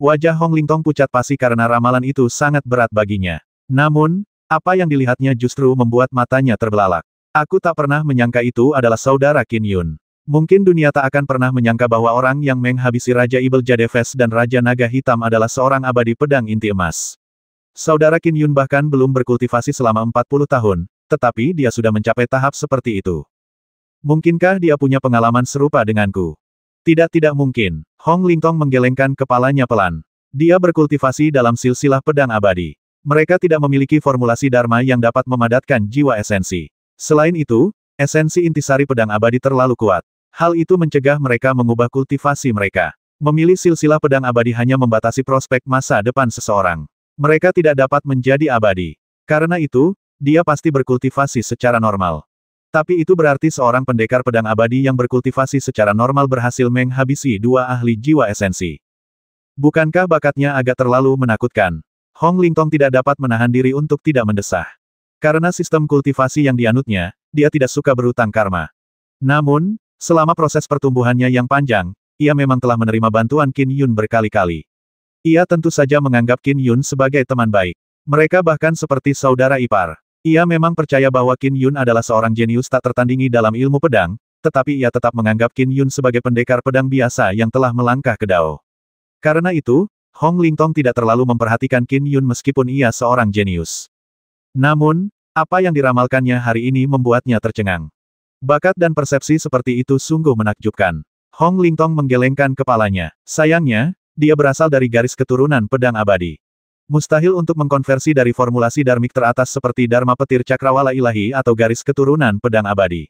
Wajah Hong Lingtong pucat pasi karena ramalan itu sangat berat baginya. Namun, apa yang dilihatnya justru membuat matanya terbelalak. Aku tak pernah menyangka itu adalah saudara Qin Yun. Mungkin dunia tak akan pernah menyangka bahwa orang yang menghabisi Raja Ibel Jadeves dan Raja Naga Hitam adalah seorang abadi pedang inti emas. Saudara Qin Yun bahkan belum berkultivasi selama 40 tahun, tetapi dia sudah mencapai tahap seperti itu. Mungkinkah dia punya pengalaman serupa denganku? Tidak mungkin. Hong Lingtong menggelengkan kepalanya pelan. Dia berkultivasi dalam silsilah pedang abadi. Mereka tidak memiliki formulasi Dharma yang dapat memadatkan jiwa esensi. Selain itu, esensi intisari pedang abadi terlalu kuat. Hal itu mencegah mereka mengubah kultivasi mereka. Memilih silsilah pedang abadi hanya membatasi prospek masa depan seseorang. Mereka tidak dapat menjadi abadi. Karena itu, dia pasti berkultivasi secara normal. Tapi itu berarti seorang pendekar pedang abadi yang berkultivasi secara normal berhasil menghabisi dua ahli jiwa esensi. Bukankah bakatnya agak terlalu menakutkan? Hong Lingtong tidak dapat menahan diri untuk tidak mendesah. Karena sistem kultivasi yang dianutnya, dia tidak suka berutang karma. Namun, selama proses pertumbuhannya yang panjang, ia memang telah menerima bantuan Qin Yun berkali-kali. Ia tentu saja menganggap Qin Yun sebagai teman baik. Mereka bahkan seperti saudara ipar. Ia memang percaya bahwa Qin Yun adalah seorang jenius tak tertandingi dalam ilmu pedang, tetapi ia tetap menganggap Qin Yun sebagai pendekar pedang biasa yang telah melangkah ke Dao. Karena itu, Hong Lingtong tidak terlalu memperhatikan Qin Yun meskipun ia seorang jenius. Namun, apa yang diramalkannya hari ini membuatnya tercengang. Bakat dan persepsi seperti itu sungguh menakjubkan. Hong Lingtong menggelengkan kepalanya. Sayangnya, dia berasal dari garis keturunan pedang abadi. Mustahil untuk mengkonversi dari formulasi dharmik teratas seperti Dharma Petir Cakrawala Ilahi atau garis keturunan pedang abadi.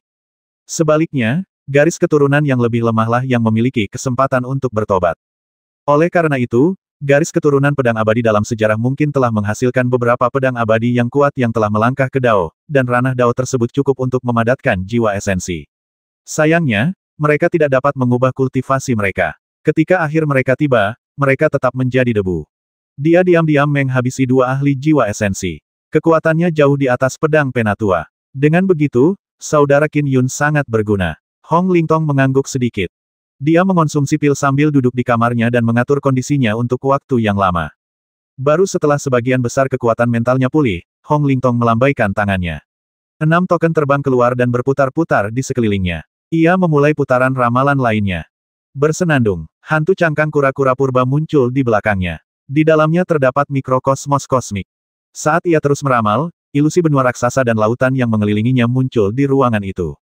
Sebaliknya, garis keturunan yang lebih lemahlah yang memiliki kesempatan untuk bertobat. Oleh karena itu, garis keturunan pedang abadi dalam sejarah mungkin telah menghasilkan beberapa pedang abadi yang kuat yang telah melangkah ke Dao, dan ranah Dao tersebut cukup untuk memadatkan jiwa esensi. Sayangnya, mereka tidak dapat mengubah kultivasi mereka. Ketika akhir mereka tiba, mereka tetap menjadi debu. Dia diam-diam menghabisi dua ahli jiwa esensi. Kekuatannya jauh di atas pedang Penatua. Dengan begitu, saudara Qin Yun sangat berguna. Hong Lingtong mengangguk sedikit. Dia mengonsumsi pil sambil duduk di kamarnya dan mengatur kondisinya untuk waktu yang lama. Baru setelah sebagian besar kekuatan mentalnya pulih, Hong Lingtong melambaikan tangannya. 6 token terbang keluar dan berputar-putar di sekelilingnya. Ia memulai putaran ramalan lainnya. Bersenandung, hantu cangkang kura-kura purba muncul di belakangnya. Di dalamnya terdapat mikrokosmos kosmik. Saat ia terus meramal, ilusi benua raksasa dan lautan yang mengelilinginya muncul di ruangan itu.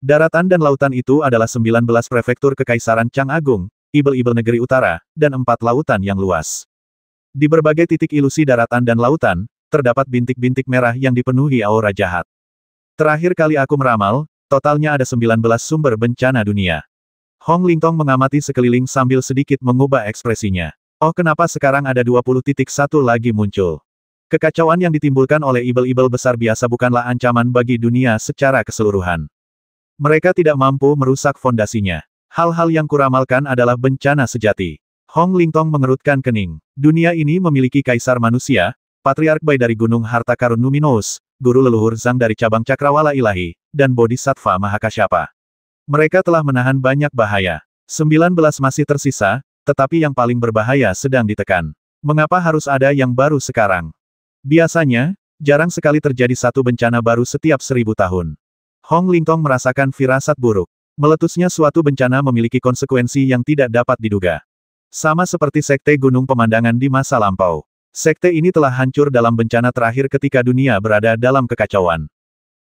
Daratan dan lautan itu adalah 19 prefektur Kekaisaran Chang Agung, Ibel-Ibel Negeri Utara, dan 4 lautan yang luas. Di berbagai titik ilusi daratan dan lautan, terdapat bintik-bintik merah yang dipenuhi aura jahat. Terakhir kali aku meramal, totalnya ada 19 sumber bencana dunia. Hong Lingtong mengamati sekeliling sambil sedikit mengubah ekspresinya. Oh, kenapa sekarang ada 20.1 lagi muncul? Kekacauan yang ditimbulkan oleh ibel-ibel besar biasa bukanlah ancaman bagi dunia secara keseluruhan. Mereka tidak mampu merusak fondasinya. Hal-hal yang kuramalkan adalah bencana sejati. Hong Lingtong mengerutkan kening. Dunia ini memiliki kaisar manusia, Patriark Bai dari Gunung Harta Karun Numinous, Guru Leluhur Zhang dari cabang Cakrawala Ilahi, dan Bodhisattva Mahakasyapa. Mereka telah menahan banyak bahaya. 19 masih tersisa, tetapi yang paling berbahaya sedang ditekan. Mengapa harus ada yang baru sekarang? Biasanya, jarang sekali terjadi satu bencana baru setiap 1000 tahun. Hong Lingtong merasakan firasat buruk. Meletusnya suatu bencana memiliki konsekuensi yang tidak dapat diduga. Sama seperti Sekte Gunung Pemandangan di masa lampau. Sekte ini telah hancur dalam bencana terakhir ketika dunia berada dalam kekacauan.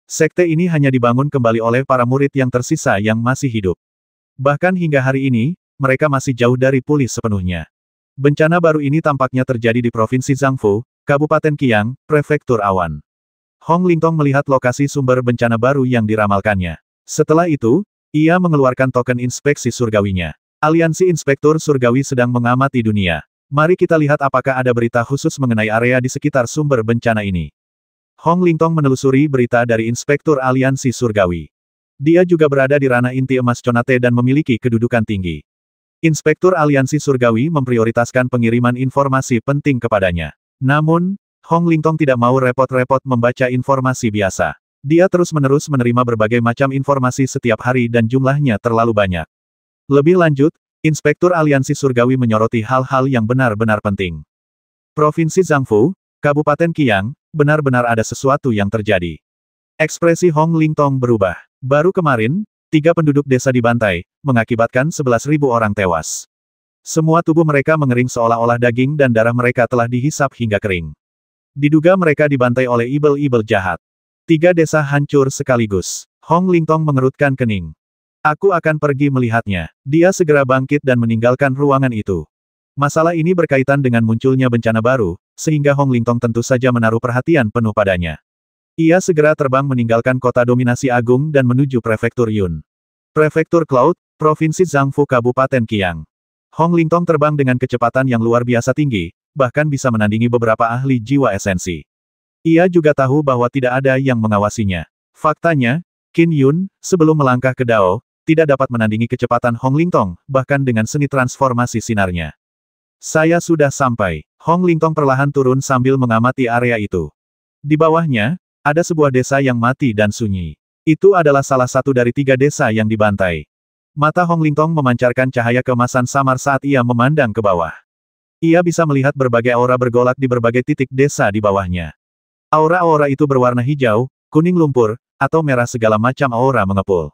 Sekte ini hanya dibangun kembali oleh para murid yang tersisa yang masih hidup. Bahkan hingga hari ini, mereka masih jauh dari pulih sepenuhnya. Bencana baru ini tampaknya terjadi di Provinsi Zhangfu, Kabupaten Qiang, Prefektur Awan. Hong Lingtong melihat lokasi sumber bencana baru yang diramalkannya. Setelah itu, ia mengeluarkan token inspeksi surgawinya. Aliansi Inspektur Surgawi sedang mengamati dunia. Mari kita lihat apakah ada berita khusus mengenai area di sekitar sumber bencana ini. Hong Lingtong menelusuri berita dari Inspektur Aliansi Surgawi. Dia juga berada di ranah inti emas Conate dan memiliki kedudukan tinggi. Inspektur Aliansi Surgawi memprioritaskan pengiriman informasi penting kepadanya. Namun, Hong Lingtong tidak mau repot-repot membaca informasi biasa. Dia terus-menerus menerima berbagai macam informasi setiap hari dan jumlahnya terlalu banyak. Lebih lanjut, Inspektur Aliansi Surgawi menyoroti hal-hal yang benar-benar penting. Provinsi Zhangfu, Kabupaten Qiang, benar-benar ada sesuatu yang terjadi. Ekspresi Hong Lingtong berubah. Baru kemarin, 3 penduduk desa dibantai, mengakibatkan 11.000 orang tewas. Semua tubuh mereka mengering seolah-olah daging dan darah mereka telah dihisap hingga kering. Diduga mereka dibantai oleh ibel-ibel jahat. 3 desa hancur sekaligus. Hong Lingtong mengerutkan kening. Aku akan pergi melihatnya. Dia segera bangkit dan meninggalkan ruangan itu. Masalah ini berkaitan dengan munculnya bencana baru, sehingga Hong Lingtong tentu saja menaruh perhatian penuh padanya. Ia segera terbang meninggalkan kota dominasi agung dan menuju Prefektur Yun. Prefektur Cloud, Provinsi Zhangfu Kabupaten Qiang. Hong Lingtong terbang dengan kecepatan yang luar biasa tinggi, bahkan bisa menandingi beberapa ahli jiwa esensi. Ia juga tahu bahwa tidak ada yang mengawasinya. Faktanya, Qin Yun, sebelum melangkah ke Dao, tidak dapat menandingi kecepatan Hong Lingtong, bahkan dengan seni transformasi sinarnya. Saya sudah sampai. Hong Lingtong perlahan turun sambil mengamati area itu. Di bawahnya, ada sebuah desa yang mati dan sunyi. Itu adalah salah satu dari 3 desa yang dibantai. Mata Hong Lingtong memancarkan cahaya keemasan samar saat ia memandang ke bawah. Ia bisa melihat berbagai aura bergolak di berbagai titik desa di bawahnya. Aura-aura itu berwarna hijau, kuning lumpur, atau merah, segala macam aura mengepul.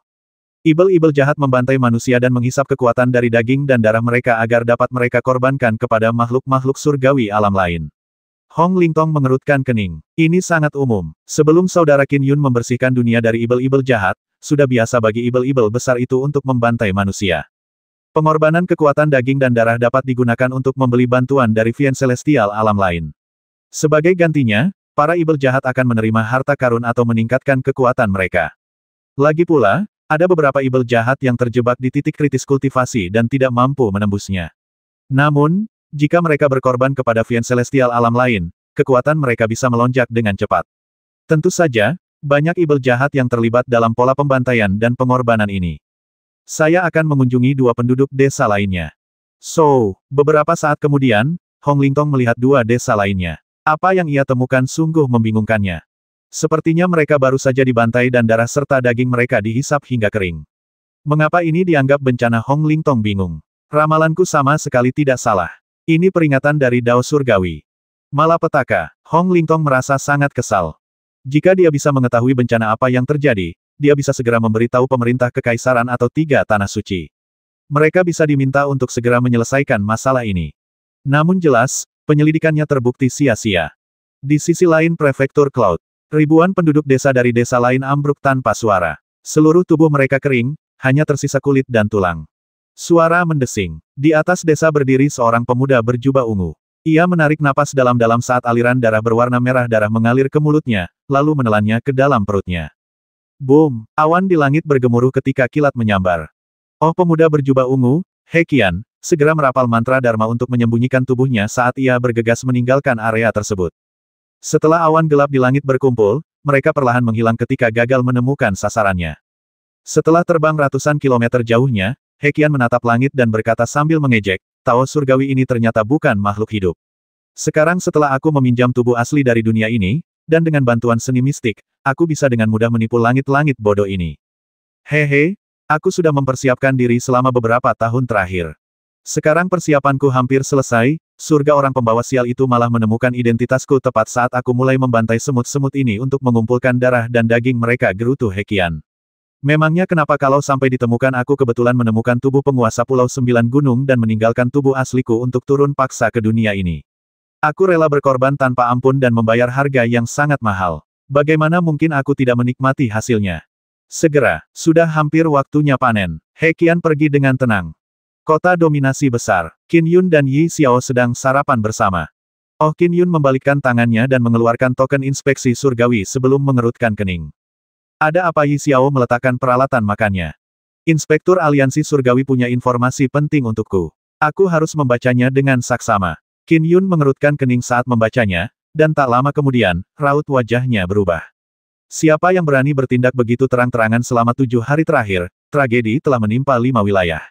Ibel-ibel jahat membantai manusia dan menghisap kekuatan dari daging dan darah mereka agar dapat mereka korbankan kepada makhluk-makhluk surgawi alam lain. Hong Lingtong mengerutkan kening. Ini sangat umum. Sebelum saudara Qin Yun membersihkan dunia dari ibel-ibel jahat, sudah biasa bagi ibel-ibel besar itu untuk membantai manusia. Pengorbanan kekuatan daging dan darah dapat digunakan untuk membeli bantuan dari Vien Celestial alam lain. Sebagai gantinya, para ibel jahat akan menerima harta karun atau meningkatkan kekuatan mereka. Lagi pula, ada beberapa ibel jahat yang terjebak di titik kritis kultivasi dan tidak mampu menembusnya. Namun, jika mereka berkorban kepada Vien Celestial alam lain, kekuatan mereka bisa melonjak dengan cepat. Tentu saja, banyak ibel jahat yang terlibat dalam pola pembantaian dan pengorbanan ini. Saya akan mengunjungi 2 penduduk desa lainnya. So, beberapa saat kemudian, Hong Lingtong melihat 2 desa lainnya. Apa yang ia temukan sungguh membingungkannya. Sepertinya mereka baru saja dibantai dan darah serta daging mereka dihisap hingga kering. Mengapa ini dianggap bencana? Hong Lingtong bingung. Ramalanku sama sekali tidak salah. Ini peringatan dari Dao Surgawi. Malapetaka. Hong Lingtong merasa sangat kesal. Jika dia bisa mengetahui bencana apa yang terjadi, dia bisa segera memberitahu pemerintah kekaisaran atau 3 tanah suci. Mereka bisa diminta untuk segera menyelesaikan masalah ini. Namun jelas, penyelidikannya terbukti sia-sia. Di sisi lain Prefektur Cloud, ribuan penduduk desa dari desa lain ambruk tanpa suara. Seluruh tubuh mereka kering, hanya tersisa kulit dan tulang. Suara mendesing. Di atas desa berdiri seorang pemuda berjubah ungu. Ia menarik napas dalam-dalam saat aliran darah berwarna merah darah mengalir ke mulutnya, lalu menelannya ke dalam perutnya. Boom! Awan di langit bergemuruh ketika kilat menyambar. Oh, pemuda berjubah ungu, He Qian, segera merapal mantra Dharma untuk menyembunyikan tubuhnya saat ia bergegas meninggalkan area tersebut. Setelah awan gelap di langit berkumpul, mereka perlahan menghilang ketika gagal menemukan sasarannya. Setelah terbang ratusan kilometer jauhnya, He Qian menatap langit dan berkata sambil mengejek, Tao surgawi ini ternyata bukan makhluk hidup. Sekarang setelah aku meminjam tubuh asli dari dunia ini, dan dengan bantuan seni mistik, aku bisa dengan mudah menipu langit-langit bodoh ini. Hehe, aku sudah mempersiapkan diri selama beberapa tahun terakhir. Sekarang persiapanku hampir selesai, surga orang pembawa sial itu malah menemukan identitasku tepat saat aku mulai membantai semut-semut ini untuk mengumpulkan darah dan daging mereka, gerutu He Qian. Memangnya kenapa kalau sampai ditemukan aku kebetulan menemukan tubuh penguasa Pulau 9 Gunung dan meninggalkan tubuh asliku untuk turun paksa ke dunia ini? Aku rela berkorban tanpa ampun dan membayar harga yang sangat mahal. Bagaimana mungkin aku tidak menikmati hasilnya? Segera, sudah hampir waktunya panen. He Qian pergi dengan tenang. Kota dominasi besar. Qin Yun dan Yi Xiao sedang sarapan bersama. Oh, Qin Yun membalikkan tangannya dan mengeluarkan token inspeksi surgawi sebelum mengerutkan kening. Ada apa? Yi Xiao meletakkan peralatan makannya. Inspektur Aliansi Surgawi punya informasi penting untukku. Aku harus membacanya dengan saksama. Qin Yun mengerutkan kening saat membacanya, dan tak lama kemudian, raut wajahnya berubah. Siapa yang berani bertindak begitu terang-terangan selama 7 hari terakhir, tragedi telah menimpa 5 wilayah.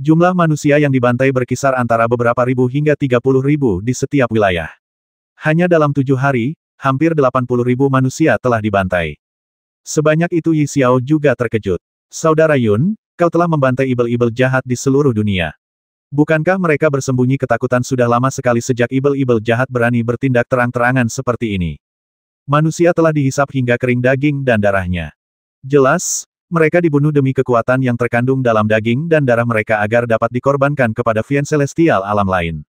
Jumlah manusia yang dibantai berkisar antara beberapa ribu hingga 30.000 di setiap wilayah. Hanya dalam 7 hari, hampir 80.000 manusia telah dibantai. Sebanyak itu Yi Xiao juga terkejut. Saudara Yun, kau telah membantai ibel-ibel jahat di seluruh dunia. Bukankah mereka bersembunyi ketakutan sudah lama sekali sejak ibel-ibel jahat berani bertindak terang-terangan seperti ini? Manusia telah dihisap hingga kering daging dan darahnya. Jelas, mereka dibunuh demi kekuatan yang terkandung dalam daging dan darah mereka agar dapat dikorbankan kepada Vien Celestial alam lain.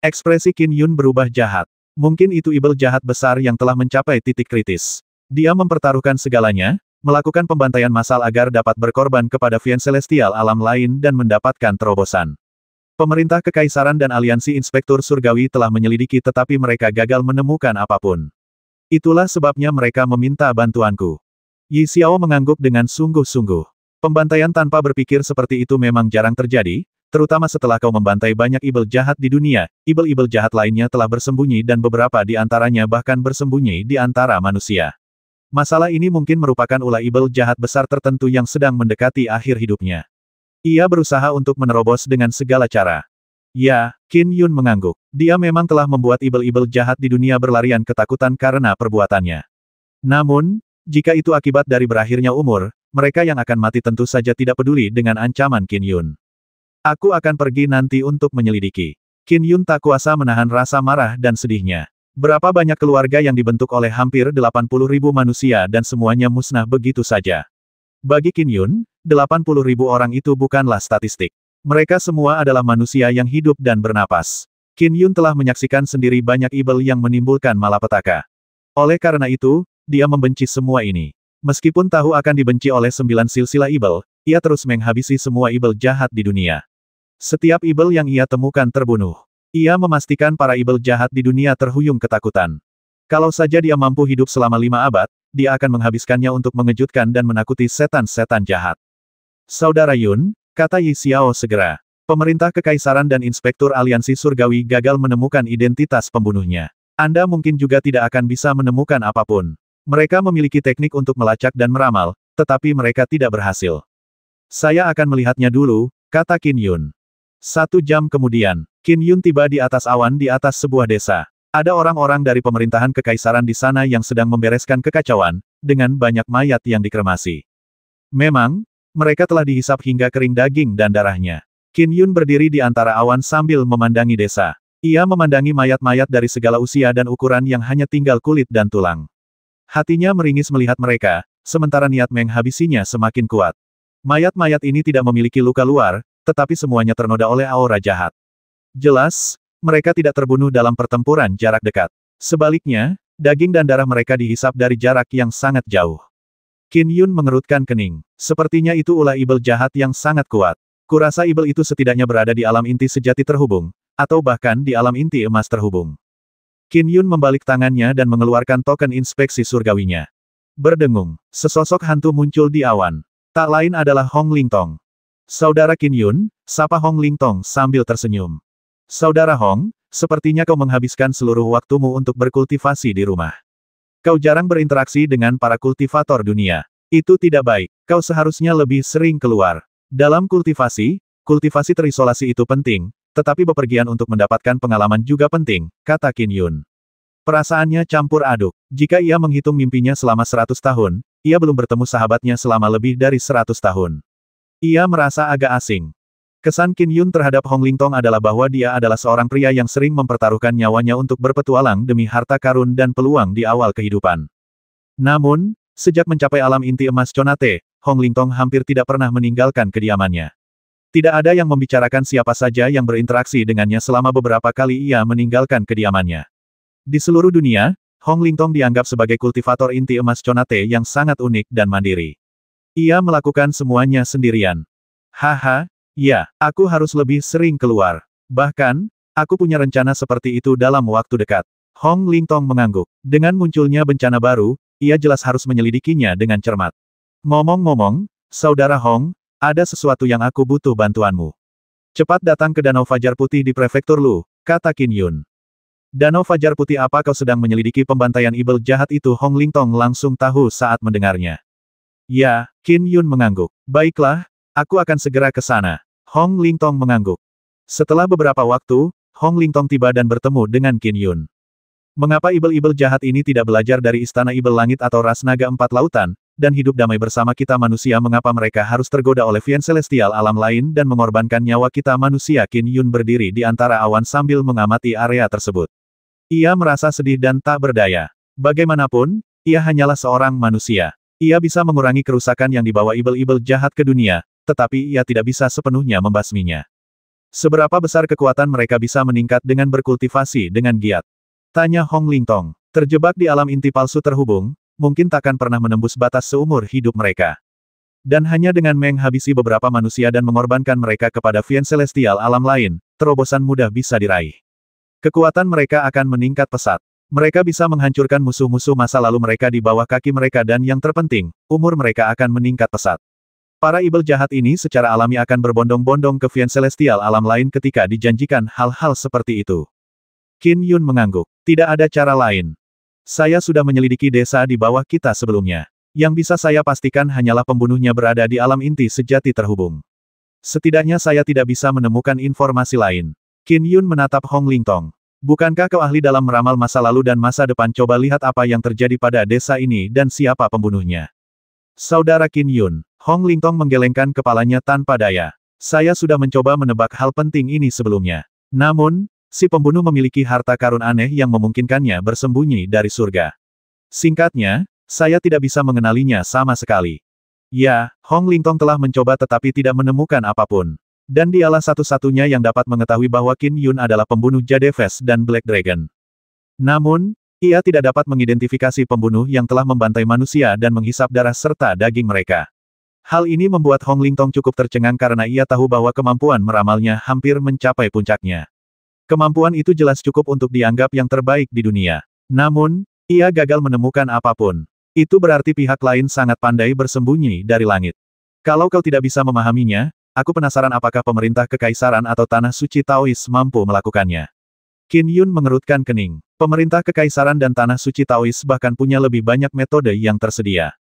Ekspresi Qin Yun berubah jahat. Mungkin itu ibel jahat besar yang telah mencapai titik kritis. Dia mempertaruhkan segalanya, melakukan pembantaian massal agar dapat berkorban kepada Vien Celestial alam lain dan mendapatkan terobosan. Pemerintah Kekaisaran dan Aliansi Inspektur Surgawi telah menyelidiki tetapi mereka gagal menemukan apapun. Itulah sebabnya mereka meminta bantuanku. Yi Xiao mengangguk dengan sungguh-sungguh. Pembantaian tanpa berpikir seperti itu memang jarang terjadi, terutama setelah kau membantai banyak ibel jahat di dunia. Ibel-ibel jahat lainnya telah bersembunyi dan beberapa di antaranya bahkan bersembunyi di antara manusia. Masalah ini mungkin merupakan ulah ibel jahat besar tertentu yang sedang mendekati akhir hidupnya. Ia berusaha untuk menerobos dengan segala cara. Ya, Qin Yun mengangguk. Dia memang telah membuat ibel-ibel jahat di dunia berlarian ketakutan karena perbuatannya. Namun, jika itu akibat dari berakhirnya umur, mereka yang akan mati tentu saja tidak peduli dengan ancaman Qin Yun. Aku akan pergi nanti untuk menyelidiki. Qin Yun tak kuasa menahan rasa marah dan sedihnya. Berapa banyak keluarga yang dibentuk oleh hampir 80.000 manusia dan semuanya musnah begitu saja. Bagi Qin Yun, 80.000 orang itu bukanlah statistik. Mereka semua adalah manusia yang hidup dan bernapas. Qin Yun telah menyaksikan sendiri banyak ibel yang menimbulkan malapetaka. Oleh karena itu, dia membenci semua ini. Meskipun tahu akan dibenci oleh 9 silsilah ibel, ia terus menghabisi semua ibel jahat di dunia. Setiap ibel yang ia temukan terbunuh. Ia memastikan para ibel jahat di dunia terhuyung ketakutan. Kalau saja dia mampu hidup selama 5 abad, dia akan menghabiskannya untuk mengejutkan dan menakuti setan-setan jahat. Saudara Yun, kata Yi Xiao segera. Pemerintah Kekaisaran dan Inspektur Aliansi Surgawi gagal menemukan identitas pembunuhnya. Anda mungkin juga tidak akan bisa menemukan apapun. Mereka memiliki teknik untuk melacak dan meramal, tetapi mereka tidak berhasil. Saya akan melihatnya dulu, kata Qin Yun. 1 jam kemudian, Qin Yun tiba di atas awan di atas sebuah desa. Ada orang-orang dari pemerintahan kekaisaran di sana yang sedang membereskan kekacauan, dengan banyak mayat yang dikremasi. Memang, mereka telah dihisap hingga kering daging dan darahnya. Qin Yun berdiri di antara awan sambil memandangi desa. Ia memandangi mayat-mayat dari segala usia dan ukuran yang hanya tinggal kulit dan tulang. Hatinya meringis melihat mereka, sementara niat menghabisinya semakin kuat. Mayat-mayat ini tidak memiliki luka luar, tetapi semuanya ternoda oleh aura jahat. Jelas, mereka tidak terbunuh dalam pertempuran jarak dekat. Sebaliknya, daging dan darah mereka dihisap dari jarak yang sangat jauh. Qin Yun mengerutkan kening. Sepertinya itu ulah ibel jahat yang sangat kuat. Kurasa ibel itu setidaknya berada di alam inti sejati terhubung, atau bahkan di alam inti emas terhubung. Qin Yun membalik tangannya dan mengeluarkan token inspeksi surgawinya. Berdengung, sesosok hantu muncul di awan. Tak lain adalah Hong Lingtong. Saudara Qin Yun, sapa Hong Lingtong sambil tersenyum. Saudara Hong, sepertinya kau menghabiskan seluruh waktumu untuk berkultivasi di rumah. Kau jarang berinteraksi dengan para kultivator dunia. Itu tidak baik. Kau seharusnya lebih sering keluar. Dalam kultivasi terisolasi itu penting, tetapi bepergian untuk mendapatkan pengalaman juga penting, kata Qin Yun. Perasaannya campur aduk. Jika ia menghitung mimpinya selama 100 tahun, ia belum bertemu sahabatnya selama lebih dari 100 tahun. Ia merasa agak asing. Kesan Qin Yun terhadap Hong Lingtong adalah bahwa dia adalah seorang pria yang sering mempertaruhkan nyawanya untuk berpetualang demi harta karun dan peluang di awal kehidupan. Namun, sejak mencapai alam inti emas Conate, Hong Lingtong hampir tidak pernah meninggalkan kediamannya. Tidak ada yang membicarakan siapa saja yang berinteraksi dengannya selama beberapa kali ia meninggalkan kediamannya. Di seluruh dunia, Hong Lingtong dianggap sebagai kultivator inti emas Conate yang sangat unik dan mandiri. Ia melakukan semuanya sendirian. Haha. Ya, aku harus lebih sering keluar. Bahkan, aku punya rencana seperti itu dalam waktu dekat. Hong Lingtong mengangguk. Dengan munculnya bencana baru, ia jelas harus menyelidikinya dengan cermat. Ngomong-ngomong, Saudara Hong, ada sesuatu yang aku butuh bantuanmu. Cepat datang ke Danau Fajar Putih di Prefektur Lu, kata Qin Yun. Danau Fajar Putih apa kau sedang menyelidiki pembantaian ibel jahat itu? Hong Lingtong langsung tahu saat mendengarnya. Ya, Qin Yun mengangguk. Baiklah, aku akan segera ke sana. Hong Lingtong mengangguk. Setelah beberapa waktu, Hong Lingtong tiba dan bertemu dengan Qin Yun. Mengapa ibel-ibel jahat ini tidak belajar dari Istana Ibel Langit atau Ras Naga Empat Lautan, dan hidup damai bersama kita manusia. Mengapa mereka harus tergoda oleh Vian Celestial alam lain dan mengorbankan nyawa kita manusia? Qin Yun berdiri di antara awan sambil mengamati area tersebut. Ia merasa sedih dan tak berdaya. Bagaimanapun, ia hanyalah seorang manusia. Ia bisa mengurangi kerusakan yang dibawa ibel-ibel jahat ke dunia, tetapi ia tidak bisa sepenuhnya membasminya. Seberapa besar kekuatan mereka bisa meningkat dengan berkultivasi dengan giat? Tanya Hong Lingtong. Terjebak di alam inti palsu terhubung, mungkin takkan pernah menembus batas seumur hidup mereka. Dan hanya dengan menghabisi beberapa manusia dan mengorbankan mereka kepada Vian Celestial alam lain, terobosan mudah bisa diraih. Kekuatan mereka akan meningkat pesat. Mereka bisa menghancurkan musuh-musuh masa lalu mereka di bawah kaki mereka dan yang terpenting, umur mereka akan meningkat pesat. Para ibel jahat ini secara alami akan berbondong-bondong ke Vian Celestial alam lain ketika dijanjikan hal-hal seperti itu. Qin Yun mengangguk. Tidak ada cara lain. Saya sudah menyelidiki desa di bawah kita sebelumnya. Yang bisa saya pastikan hanyalah pembunuhnya berada di alam inti sejati terhubung. Setidaknya saya tidak bisa menemukan informasi lain. Qin Yun menatap Hong Lingtong. Bukankah kau ahli dalam meramal masa lalu dan masa depan? Coba lihat apa yang terjadi pada desa ini dan siapa pembunuhnya. Saudara Qin Yun, Hong Lingtong menggelengkan kepalanya tanpa daya. Saya sudah mencoba menebak hal penting ini sebelumnya. Namun, si pembunuh memiliki harta karun aneh yang memungkinkannya bersembunyi dari surga. Singkatnya, saya tidak bisa mengenalinya sama sekali. Ya, Hong Lingtong telah mencoba tetapi tidak menemukan apapun. Dan dialah satu-satunya yang dapat mengetahui bahwa Qin Yun adalah pembunuh Jade Face dan Black Dragon. Namun, ia tidak dapat mengidentifikasi pembunuh yang telah membantai manusia dan menghisap darah serta daging mereka. Hal ini membuat Hong Lingtong cukup tercengang karena ia tahu bahwa kemampuan meramalnya hampir mencapai puncaknya. Kemampuan itu jelas cukup untuk dianggap yang terbaik di dunia. Namun, ia gagal menemukan apapun. Itu berarti pihak lain sangat pandai bersembunyi dari langit. Kalau kau tidak bisa memahaminya, aku penasaran apakah pemerintah kekaisaran atau tanah suci Taois mampu melakukannya. Qin Yun mengerutkan kening. Pemerintah kekaisaran dan tanah suci Taois bahkan punya lebih banyak metode yang tersedia.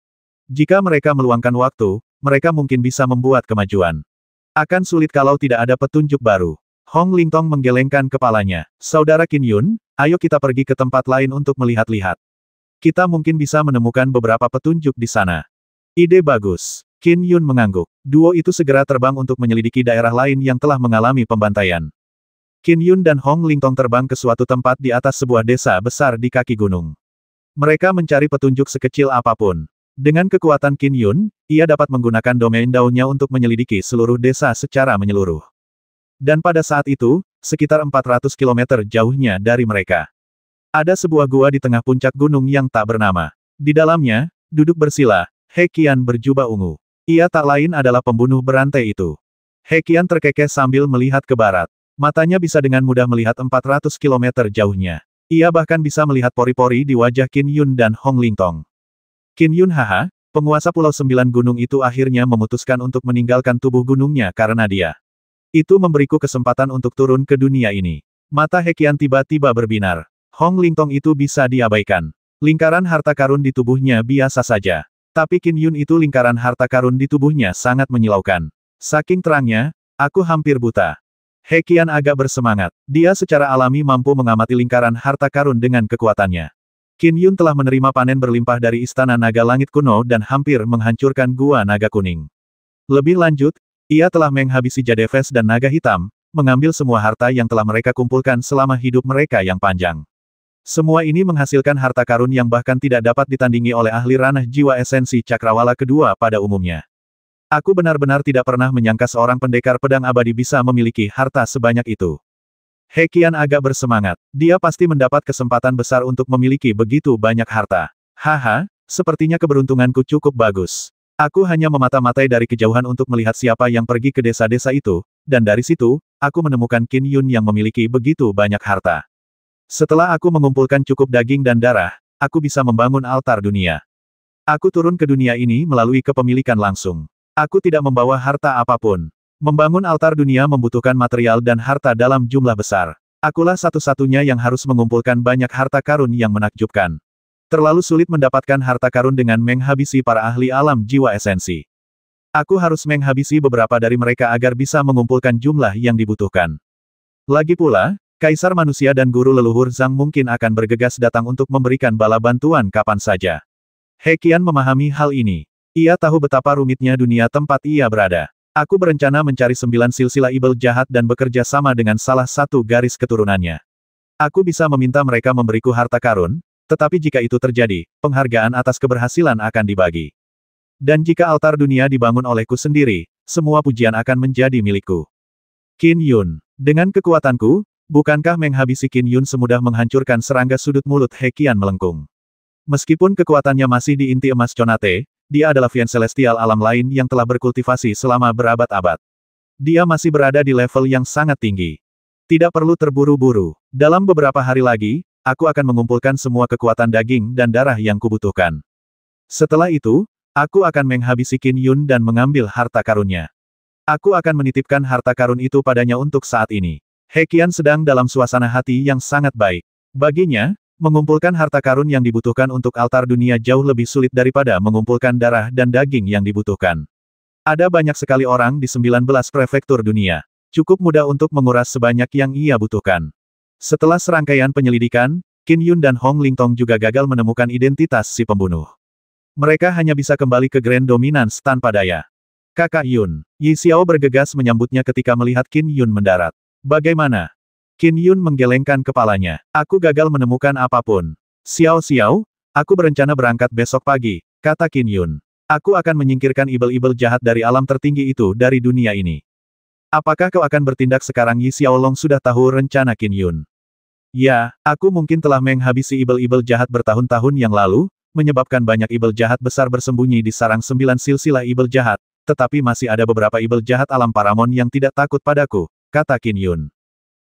Jika mereka meluangkan waktu, mereka mungkin bisa membuat kemajuan. Akan sulit kalau tidak ada petunjuk baru. Hong Lingtong menggelengkan kepalanya. Saudara Qin Yun, ayo kita pergi ke tempat lain untuk melihat-lihat. Kita mungkin bisa menemukan beberapa petunjuk di sana. Ide bagus. Qin Yun mengangguk. Duo itu segera terbang untuk menyelidiki daerah lain yang telah mengalami pembantaian. Qin Yun dan Hong Lingtong terbang ke suatu tempat di atas sebuah desa besar di kaki gunung. Mereka mencari petunjuk sekecil apapun. Dengan kekuatan Qin Yun, ia dapat menggunakan domain daunnya untuk menyelidiki seluruh desa secara menyeluruh. Dan pada saat itu, sekitar 400 km jauhnya dari mereka, ada sebuah gua di tengah puncak gunung yang tak bernama. Di dalamnya, duduk bersila, He Qian berjubah ungu. Ia tak lain adalah pembunuh berantai itu. He Qian terkekeh sambil melihat ke barat. Matanya bisa dengan mudah melihat 400 km jauhnya. Ia bahkan bisa melihat pori-pori di wajah Qin Yun dan Hong Lingtong. Qin Yun haha, penguasa Pulau Sembilan Gunung itu akhirnya memutuskan untuk meninggalkan tubuh gunungnya karena dia. Itu memberiku kesempatan untuk turun ke dunia ini. Mata He Qian tiba-tiba berbinar. Hong Lingtong itu bisa diabaikan. Lingkaran harta karun di tubuhnya biasa saja. Tapi Qin Yun itu lingkaran harta karun di tubuhnya sangat menyilaukan. Saking terangnya, aku hampir buta. He Qian agak bersemangat. Dia secara alami mampu mengamati lingkaran harta karun dengan kekuatannya. Qin Yun telah menerima panen berlimpah dari Istana Naga Langit Kuno dan hampir menghancurkan Gua Naga Kuning. Lebih lanjut, ia telah menghabisi Jade Face dan Naga Hitam, mengambil semua harta yang telah mereka kumpulkan selama hidup mereka yang panjang. Semua ini menghasilkan harta karun yang bahkan tidak dapat ditandingi oleh ahli ranah jiwa esensi cakrawala kedua pada umumnya. Aku benar-benar tidak pernah menyangka seorang pendekar pedang abadi bisa memiliki harta sebanyak itu. He Qian agak bersemangat. Dia pasti mendapat kesempatan besar untuk memiliki begitu banyak harta. Haha, sepertinya keberuntunganku cukup bagus. Aku hanya memata-matai dari kejauhan untuk melihat siapa yang pergi ke desa-desa itu, dan dari situ, aku menemukan Qin Yun yang memiliki begitu banyak harta. Setelah aku mengumpulkan cukup daging dan darah, aku bisa membangun altar dunia. Aku turun ke dunia ini melalui kepemilikan langsung. Aku tidak membawa harta apapun. Membangun altar dunia membutuhkan material dan harta dalam jumlah besar. Akulah satu-satunya yang harus mengumpulkan banyak harta karun yang menakjubkan. Terlalu sulit mendapatkan harta karun dengan menghabisi para ahli alam jiwa esensi. Aku harus menghabisi beberapa dari mereka agar bisa mengumpulkan jumlah yang dibutuhkan. Lagi pula, Kaisar Manusia dan Guru Leluhur Zhang mungkin akan bergegas datang untuk memberikan bala bantuan kapan saja. He Qian memahami hal ini. Ia tahu betapa rumitnya dunia tempat ia berada. Aku berencana mencari 9 silsilah ibel jahat dan bekerja sama dengan salah satu garis keturunannya. Aku bisa meminta mereka memberiku harta karun, tetapi jika itu terjadi, penghargaan atas keberhasilan akan dibagi. Dan jika altar dunia dibangun olehku sendiri, semua pujian akan menjadi milikku. Qin Yun. Dengan kekuatanku, bukankah menghabisi Qin Yun semudah menghancurkan serangga sudut mulut He Qian melengkung. Meskipun kekuatannya masih di inti emas Conate, dia adalah Fian Celestial alam lain yang telah berkultivasi selama berabad-abad. Dia masih berada di level yang sangat tinggi. Tidak perlu terburu-buru. Dalam beberapa hari lagi, aku akan mengumpulkan semua kekuatan daging dan darah yang kubutuhkan. Setelah itu, aku akan menghabisi Qin Yun dan mengambil harta karunnya. Aku akan menitipkan harta karun itu padanya untuk saat ini. He Qian sedang dalam suasana hati yang sangat baik. Baginya, mengumpulkan harta karun yang dibutuhkan untuk altar dunia jauh lebih sulit daripada mengumpulkan darah dan daging yang dibutuhkan. Ada banyak sekali orang di 19 prefektur dunia. Cukup mudah untuk menguras sebanyak yang ia butuhkan. Setelah serangkaian penyelidikan, Qin Yun dan Hong Lingtong juga gagal menemukan identitas si pembunuh. Mereka hanya bisa kembali ke Grand Dominance tanpa daya. Kakak Yun. Yi Xiao bergegas menyambutnya ketika melihat Qin Yun mendarat. Bagaimana? Qin Yun menggelengkan kepalanya. Aku gagal menemukan apapun. Xiao Xiao, aku berencana berangkat besok pagi, kata Qin Yun. Aku akan menyingkirkan ibel-ibel jahat dari alam tertinggi itu dari dunia ini. Apakah kau akan bertindak sekarang? Yi Xiaolong sudah tahu rencana Qin Yun. Ya, aku mungkin telah menghabisi ibel-ibel jahat bertahun-tahun yang lalu, menyebabkan banyak ibel jahat besar bersembunyi di sarang 9 silsilah ibel jahat, tetapi masih ada beberapa ibel jahat alam Paramon yang tidak takut padaku, kata Qin Yun.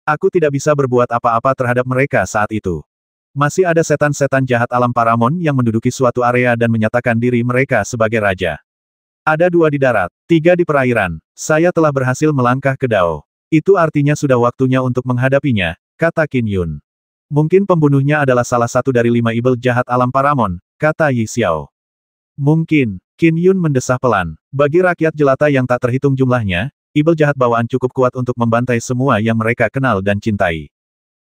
Aku tidak bisa berbuat apa-apa terhadap mereka saat itu. Masih ada setan-setan jahat alam Paramon yang menduduki suatu area dan menyatakan diri mereka sebagai raja. Ada 2 di darat, 3 di perairan. Saya telah berhasil melangkah ke Dao. Itu artinya sudah waktunya untuk menghadapinya, kata Qin Yun. Mungkin pembunuhnya adalah salah satu dari 5 ibel jahat alam Paramon, kata Yi Xiao. Mungkin, Qin Yun mendesah pelan. Bagi rakyat jelata yang tak terhitung jumlahnya, ibel jahat bawaan cukup kuat untuk membantai semua yang mereka kenal dan cintai.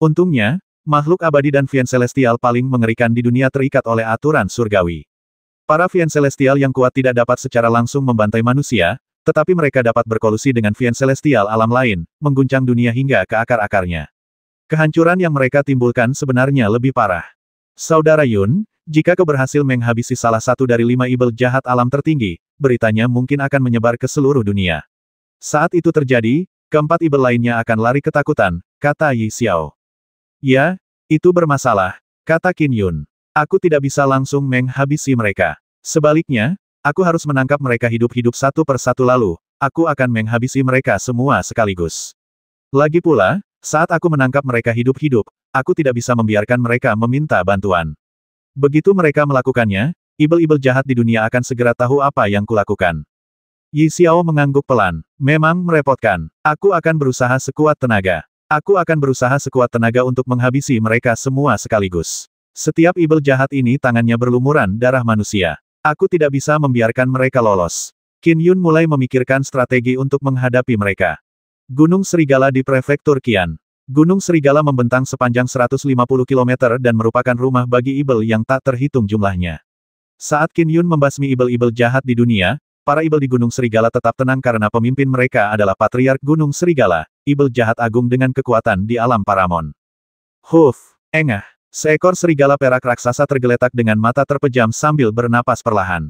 Untungnya, makhluk abadi dan Fian Celestial paling mengerikan di dunia terikat oleh aturan surgawi. Para Fian Celestial yang kuat tidak dapat secara langsung membantai manusia, tetapi mereka dapat berkolusi dengan Fian Celestial alam lain, mengguncang dunia hingga ke akar-akarnya. Kehancuran yang mereka timbulkan sebenarnya lebih parah. Saudara Yun, jika kau berhasil menghabisi salah satu dari 5 ibel jahat alam tertinggi, beritanya mungkin akan menyebar ke seluruh dunia. Saat itu terjadi, keempat ibel lainnya akan lari ketakutan, kata Yi Xiao. Ya, itu bermasalah, kata Qin Yun. Aku tidak bisa langsung menghabisi mereka. Sebaliknya, aku harus menangkap mereka hidup-hidup satu persatu lalu, aku akan menghabisi mereka semua sekaligus. Lagi pula, saat aku menangkap mereka hidup-hidup, aku tidak bisa membiarkan mereka meminta bantuan. Begitu mereka melakukannya, ibel-ibel jahat di dunia akan segera tahu apa yang kulakukan. Yi Xiao mengangguk pelan. Memang merepotkan. Aku akan berusaha sekuat tenaga. Aku akan berusaha sekuat tenaga untuk menghabisi mereka semua sekaligus. Setiap ibel jahat ini tangannya berlumuran darah manusia. Aku tidak bisa membiarkan mereka lolos. Qin Yun mulai memikirkan strategi untuk menghadapi mereka. Gunung Serigala di Prefektur Qian. Gunung Serigala membentang sepanjang 150 km dan merupakan rumah bagi ibel yang tak terhitung jumlahnya. Saat Qin Yun membasmi ibel-ibel jahat di dunia, para ibel di Gunung Serigala tetap tenang karena pemimpin mereka adalah Patriark Gunung Serigala, ibel jahat agung dengan kekuatan di alam Paramon. Huf, engah. Seekor serigala perak raksasa tergeletak dengan mata terpejam sambil bernapas perlahan.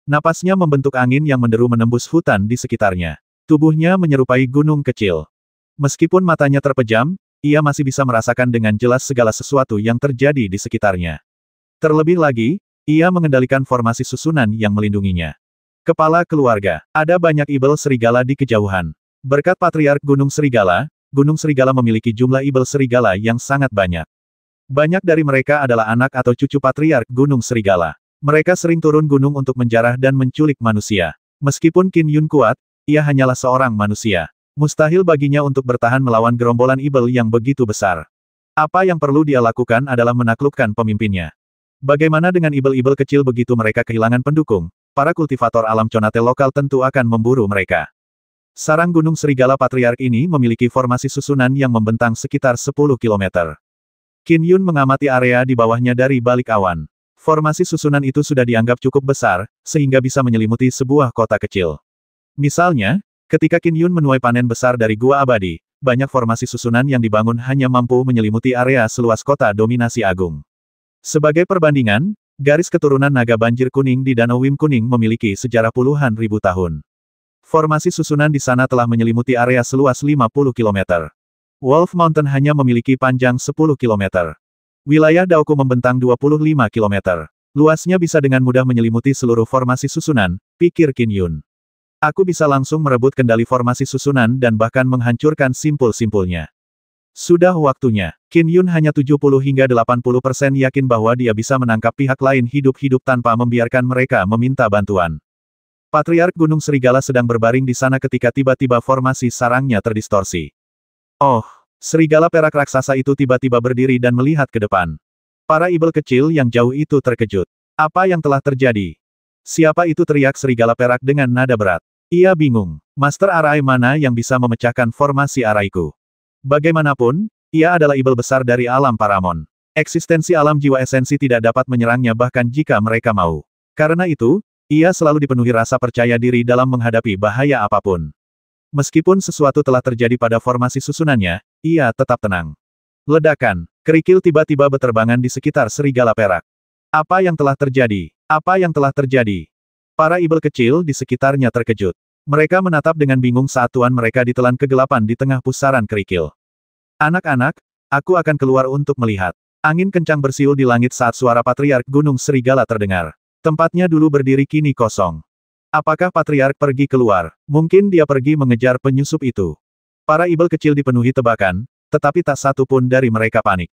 Napasnya membentuk angin yang menderu menembus hutan di sekitarnya. Tubuhnya menyerupai gunung kecil. Meskipun matanya terpejam, ia masih bisa merasakan dengan jelas segala sesuatu yang terjadi di sekitarnya. Terlebih lagi, ia mengendalikan formasi susunan yang melindunginya. Kepala keluarga. Ada banyak ibel serigala di kejauhan. Berkat Patriark Gunung Serigala, Gunung Serigala memiliki jumlah ibel serigala yang sangat banyak. Banyak dari mereka adalah anak atau cucu Patriark Gunung Serigala. Mereka sering turun gunung untuk menjarah dan menculik manusia. Meskipun Qin Yun kuat, ia hanyalah seorang manusia. Mustahil baginya untuk bertahan melawan gerombolan ibel yang begitu besar. Apa yang perlu dia lakukan adalah menaklukkan pemimpinnya. Bagaimana dengan ibel-ibel kecil begitu mereka kehilangan pendukung? Para kultivator alam Conate lokal tentu akan memburu mereka. Sarang Gunung Serigala Patriark ini memiliki formasi susunan yang membentang sekitar 10 km. Qin Yun mengamati area di bawahnya dari balik awan. Formasi susunan itu sudah dianggap cukup besar, sehingga bisa menyelimuti sebuah kota kecil. Misalnya, ketika Qin Yun menuai panen besar dari Gua Abadi, banyak formasi susunan yang dibangun hanya mampu menyelimuti area seluas kota dominasi agung. Sebagai perbandingan, garis keturunan naga banjir kuning di Danau Wim Kuning memiliki sejarah puluhan ribu tahun. Formasi susunan di sana telah menyelimuti area seluas 50 km. Wolf Mountain hanya memiliki panjang 10 km. Wilayah Daoku membentang 25 km. Luasnya bisa dengan mudah menyelimuti seluruh formasi susunan, pikir Qin Yun. Aku bisa langsung merebut kendali formasi susunan dan bahkan menghancurkan simpul-simpulnya. Sudah waktunya. Qin Yun hanya 70 hingga 80% yakin bahwa dia bisa menangkap pihak lain hidup-hidup tanpa membiarkan mereka meminta bantuan. Patriark Gunung Serigala sedang berbaring di sana ketika tiba-tiba formasi sarangnya terdistorsi. Oh! Serigala perak raksasa itu tiba-tiba berdiri dan melihat ke depan. Para ibel kecil yang jauh itu terkejut. Apa yang telah terjadi? Siapa itu, teriak serigala perak dengan nada berat. Ia bingung. Master Arai mana yang bisa memecahkan formasi araiku? Bagaimanapun, ia adalah ibel besar dari alam Paramon. Eksistensi alam jiwa esensi tidak dapat menyerangnya bahkan jika mereka mau. Karena itu, ia selalu dipenuhi rasa percaya diri dalam menghadapi bahaya apapun. Meskipun sesuatu telah terjadi pada formasi susunannya, ia tetap tenang. Ledakan. Kerikil tiba-tiba berterbangan di sekitar serigala perak. Apa yang telah terjadi? Apa yang telah terjadi? Para ibel kecil di sekitarnya terkejut. Mereka menatap dengan bingung saat tuan mereka ditelan kegelapan di tengah pusaran kerikil. Anak-anak, aku akan keluar untuk melihat. Angin kencang bersiul di langit saat suara Patriark Gunung Serigala terdengar. Tempatnya dulu berdiri kini kosong. Apakah Patriark pergi keluar? Mungkin dia pergi mengejar penyusup itu. Para ibel kecil dipenuhi tebakan, tetapi tak satu pun dari mereka panik.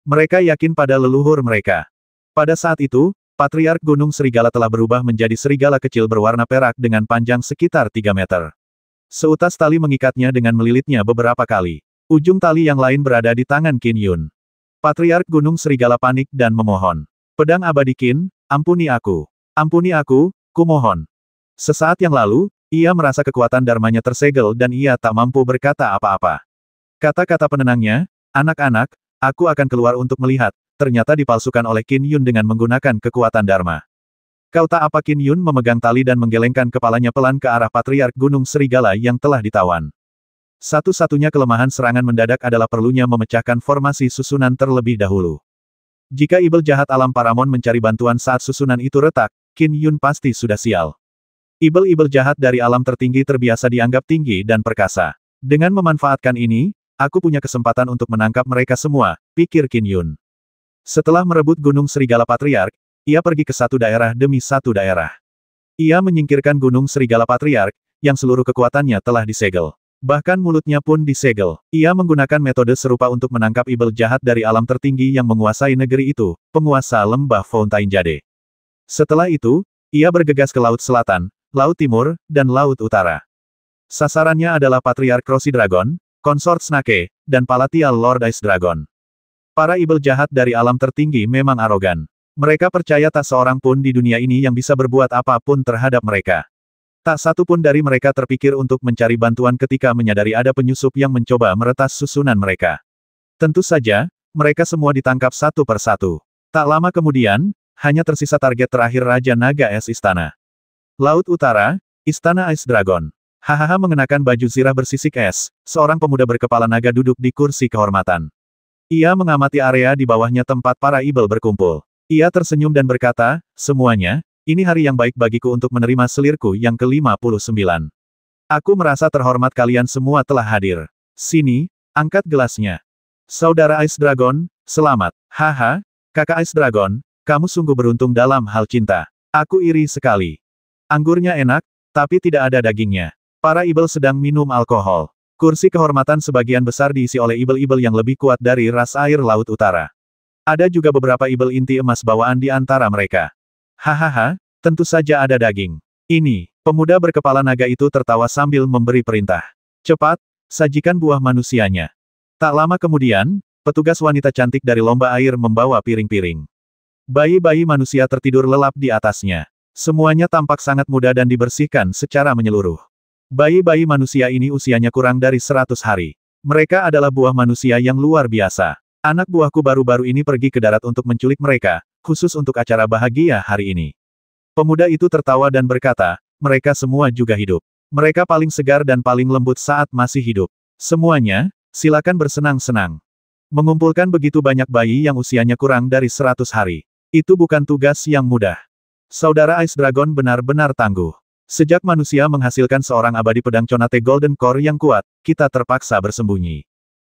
Mereka yakin pada leluhur mereka. Pada saat itu, Patriark Gunung Serigala telah berubah menjadi serigala kecil berwarna perak dengan panjang sekitar 3 meter. Seutas tali mengikatnya dengan melilitnya beberapa kali. Ujung tali yang lain berada di tangan Qin Yun. Patriark Gunung Serigala panik dan memohon. Pedang abadi Qin, ampuni aku. Ampuni aku, kumohon. Sesaat yang lalu, ia merasa kekuatan dharmanya tersegel dan ia tak mampu berkata apa-apa. Kata-kata penenangnya, anak-anak, aku akan keluar untuk melihat, ternyata dipalsukan oleh Qin Yun dengan menggunakan kekuatan dharma. Kau tak apa? Qin Yun memegang tali dan menggelengkan kepalanya pelan ke arah Patriark Gunung Serigala yang telah ditawan. Satu-satunya kelemahan serangan mendadak adalah perlunya memecahkan formasi susunan terlebih dahulu. Jika ibel jahat alam Paramon mencari bantuan saat susunan itu retak, Qin Yun pasti sudah sial. Ibel-ibel jahat dari alam tertinggi terbiasa dianggap tinggi dan perkasa. Dengan memanfaatkan ini, aku punya kesempatan untuk menangkap mereka semua, pikir Qin Yun. Setelah merebut Gunung Serigala Patriark, ia pergi ke satu daerah demi satu daerah. Ia menyingkirkan Gunung Serigala Patriark, yang seluruh kekuatannya telah disegel. Bahkan mulutnya pun disegel. Ia menggunakan metode serupa untuk menangkap ibel jahat dari alam tertinggi yang menguasai negeri itu, penguasa lembah Fountain Jade. Setelah itu, ia bergegas ke Laut Selatan, Laut Timur, dan Laut Utara. Sasarannya adalah Patriark Rossi Dragon, Consort Snake, dan Palatial Lord Ice Dragon. Para ibel jahat dari alam tertinggi memang arogan. Mereka percaya tak seorang pun di dunia ini yang bisa berbuat apapun terhadap mereka. Tak satu pun dari mereka terpikir untuk mencari bantuan ketika menyadari ada penyusup yang mencoba meretas susunan mereka. Tentu saja, mereka semua ditangkap satu persatu. Tak lama kemudian, hanya tersisa target terakhir Raja Naga Es Istana. Laut Utara, Istana Ice Dragon. Hahaha, mengenakan baju zirah bersisik es, seorang pemuda berkepala naga duduk di kursi kehormatan. Ia mengamati area di bawahnya tempat para ibel berkumpul. Ia tersenyum dan berkata, semuanya, ini hari yang baik bagiku untuk menerima selirku yang ke-59. Aku merasa terhormat kalian semua telah hadir. Sini, angkat gelasnya. Saudara Ice Dragon, selamat. Haha, kakak Ice Dragon, kamu sungguh beruntung dalam hal cinta. Aku iri sekali. Anggurnya enak, tapi tidak ada dagingnya. Para ibel sedang minum alkohol. Kursi kehormatan sebagian besar diisi oleh ibel-ibel yang lebih kuat dari ras air Laut Utara. Ada juga beberapa ibel inti emas bawaan di antara mereka. Hahaha, tentu saja ada daging. Ini, pemuda berkepala naga itu tertawa sambil memberi perintah. Cepat, sajikan buah manusianya. Tak lama kemudian, petugas wanita cantik dari lomba air membawa piring-piring. Bayi-bayi manusia tertidur lelap di atasnya. Semuanya tampak sangat muda dan dibersihkan secara menyeluruh. Bayi-bayi manusia ini usianya kurang dari 100 hari. Mereka adalah buah manusia yang luar biasa. Anak buahku baru-baru ini pergi ke darat untuk menculik mereka, khusus untuk acara bahagia hari ini. Pemuda itu tertawa dan berkata, mereka semua juga hidup. Mereka paling segar dan paling lembut saat masih hidup. Semuanya, silakan bersenang-senang. Mengumpulkan begitu banyak bayi yang usianya kurang dari 100 hari. Itu bukan tugas yang mudah. Saudara Ice Dragon benar-benar tangguh. Sejak manusia menghasilkan seorang abadi pedang Conate Golden Core yang kuat, kita terpaksa bersembunyi.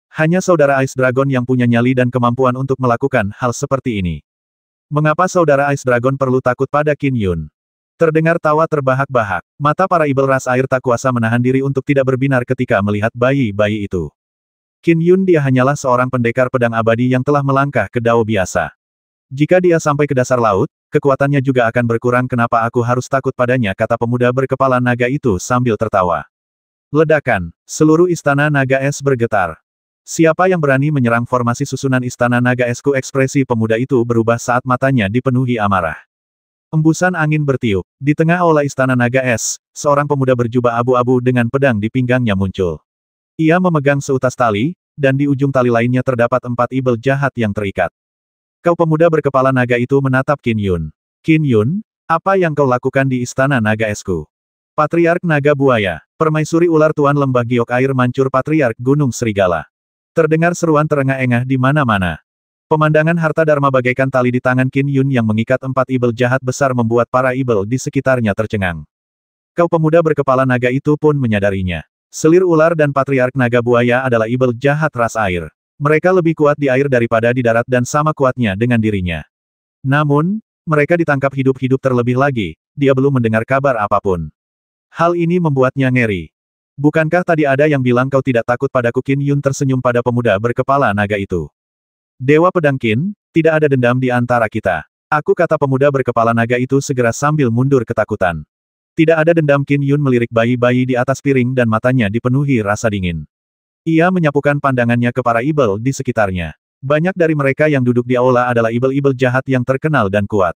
Hanya saudara Ice Dragon yang punya nyali dan kemampuan untuk melakukan hal seperti ini. Mengapa saudara Ice Dragon perlu takut pada Qin Yun? Terdengar tawa terbahak-bahak. Mata para ibel ras air tak kuasa menahan diri untuk tidak berbinar ketika melihat bayi-bayi itu. Qin Yun dia hanyalah seorang pendekar pedang abadi yang telah melangkah ke dao biasa. Jika dia sampai ke dasar laut, kekuatannya juga akan berkurang. Kenapa aku harus takut padanya, kata pemuda berkepala naga itu sambil tertawa. Ledakan. Seluruh istana naga es bergetar. Siapa yang berani menyerang formasi susunan istana naga esku? Ekspresi pemuda itu berubah saat matanya dipenuhi amarah. Embusan angin bertiup. Di tengah aula istana naga es, seorang pemuda berjubah abu-abu dengan pedang di pinggangnya muncul. Ia memegang seutas tali, dan di ujung tali lainnya terdapat 4 ibel jahat yang terikat. Kau pemuda berkepala naga itu menatap Qin Yun. Qin Yun, apa yang kau lakukan di istana naga esku? Patriark Naga Buaya, Permaisuri Ular Tuan Lembah Giok Air Mancur, Patriark Gunung Serigala. Terdengar seruan terengah-engah di mana-mana. Pemandangan harta dharma bagaikan tali di tangan Qin Yun yang mengikat 4 ibel jahat besar membuat para ibel di sekitarnya tercengang. Kau pemuda berkepala naga itu pun menyadarinya. Selir ular dan Patriark Naga Buaya adalah ibel jahat ras air. Mereka lebih kuat di air daripada di darat dan sama kuatnya dengan dirinya. Namun, mereka ditangkap hidup-hidup terlebih lagi, dia belum mendengar kabar apapun. Hal ini membuatnya ngeri. Bukankah tadi ada yang bilang kau tidak takut padaku? Qin Yun tersenyum pada pemuda berkepala naga itu. Dewa Pedang Qin, tidak ada dendam di antara kita. Aku, kata pemuda berkepala naga itu segera sambil mundur ketakutan. Tidak ada dendam. Qin Yun melirik bayi-bayi di atas piring dan matanya dipenuhi rasa dingin. Ia menyapukan pandangannya ke para ibel di sekitarnya. Banyak dari mereka yang duduk di aula adalah ibel-ibel jahat yang terkenal dan kuat.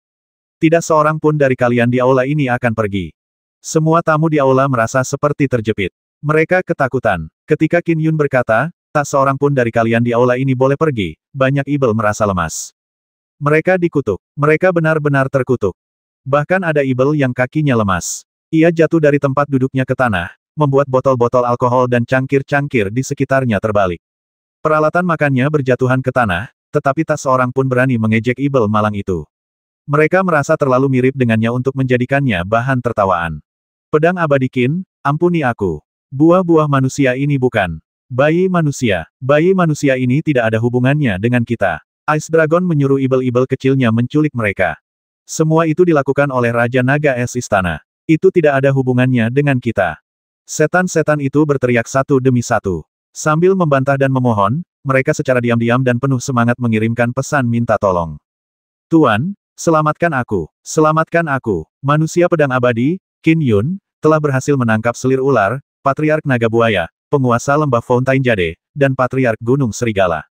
Tidak seorang pun dari kalian di aula ini akan pergi. Semua tamu di aula merasa seperti terjepit. Mereka ketakutan. Ketika Qin Yun berkata, tak seorang pun dari kalian di aula ini boleh pergi, banyak ibel merasa lemas. Mereka dikutuk. Mereka benar-benar terkutuk. Bahkan ada ibel yang kakinya lemas. Ia jatuh dari tempat duduknya ke tanah, membuat botol-botol alkohol dan cangkir-cangkir di sekitarnya terbalik. Peralatan makannya berjatuhan ke tanah, tetapi tak seorang pun berani mengejek ibel malang itu. Mereka merasa terlalu mirip dengannya untuk menjadikannya bahan tertawaan. Pedang abadi Qin, ampuni aku. Buah-buah manusia ini bukan bayi manusia. Bayi manusia ini tidak ada hubungannya dengan kita. Ice Dragon menyuruh ibel-ibel kecilnya menculik mereka. Semua itu dilakukan oleh Raja Naga Es Istana. Itu tidak ada hubungannya dengan kita. Setan-setan itu berteriak satu demi satu. Sambil membantah dan memohon, mereka secara diam-diam dan penuh semangat mengirimkan pesan minta tolong. Tuan, selamatkan aku. Selamatkan aku. Manusia pedang abadi, Qin Yun, telah berhasil menangkap selir ular, Patriark Naga Buaya, penguasa lembah Fountain Jade, dan Patriark Gunung Serigala.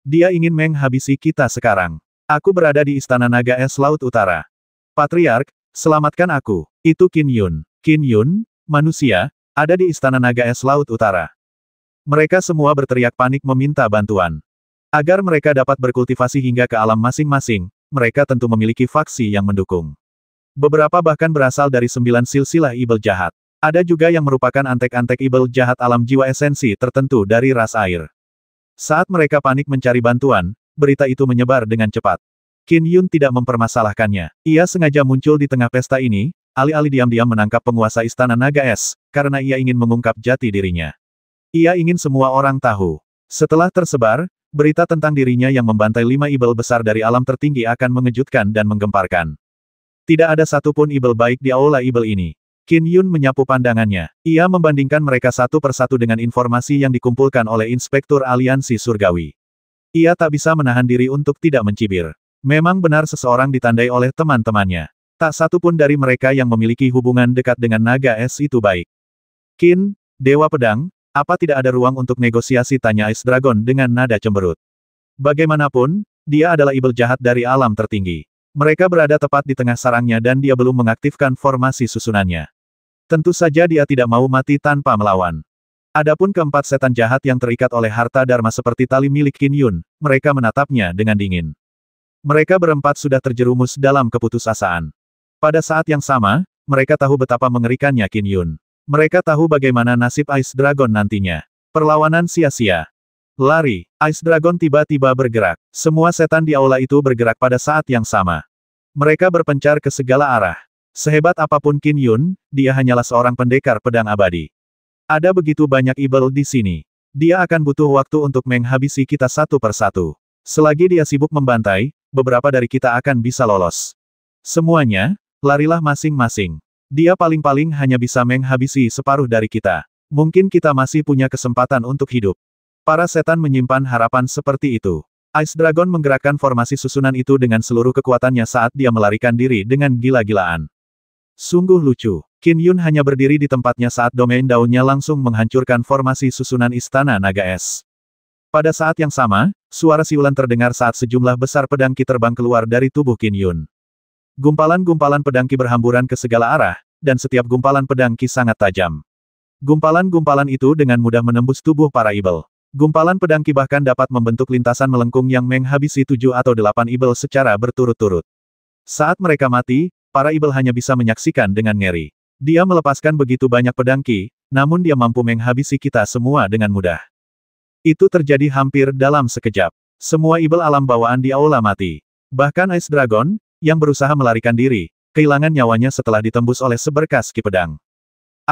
Dia ingin menghabisi kita sekarang. Aku berada di Istana Naga Es Laut Utara. Patriark, selamatkan aku. Itu Qin Yun. Qin Yun, manusia, ada di Istana Naga Es Laut Utara. Mereka semua berteriak panik meminta bantuan. Agar mereka dapat berkultivasi hingga ke alam masing-masing, mereka tentu memiliki faksi yang mendukung. Beberapa bahkan berasal dari 9 silsilah ibel jahat. Ada juga yang merupakan antek-antek ibel jahat alam jiwa esensi tertentu dari ras air. Saat mereka panik mencari bantuan, berita itu menyebar dengan cepat. Qin Yun tidak mempermasalahkannya. Ia sengaja muncul di tengah pesta ini, alih-alih diam-diam menangkap penguasa Istana Naga Es, karena ia ingin mengungkap jati dirinya. Ia ingin semua orang tahu. Setelah tersebar, berita tentang dirinya yang membantai 5 ibel besar dari alam tertinggi akan mengejutkan dan menggemparkan. Tidak ada satupun ibel baik di aula ibel ini. Qin Yun menyapu pandangannya. Ia membandingkan mereka satu persatu dengan informasi yang dikumpulkan oleh Inspektur Aliansi Surgawi. Ia tak bisa menahan diri untuk tidak mencibir. Memang benar seseorang ditandai oleh teman-temannya. Tak satu pun dari mereka yang memiliki hubungan dekat dengan Naga Es itu baik. Qin, Dewa Pedang, apa tidak ada ruang untuk negosiasi? Tanya Ice Dragon dengan nada cemberut. Bagaimanapun, dia adalah ibel jahat dari alam tertinggi. Mereka berada tepat di tengah sarangnya dan dia belum mengaktifkan formasi susunannya. Tentu saja dia tidak mau mati tanpa melawan. Adapun keempat setan jahat yang terikat oleh harta dharma seperti tali milik Qin Yun, mereka menatapnya dengan dingin. Mereka berempat sudah terjerumus dalam keputusasaan. Pada saat yang sama, mereka tahu betapa mengerikannya Qin Yun. Mereka tahu bagaimana nasib Ice Dragon nantinya. Perlawanan sia-sia. Lari, Ice Dragon tiba-tiba bergerak. Semua setan di aula itu bergerak pada saat yang sama. Mereka berpencar ke segala arah. Sehebat apapun Qin Yun, dia hanyalah seorang pendekar pedang abadi. Ada begitu banyak ibel di sini. Dia akan butuh waktu untuk menghabisi kita satu persatu. Selagi dia sibuk membantai, beberapa dari kita akan bisa lolos. Semuanya, larilah masing-masing. Dia paling-paling hanya bisa menghabisi separuh dari kita. Mungkin kita masih punya kesempatan untuk hidup. Para setan menyimpan harapan seperti itu. Ice Dragon menggerakkan formasi susunan itu dengan seluruh kekuatannya saat dia melarikan diri dengan gila-gilaan. Sungguh lucu. Qin Yun hanya berdiri di tempatnya saat domain daunnya langsung menghancurkan formasi susunan Istana Naga Es. Pada saat yang sama, suara siulan terdengar saat sejumlah besar pedang Qi terbang keluar dari tubuh Qin Yun. Gumpalan-gumpalan pedang Qi berhamburan ke segala arah, dan setiap gumpalan pedang Qi sangat tajam. Gumpalan-gumpalan itu dengan mudah menembus tubuh para ibel. Gumpalan pedang Qi bahkan dapat membentuk lintasan melengkung yang menghabisi 7 atau 8 ibel secara berturut-turut. Saat mereka mati, para ibel hanya bisa menyaksikan dengan ngeri. Dia melepaskan begitu banyak pedang Qi, namun dia mampu menghabisi kita semua dengan mudah. Itu terjadi hampir dalam sekejap. Semua ibel alam bawaan di aula mati. Bahkan Ice Dragon, yang berusaha melarikan diri, kehilangan nyawanya setelah ditembus oleh seberkas Qi pedang.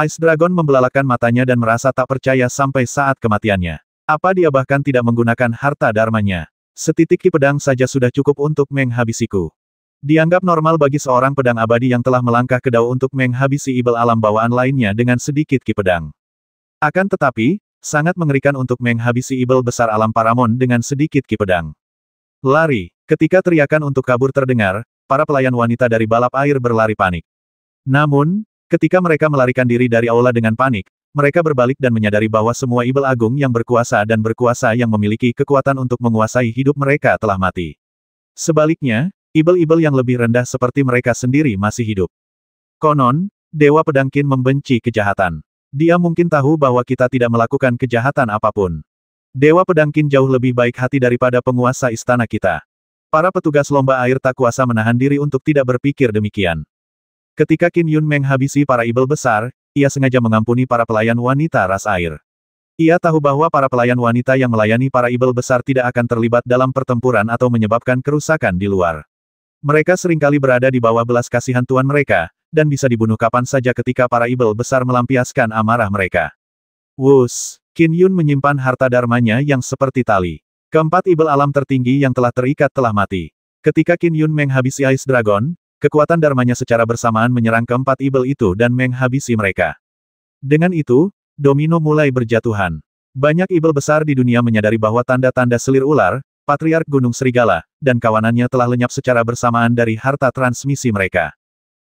Ice Dragon membelalakan matanya dan merasa tak percaya sampai saat kematiannya. Apa dia bahkan tidak menggunakan harta dharmanya? Setitik Qi pedang saja sudah cukup untuk menghabisiku. Dianggap normal bagi seorang pedang abadi yang telah melangkah ke dao untuk menghabisi ibel alam bawaan lainnya dengan sedikit Qi pedang. Akan tetapi, sangat mengerikan untuk menghabisi ibel besar alam Paramon dengan sedikit Qi pedang. Lari. Ketika teriakan untuk kabur terdengar, para pelayan wanita dari balap air berlari panik. Namun, ketika mereka melarikan diri dari aula dengan panik, mereka berbalik dan menyadari bahwa semua ibel agung yang berkuasa dan berkuasa yang memiliki kekuatan untuk menguasai hidup mereka telah mati. Sebaliknya, ibel-ibel yang lebih rendah seperti mereka sendiri masih hidup. Konon, Dewa Pedang Qin membenci kejahatan. Dia mungkin tahu bahwa kita tidak melakukan kejahatan apapun. Dewa Pedang Qin jauh lebih baik hati daripada penguasa istana kita. Para petugas lomba air tak kuasa menahan diri untuk tidak berpikir demikian. Ketika Qin Yun menghabisi para ibel besar, ia sengaja mengampuni para pelayan wanita ras air. Ia tahu bahwa para pelayan wanita yang melayani para ibel besar tidak akan terlibat dalam pertempuran atau menyebabkan kerusakan di luar. Mereka seringkali berada di bawah belas kasihan tuan mereka, dan bisa dibunuh kapan saja ketika para ibel besar melampiaskan amarah mereka. Wus, Qin Yun menyimpan harta dharmanya yang seperti tali. Keempat ibel alam tertinggi yang telah terikat telah mati. Ketika Qin Yun menghabisi Ice Dragon, kekuatan dharmanya secara bersamaan menyerang keempat ibel itu dan menghabisi mereka. Dengan itu, domino mulai berjatuhan. Banyak ibel besar di dunia menyadari bahwa tanda-tanda selir ular, Patriark Gunung Serigala, dan kawanannya telah lenyap secara bersamaan dari harta transmisi mereka.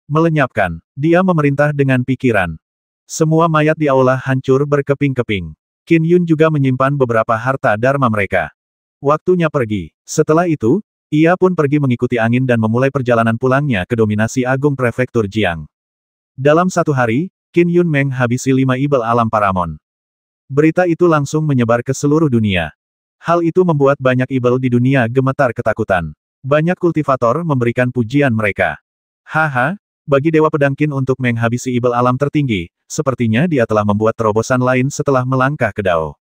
Melenyapkan, dia memerintah dengan pikiran. Semua mayat di aula hancur berkeping-keping. Qin Yun juga menyimpan beberapa harta dharma mereka. Waktunya pergi. Setelah itu, ia pun pergi mengikuti angin dan memulai perjalanan pulangnya ke dominasi agung prefektur Jiang. Dalam satu hari, Qin Yun menghabisi 5 ibel alam Paramon. Berita itu langsung menyebar ke seluruh dunia. Hal itu membuat banyak ibel di dunia gemetar ketakutan. Banyak kultivator memberikan pujian mereka. Haha, bagi Dewa Pedang Qin untuk menghabisi ibel alam tertinggi, sepertinya dia telah membuat terobosan lain setelah melangkah ke dao.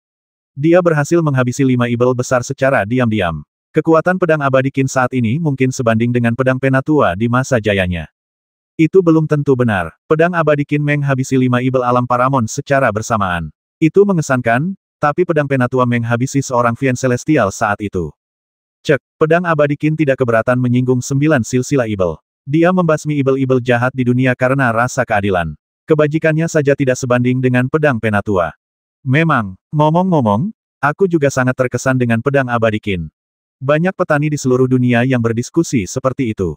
Dia berhasil menghabisi 5 ibel besar secara diam-diam. Kekuatan pedang abadi Qin saat ini mungkin sebanding dengan pedang Penatua di masa jayanya. Itu belum tentu benar. Pedang abadi Qin menghabisi 5 ibel alam Paramon secara bersamaan. Itu mengesankan, tapi pedang Penatua menghabisi seorang Vien Celestial saat itu. Cek, pedang abadi Qin tidak keberatan menyinggung 9 silsilah ibel. Dia membasmi ibel-ibel jahat di dunia karena rasa keadilan. Kebajikannya saja tidak sebanding dengan pedang Penatua. Memang, ngomong-ngomong, aku juga sangat terkesan dengan pedang abadi Qin. Banyak petani di seluruh dunia yang berdiskusi seperti itu.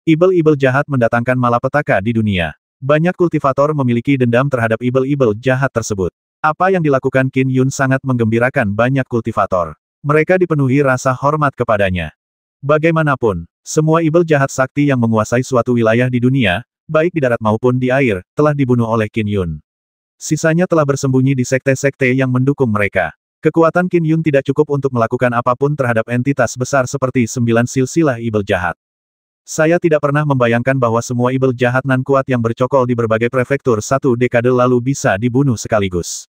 Ibel-ibel jahat mendatangkan malapetaka di dunia. Banyak kultivator memiliki dendam terhadap ibel-ibel jahat tersebut. Apa yang dilakukan Qin Yun sangat menggembirakan banyak kultivator. Mereka dipenuhi rasa hormat kepadanya. Bagaimanapun, semua ibel jahat sakti yang menguasai suatu wilayah di dunia, baik di darat maupun di air, telah dibunuh oleh Qin Yun. Sisanya telah bersembunyi di sekte-sekte yang mendukung mereka. Kekuatan Qin Yun tidak cukup untuk melakukan apapun terhadap entitas besar seperti 9 silsilah ibel jahat. Saya tidak pernah membayangkan bahwa semua ibel jahat nan kuat yang bercokol di berbagai prefektur satu dekade lalu bisa dibunuh sekaligus.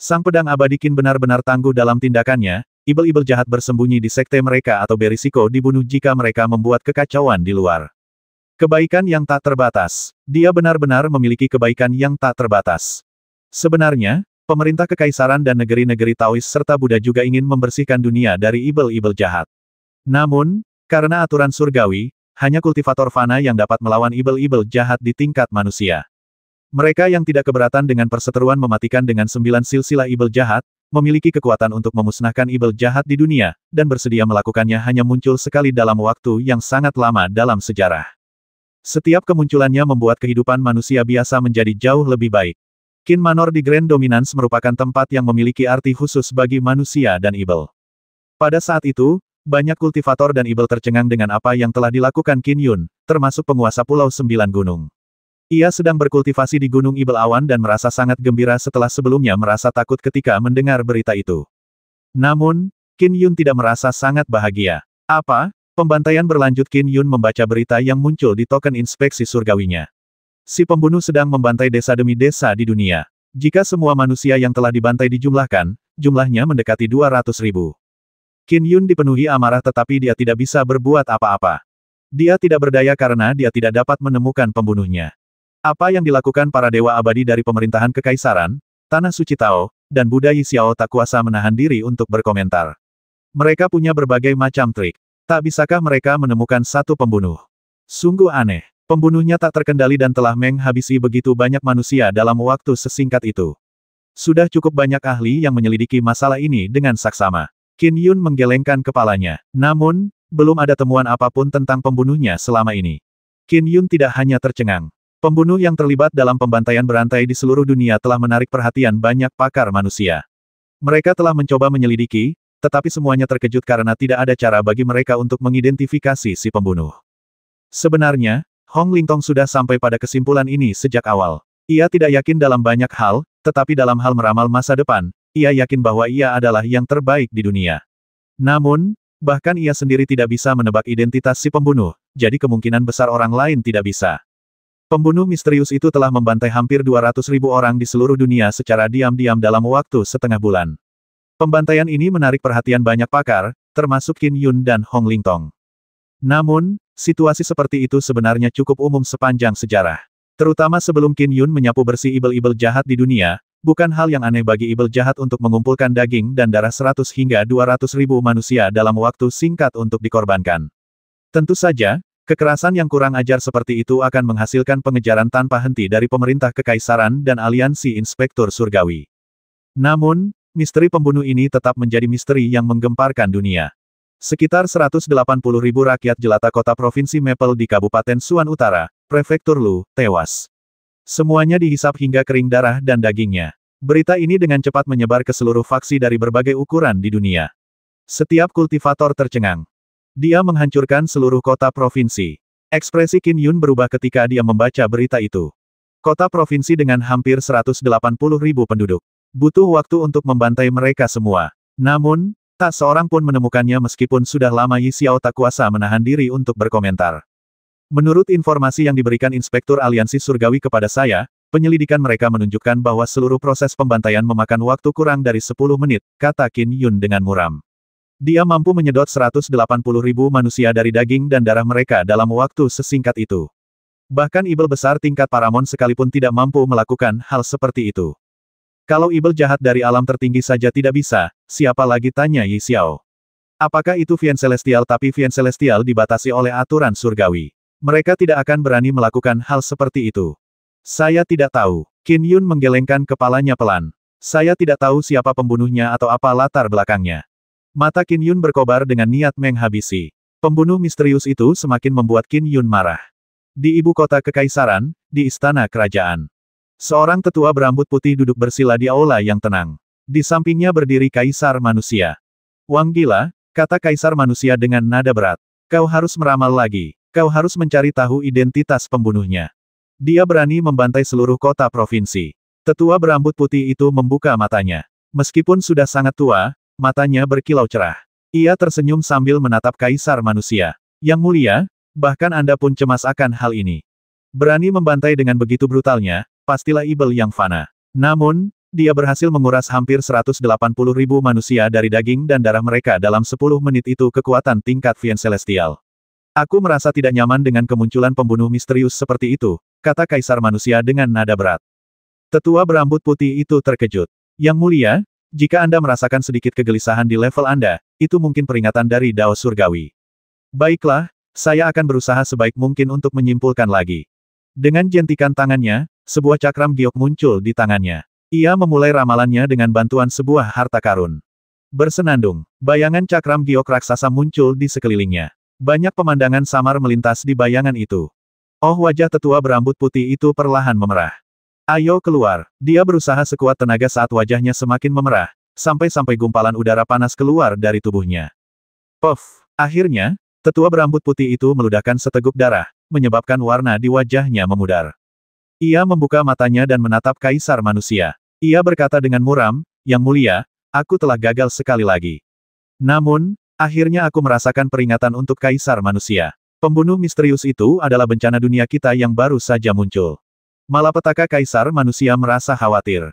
Sang pedang abadi Qin benar-benar tangguh dalam tindakannya, ibel-ibel jahat bersembunyi di sekte mereka atau berisiko dibunuh jika mereka membuat kekacauan di luar. Kebaikan yang tak terbatas. Dia benar-benar memiliki kebaikan yang tak terbatas. Sebenarnya, pemerintah kekaisaran dan negeri-negeri Taois serta Buddha juga ingin membersihkan dunia dari ibel-ibel jahat. Namun, karena aturan surgawi, hanya kultivator fana yang dapat melawan ibel-ibel jahat di tingkat manusia. Mereka yang tidak keberatan dengan perseteruan mematikan dengan 9 silsilah ibel jahat, memiliki kekuatan untuk memusnahkan ibel jahat di dunia, dan bersedia melakukannya hanya muncul sekali dalam waktu yang sangat lama dalam sejarah. Setiap kemunculannya membuat kehidupan manusia biasa menjadi jauh lebih baik. Qin Manor di Grand Dominance merupakan tempat yang memiliki arti khusus bagi manusia dan ibel. Pada saat itu, banyak kultivator dan ibel tercengang dengan apa yang telah dilakukan Qin Yun, termasuk penguasa Pulau Sembilan Gunung. Ia sedang berkultivasi di Gunung Ibel Awan dan merasa sangat gembira setelah sebelumnya merasa takut ketika mendengar berita itu. Namun, Qin Yun tidak merasa sangat bahagia. Apa? Pembantaian berlanjut. Qin Yun membaca berita yang muncul di token inspeksi surgawinya. Si pembunuh sedang membantai desa demi desa di dunia. Jika semua manusia yang telah dibantai dijumlahkan, jumlahnya mendekati 200.000. Qin Yun dipenuhi amarah tetapi dia tidak bisa berbuat apa-apa. Dia tidak berdaya karena dia tidak dapat menemukan pembunuhnya. Apa yang dilakukan para dewa abadi dari pemerintahan kekaisaran, Tanah Suci Tao, dan Buddha Yixiao tak kuasa menahan diri untuk berkomentar. Mereka punya berbagai macam trik. Tak bisakah mereka menemukan satu pembunuh? Sungguh aneh. Pembunuhnya tak terkendali dan telah menghabisi begitu banyak manusia dalam waktu sesingkat itu. Sudah cukup banyak ahli yang menyelidiki masalah ini dengan saksama. Qin Yun menggelengkan kepalanya. Namun, belum ada temuan apapun tentang pembunuhnya selama ini. Qin Yun tidak hanya tercengang. Pembunuh yang terlibat dalam pembantaian berantai di seluruh dunia telah menarik perhatian banyak pakar manusia. Mereka telah mencoba menyelidiki, tetapi semuanya terkejut karena tidak ada cara bagi mereka untuk mengidentifikasi si pembunuh. Sebenarnya, Hong Lingtong sudah sampai pada kesimpulan ini sejak awal. Ia tidak yakin dalam banyak hal, tetapi dalam hal meramal masa depan, ia yakin bahwa ia adalah yang terbaik di dunia. Namun, bahkan ia sendiri tidak bisa menebak identitas si pembunuh, jadi kemungkinan besar orang lain tidak bisa. Pembunuh misterius itu telah membantai hampir 200.000 orang di seluruh dunia secara diam-diam dalam waktu setengah bulan. Pembantaian ini menarik perhatian banyak pakar, termasuk Qin Yun dan Hong Lingtong. Namun, situasi seperti itu sebenarnya cukup umum sepanjang sejarah. Terutama sebelum Qin Yun menyapu bersih ibel-ibel jahat di dunia, bukan hal yang aneh bagi ibel jahat untuk mengumpulkan daging dan darah 100 hingga 200.000 manusia dalam waktu singkat untuk dikorbankan. Tentu saja, kekerasan yang kurang ajar seperti itu akan menghasilkan pengejaran tanpa henti dari pemerintah kekaisaran dan aliansi inspektur surgawi. Namun, misteri pembunuh ini tetap menjadi misteri yang menggemparkan dunia. Sekitar 180.000 rakyat jelata kota provinsi Maple di Kabupaten Suan Utara, Prefektur Lu, tewas. Semuanya dihisap hingga kering darah dan dagingnya. Berita ini dengan cepat menyebar ke seluruh faksi dari berbagai ukuran di dunia. Setiap kultivator tercengang. Dia menghancurkan seluruh kota provinsi. Ekspresi Qin Yun berubah ketika dia membaca berita itu. Kota provinsi dengan hampir 180.000 penduduk. Butuh waktu untuk membantai mereka semua. Namun, tak seorang pun menemukannya meskipun sudah lama Yixiao tak kuasa menahan diri untuk berkomentar. Menurut informasi yang diberikan Inspektur Aliansi Surgawi kepada saya, penyelidikan mereka menunjukkan bahwa seluruh proses pembantaian memakan waktu kurang dari 10 menit, kata Qin Yun dengan muram. Dia mampu menyedot 180.000 manusia dari daging dan darah mereka dalam waktu sesingkat itu. Bahkan ibel besar tingkat Paramon sekalipun tidak mampu melakukan hal seperti itu. Kalau ibel jahat dari alam tertinggi saja tidak bisa, siapa lagi, tanya Yixiao. Apakah itu Vien Celestial? Tapi Vien Celestial dibatasi oleh aturan surgawi. Mereka tidak akan berani melakukan hal seperti itu. Saya tidak tahu. Qin Yun menggelengkan kepalanya pelan. Saya tidak tahu siapa pembunuhnya atau apa latar belakangnya. Mata Qin Yun berkobar dengan niat menghabisi. Pembunuh misterius itu semakin membuat Qin Yun marah. Di ibu kota kekaisaran, di istana kerajaan. Seorang tetua berambut putih duduk bersila di aula yang tenang. Di sampingnya berdiri Kaisar Manusia. Wang gila, kata Kaisar Manusia dengan nada berat. Kau harus meramal lagi. Kau harus mencari tahu identitas pembunuhnya. Dia berani membantai seluruh kota provinsi. Tetua berambut putih itu membuka matanya. Meskipun sudah sangat tua, matanya berkilau cerah. Ia tersenyum sambil menatap Kaisar Manusia. Yang mulia, bahkan Anda pun cemas akan hal ini. Berani membantai dengan begitu brutalnya, pastilah ibel yang fana. Namun, dia berhasil menguras hampir 180.000 manusia dari daging dan darah mereka dalam 10 menit. Itu kekuatan tingkat Fiend Celestial. Aku merasa tidak nyaman dengan kemunculan pembunuh misterius seperti itu, kata Kaisar Manusia dengan nada berat. Tetua berambut putih itu terkejut. Yang mulia, jika Anda merasakan sedikit kegelisahan di level Anda, itu mungkin peringatan dari Dao Surgawi. Baiklah, saya akan berusaha sebaik mungkin untuk menyimpulkan lagi. Dengan jentikan tangannya, sebuah cakram giok muncul di tangannya. Ia memulai ramalannya dengan bantuan sebuah harta karun. Bersenandung, bayangan cakram giok raksasa muncul di sekelilingnya. Banyak pemandangan samar melintas di bayangan itu. Oh, wajah tetua berambut putih itu perlahan memerah. Ayo keluar. Dia berusaha sekuat tenaga saat wajahnya semakin memerah, sampai-sampai gumpalan udara panas keluar dari tubuhnya. Puff! Akhirnya, tetua berambut putih itu meludahkan seteguk darah, menyebabkan warna di wajahnya memudar. Ia membuka matanya dan menatap Kaisar Manusia. Ia berkata dengan muram, "Yang mulia, aku telah gagal sekali lagi. Namun, akhirnya aku merasakan peringatan untuk Kaisar Manusia. Pembunuh misterius itu adalah bencana dunia kita yang baru saja muncul." Malapetaka Kaisar Manusia merasa khawatir.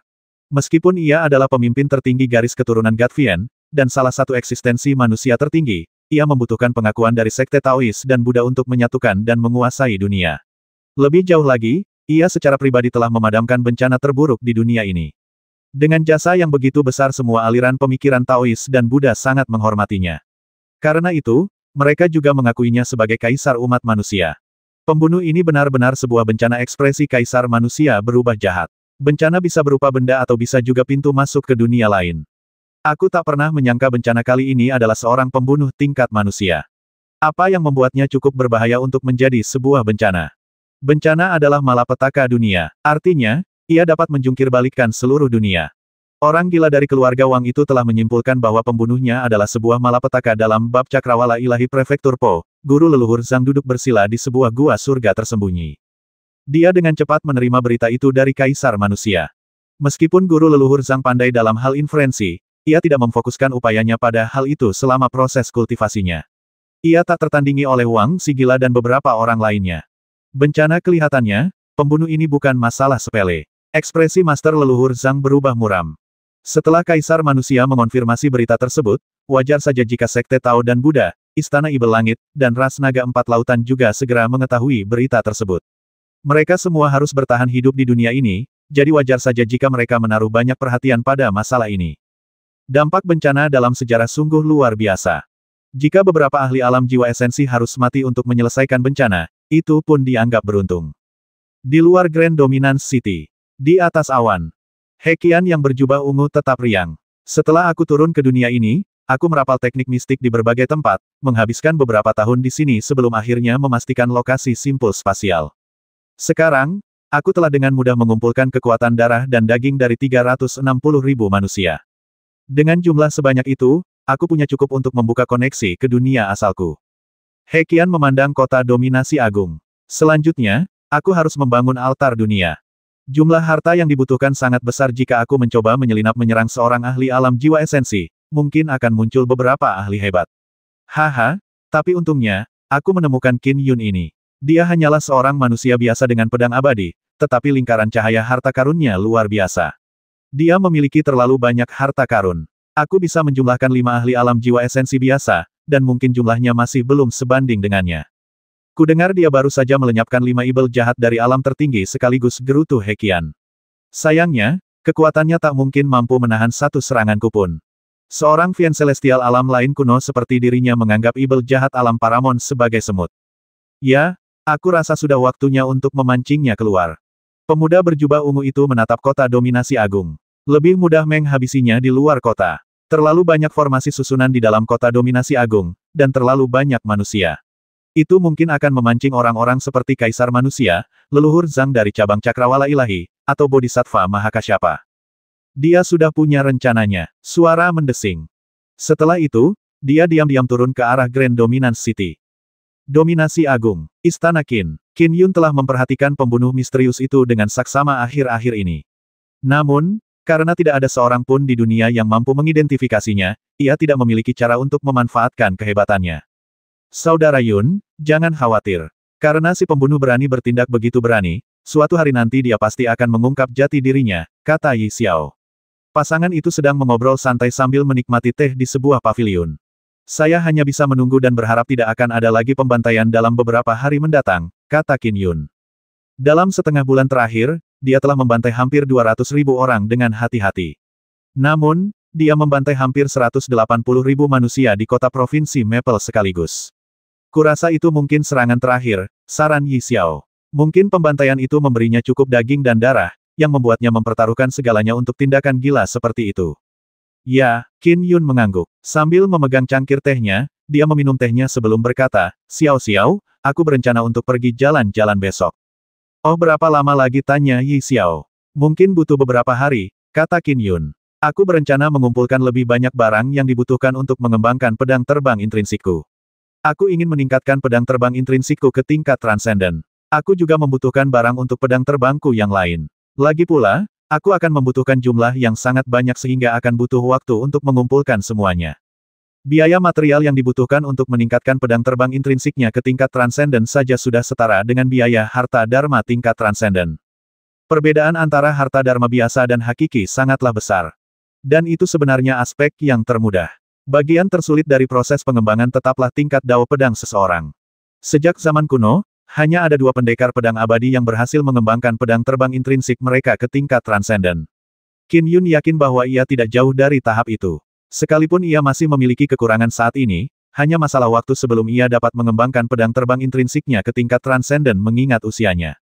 Meskipun ia adalah pemimpin tertinggi garis keturunan Gatvian, dan salah satu eksistensi manusia tertinggi, ia membutuhkan pengakuan dari Sekte Taois dan Buddha untuk menyatukan dan menguasai dunia. Lebih jauh lagi, ia secara pribadi telah memadamkan bencana terburuk di dunia ini. Dengan jasa yang begitu besar semua aliran pemikiran Taois dan Buddha sangat menghormatinya. Karena itu, mereka juga mengakuinya sebagai Kaisar umat manusia. Pembunuh ini benar-benar sebuah bencana. Ekspresi Kaisar Manusia berubah jahat. Bencana bisa berupa benda atau bisa juga pintu masuk ke dunia lain. Aku tak pernah menyangka bencana kali ini adalah seorang pembunuh tingkat manusia. Apa yang membuatnya cukup berbahaya untuk menjadi sebuah bencana? Bencana adalah malapetaka dunia. Artinya, ia dapat menjungkirbalikkan seluruh dunia. Orang gila dari keluarga Wang itu telah menyimpulkan bahwa pembunuhnya adalah sebuah malapetaka dalam bab Cakrawala Ilahi Prefektur Po. Guru leluhur Zhang duduk bersila di sebuah gua surga tersembunyi. Dia dengan cepat menerima berita itu dari Kaisar Manusia. Meskipun guru leluhur Zhang pandai dalam hal inferensi, ia tidak memfokuskan upayanya pada hal itu selama proses kultivasinya. Ia tak tertandingi oleh Wang si gila dan beberapa orang lainnya. Bencana kelihatannya, pembunuh ini bukan masalah sepele. Ekspresi Master Leluhur Zhang berubah muram. Setelah Kaisar Manusia mengonfirmasi berita tersebut, wajar saja jika Sekte Tao dan Buddha, Istana Ibel Langit, dan Ras Naga Empat Lautan juga segera mengetahui berita tersebut. Mereka semua harus bertahan hidup di dunia ini, jadi wajar saja jika mereka menaruh banyak perhatian pada masalah ini. Dampak bencana dalam sejarah sungguh luar biasa. Jika beberapa ahli alam jiwa esensi harus mati untuk menyelesaikan bencana, itu pun dianggap beruntung. Di luar Grand Dominance City, di atas awan, Heqian yang berjubah ungu tetap riang. Setelah aku turun ke dunia ini, aku merapal teknik mistik di berbagai tempat, menghabiskan beberapa tahun di sini sebelum akhirnya memastikan lokasi simpul spasial. Sekarang, aku telah dengan mudah mengumpulkan kekuatan darah dan daging dari 360.000 manusia. Dengan jumlah sebanyak itu, aku punya cukup untuk membuka koneksi ke dunia asalku. Heqian memandang kota dominasi agung. Selanjutnya, aku harus membangun altar dunia. Jumlah harta yang dibutuhkan sangat besar jika aku mencoba menyelinap menyerang seorang ahli alam jiwa esensi, mungkin akan muncul beberapa ahli hebat. Haha, tapi untungnya, aku menemukan Qin Yun ini. Dia hanyalah seorang manusia biasa dengan pedang abadi, tetapi lingkaran cahaya harta karunnya luar biasa. Dia memiliki terlalu banyak harta karun. Aku bisa menjumlahkan 5 ahli alam jiwa esensi biasa, dan mungkin jumlahnya masih belum sebanding dengannya. Kudengar dia baru saja melenyapkan 5 ibel jahat dari alam tertinggi sekaligus gerutu Heqian. Sayangnya, kekuatannya tak mungkin mampu menahan satu seranganku pun. Seorang Fiend Celestial alam lain kuno seperti dirinya menganggap ibel jahat alam Paramon sebagai semut. Ya, aku rasa sudah waktunya untuk memancingnya keluar. Pemuda berjubah ungu itu menatap kota dominasi agung. Lebih mudah menghabisinya di luar kota. Terlalu banyak formasi susunan di dalam kota dominasi agung, dan terlalu banyak manusia. Itu mungkin akan memancing orang-orang seperti Kaisar Manusia, leluhur Zhang dari cabang Cakrawala Ilahi, atau Bodhisattva Mahakasyapa. Dia sudah punya rencananya. Suara mendesing. Setelah itu, dia diam-diam turun ke arah Grand Dominance City. Dominasi Agung. Istana Qin. Qin Yun telah memperhatikan pembunuh misterius itu dengan saksama akhir-akhir ini. Namun, Karena tidak ada seorang pun di dunia yang mampu mengidentifikasinya, ia tidak memiliki cara untuk memanfaatkan kehebatannya. Saudara Yun, jangan khawatir. Karena si pembunuh berani bertindak begitu berani, suatu hari nanti dia pasti akan mengungkap jati dirinya, kata Yi Xiao. Pasangan itu sedang mengobrol santai sambil menikmati teh di sebuah paviliun. Saya hanya bisa menunggu dan berharap tidak akan ada lagi pembantaian dalam beberapa hari mendatang, kata Qin Yun. Dalam setengah bulan terakhir, dia telah membantai hampir 200.000 orang dengan hati-hati. Namun, dia membantai hampir 180.000 manusia di kota provinsi Maple sekaligus. Kurasa itu mungkin serangan terakhir, saran Yi Xiao. Mungkin pembantaian itu memberinya cukup daging dan darah, yang membuatnya mempertaruhkan segalanya untuk tindakan gila seperti itu. Ya, Qin Yun mengangguk. Sambil memegang cangkir tehnya, dia meminum tehnya sebelum berkata, Xiao Xiao, aku berencana untuk pergi jalan-jalan besok. Oh berapa lama lagi, tanya Yi Xiao. Mungkin butuh beberapa hari, kata Qin Yun. Aku berencana mengumpulkan lebih banyak barang yang dibutuhkan untuk mengembangkan pedang terbang intrinsikku. Aku ingin meningkatkan pedang terbang intrinsikku ke tingkat transenden. Aku juga membutuhkan barang untuk pedang terbangku yang lain. Lagi pula, aku akan membutuhkan jumlah yang sangat banyak sehingga akan butuh waktu untuk mengumpulkan semuanya. Biaya material yang dibutuhkan untuk meningkatkan pedang terbang intrinsiknya ke tingkat transenden saja sudah setara dengan biaya harta dharma tingkat transenden. Perbedaan antara harta dharma biasa dan hakiki sangatlah besar. Dan itu sebenarnya aspek yang termudah. Bagian tersulit dari proses pengembangan tetaplah tingkat dao pedang seseorang. Sejak zaman kuno, hanya ada dua pendekar pedang abadi yang berhasil mengembangkan pedang terbang intrinsik mereka ke tingkat transenden. Qin Yun yakin bahwa ia tidak jauh dari tahap itu. Sekalipun ia masih memiliki kekurangan saat ini, hanya masalah waktu sebelum ia dapat mengembangkan pedang terbang intrinsiknya ke tingkat transenden mengingat usianya.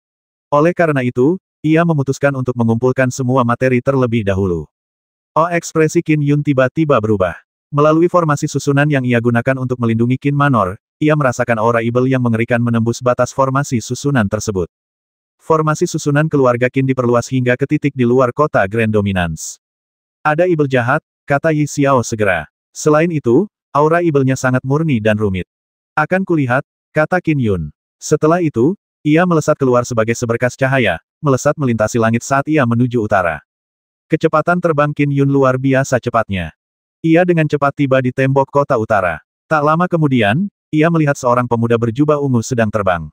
Oleh karena itu, ia memutuskan untuk mengumpulkan semua materi terlebih dahulu. Oh, ekspresi Qin Yun tiba-tiba berubah. Melalui formasi susunan yang ia gunakan untuk melindungi Qin Manor, ia merasakan aura evil yang mengerikan menembus batas formasi susunan tersebut. Formasi susunan keluarga Qin diperluas hingga ke titik di luar kota Grand Dominance. Ada evil jahat, kata Yi Xiao segera. Selain itu, aura evil-nya sangat murni dan rumit. Akan kulihat, kata Qin Yun. Setelah itu, ia melesat keluar sebagai seberkas cahaya, melesat melintasi langit saat ia menuju utara. Kecepatan terbang Qin Yun luar biasa cepatnya. Ia dengan cepat tiba di tembok kota utara. Tak lama kemudian, ia melihat seorang pemuda berjubah ungu sedang terbang.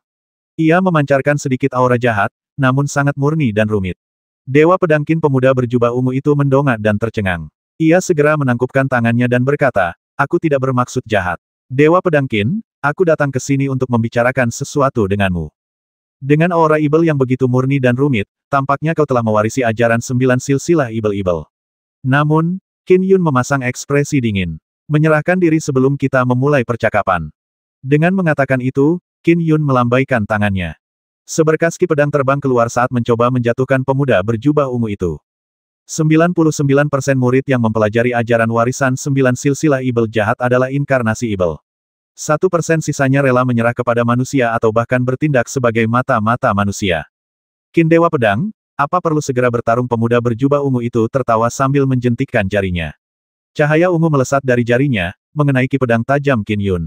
Ia memancarkan sedikit aura jahat, namun sangat murni dan rumit. Dewa pedang Qin pemuda berjubah ungu itu mendongak dan tercengang. Ia segera menangkupkan tangannya dan berkata, aku tidak bermaksud jahat. Dewa pedang Qin, aku datang ke sini untuk membicarakan sesuatu denganmu. Dengan aura evil yang begitu murni dan rumit, tampaknya kau telah mewarisi ajaran 9 silsilah evil. Namun, Qin Yun memasang ekspresi dingin. Menyerahkan diri sebelum kita memulai percakapan. Dengan mengatakan itu, Qin Yun melambaikan tangannya. Seberkas ki pedang terbang keluar saat mencoba menjatuhkan pemuda berjubah ungu itu. 99% murid yang mempelajari ajaran warisan 9 silsilah evil jahat adalah inkarnasi evil. 1% sisanya rela menyerah kepada manusia atau bahkan bertindak sebagai mata-mata manusia. Qin Dewa Pedang, apa perlu segera bertarung? Pemuda berjubah ungu itu tertawa sambil menjentikkan jarinya. Cahaya ungu melesat dari jarinya, mengenai ki pedang tajam Qin Yun.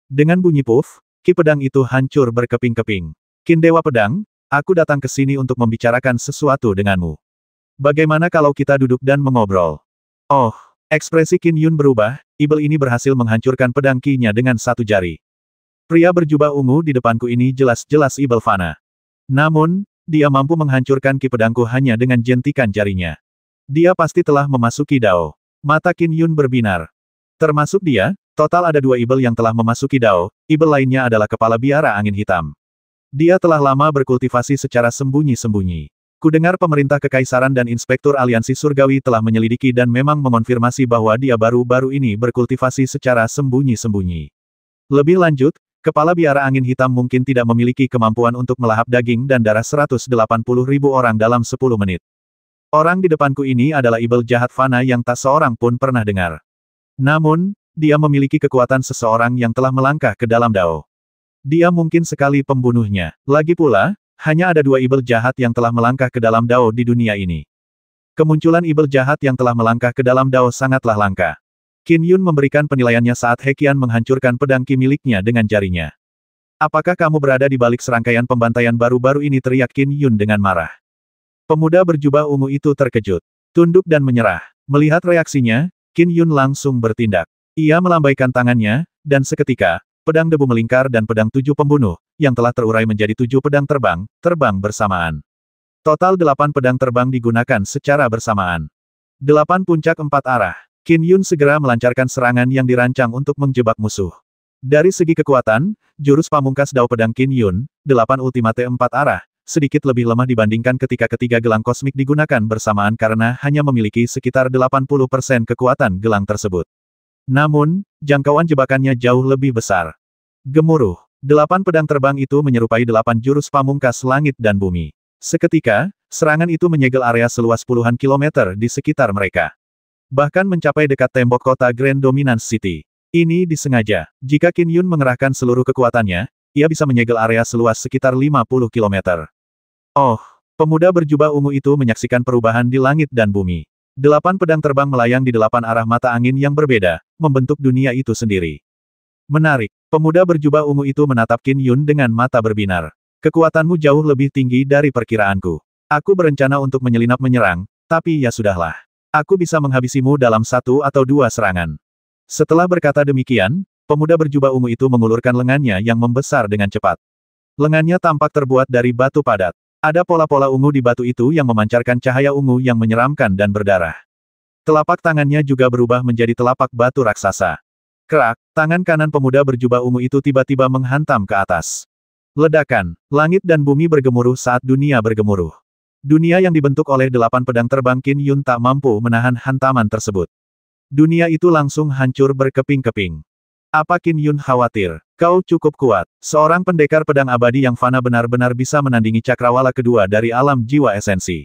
Dengan bunyi puff, ki pedang itu hancur berkeping-keping. Qin Dewa Pedang, aku datang ke sini untuk membicarakan sesuatu denganmu. Bagaimana kalau kita duduk dan mengobrol? Oh, ekspresi Qin Yun berubah, evil ini berhasil menghancurkan pedang ki-nya dengan satu jari. Pria berjubah ungu di depanku ini jelas-jelas evil fana. Namun, dia mampu menghancurkan ki pedangku hanya dengan jentikan jarinya. Dia pasti telah memasuki Dao. Mata Qin Yun berbinar. Termasuk dia, total ada 2 evil yang telah memasuki Dao, evil lainnya adalah kepala biara angin hitam. Dia telah lama berkultivasi secara sembunyi-sembunyi. Kudengar pemerintah kekaisaran dan inspektur aliansi surgawi telah menyelidiki dan memang mengonfirmasi bahwa dia baru-baru ini berkultivasi secara sembunyi-sembunyi. Lebih lanjut, kepala biara angin hitam mungkin tidak memiliki kemampuan untuk melahap daging dan darah 180.000 orang dalam 10 menit. Orang di depanku ini adalah evil jahat fana yang tak seorang pun pernah dengar. Namun, dia memiliki kekuatan seseorang yang telah melangkah ke dalam Dao. Dia mungkin sekali pembunuhnya. Lagi pula, hanya ada 2 evil jahat yang telah melangkah ke dalam Dao di dunia ini. Kemunculan evil jahat yang telah melangkah ke dalam Dao sangatlah langka. Qin Yun memberikan penilaiannya saat He Qian menghancurkan pedang ki miliknya dengan jarinya. Apakah kamu berada di balik serangkaian pembantaian baru-baru ini? Teriak Qin Yun dengan marah. Pemuda berjubah ungu itu terkejut. Tunduk dan menyerah. Melihat reaksinya, Qin Yun langsung bertindak. Ia melambaikan tangannya, dan seketika, pedang debu melingkar dan pedang 7 pembunuh, yang telah terurai menjadi 7 pedang terbang bersamaan. Total 8 pedang terbang digunakan secara bersamaan. 8 puncak 4 arah. Qin Yun segera melancarkan serangan yang dirancang untuk menjebak musuh. Dari segi kekuatan, jurus pamungkas Dao Pedang Qin Yun, 8 ultimate 4 arah, sedikit lebih lemah dibandingkan ketika ketiga gelang kosmik digunakan bersamaan karena hanya memiliki sekitar 80% kekuatan gelang tersebut. Namun, jangkauan jebakannya jauh lebih besar. Gemuruh. 8 pedang terbang itu menyerupai 8 jurus pamungkas langit dan bumi. Seketika, serangan itu menyegel area seluas puluhan kilometer di sekitar mereka. Bahkan mencapai dekat tembok kota Grand Dominance City. Ini disengaja. Jika Qin Yun mengerahkan seluruh kekuatannya, ia bisa menyegel area seluas sekitar 50 kilometer. Oh, pemuda berjubah ungu itu menyaksikan perubahan di langit dan bumi. 8 pedang terbang melayang di 8 arah mata angin yang berbeda, membentuk dunia itu sendiri. Menarik. Pemuda berjubah ungu itu menatap Qin Yun dengan mata berbinar. Kekuatanmu jauh lebih tinggi dari perkiraanku. Aku berencana untuk menyelinap menyerang, tapi ya sudahlah. Aku bisa menghabisimu dalam 1 atau 2 serangan. Setelah berkata demikian, pemuda berjubah ungu itu mengulurkan lengannya yang membesar dengan cepat. Lengannya tampak terbuat dari batu padat. Ada pola-pola ungu di batu itu yang memancarkan cahaya ungu yang menyeramkan dan berdarah. Telapak tangannya juga berubah menjadi telapak batu raksasa. Kerak, tangan kanan pemuda berjubah ungu itu tiba-tiba menghantam ke atas. Ledakan, langit dan bumi bergemuruh saat dunia bergemuruh. Dunia yang dibentuk oleh 8 pedang terbang Qin Yun tak mampu menahan hantaman tersebut. Dunia itu langsung hancur berkeping-keping. Apa Qin Yun khawatir? Kau cukup kuat. Seorang pendekar pedang abadi yang fana benar-benar bisa menandingi cakrawala kedua dari alam jiwa esensi.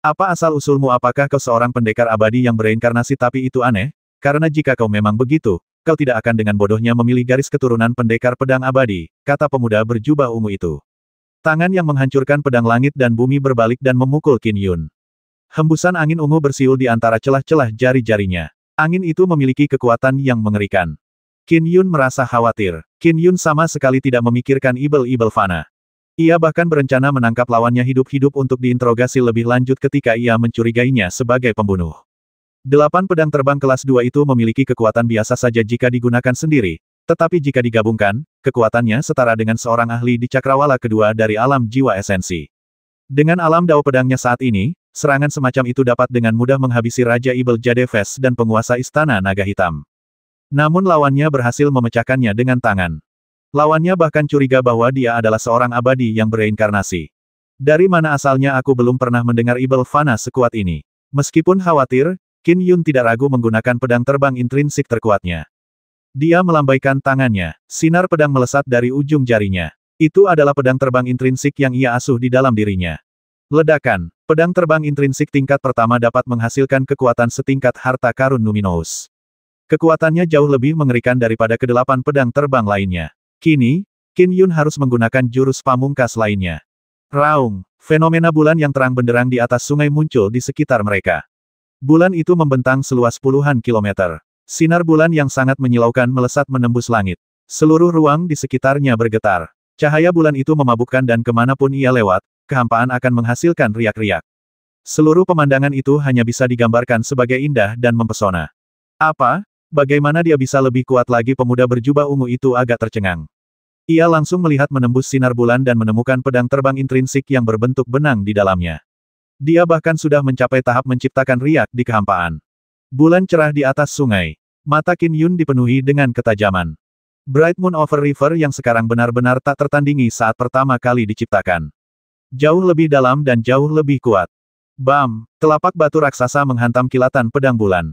Apa asal-usulmu? Apakah kau seorang pendekar abadi yang bereinkarnasi? Tapi itu aneh, karena jika kau memang begitu, kau tidak akan dengan bodohnya memilih garis keturunan pendekar pedang abadi, kata pemuda berjubah ungu itu. Tangan yang menghancurkan pedang langit dan bumi berbalik dan memukul Qin Yun. Hembusan angin ungu bersiul di antara celah-celah jari-jarinya. Angin itu memiliki kekuatan yang mengerikan. Qin Yun merasa khawatir. Qin Yun sama sekali tidak memikirkan ibel-ibel fana. Ia bahkan berencana menangkap lawannya hidup-hidup untuk diinterogasi lebih lanjut ketika ia mencurigainya sebagai pembunuh. 8 pedang terbang kelas 2 itu memiliki kekuatan biasa saja jika digunakan sendiri, tetapi jika digabungkan, kekuatannya setara dengan seorang ahli di cakrawala kedua dari alam jiwa esensi. Dengan alam dao pedangnya saat ini, serangan semacam itu dapat dengan mudah menghabisi Raja Ibel Jadeves dan penguasa Istana Naga Hitam. Namun lawannya berhasil memecahkannya dengan tangan. Lawannya bahkan curiga bahwa dia adalah seorang abadi yang bereinkarnasi. Dari mana asalnya? Aku belum pernah mendengar Ibel Fana sekuat ini. Meskipun khawatir, Qin Yun tidak ragu menggunakan pedang terbang intrinsik terkuatnya. Dia melambaikan tangannya. Sinar pedang melesat dari ujung jarinya. Itu adalah pedang terbang intrinsik yang ia asuh di dalam dirinya. Ledakan. Pedang terbang intrinsik tingkat pertama dapat menghasilkan kekuatan setingkat harta karun Numinous. Kekuatannya jauh lebih mengerikan daripada ke-8 pedang terbang lainnya. Kini, Qin Yun harus menggunakan jurus pamungkas lainnya. Raung. Fenomena bulan yang terang benderang di atas sungai muncul di sekitar mereka. Bulan itu membentang seluas puluhan kilometer. Sinar bulan yang sangat menyilaukan melesat menembus langit. Seluruh ruang di sekitarnya bergetar. Cahaya bulan itu memabukkan dan kemanapun ia lewat, kehampaan akan menghasilkan riak-riak. Seluruh pemandangan itu hanya bisa digambarkan sebagai indah dan mempesona. Apa? Bagaimana dia bisa lebih kuat lagi? Pemuda berjubah ungu itu agak tercengang. Ia langsung melihat menembus sinar bulan dan menemukan pedang terbang intrinsik yang berbentuk benang di dalamnya. Dia bahkan sudah mencapai tahap menciptakan riak di kehampaan. Bulan cerah di atas sungai. Mata Qin Yun dipenuhi dengan ketajaman. Bright Moon Over River yang sekarang benar-benar tak tertandingi saat pertama kali diciptakan. Jauh lebih dalam dan jauh lebih kuat. Bam! Telapak batu raksasa menghantam kilatan pedang bulan.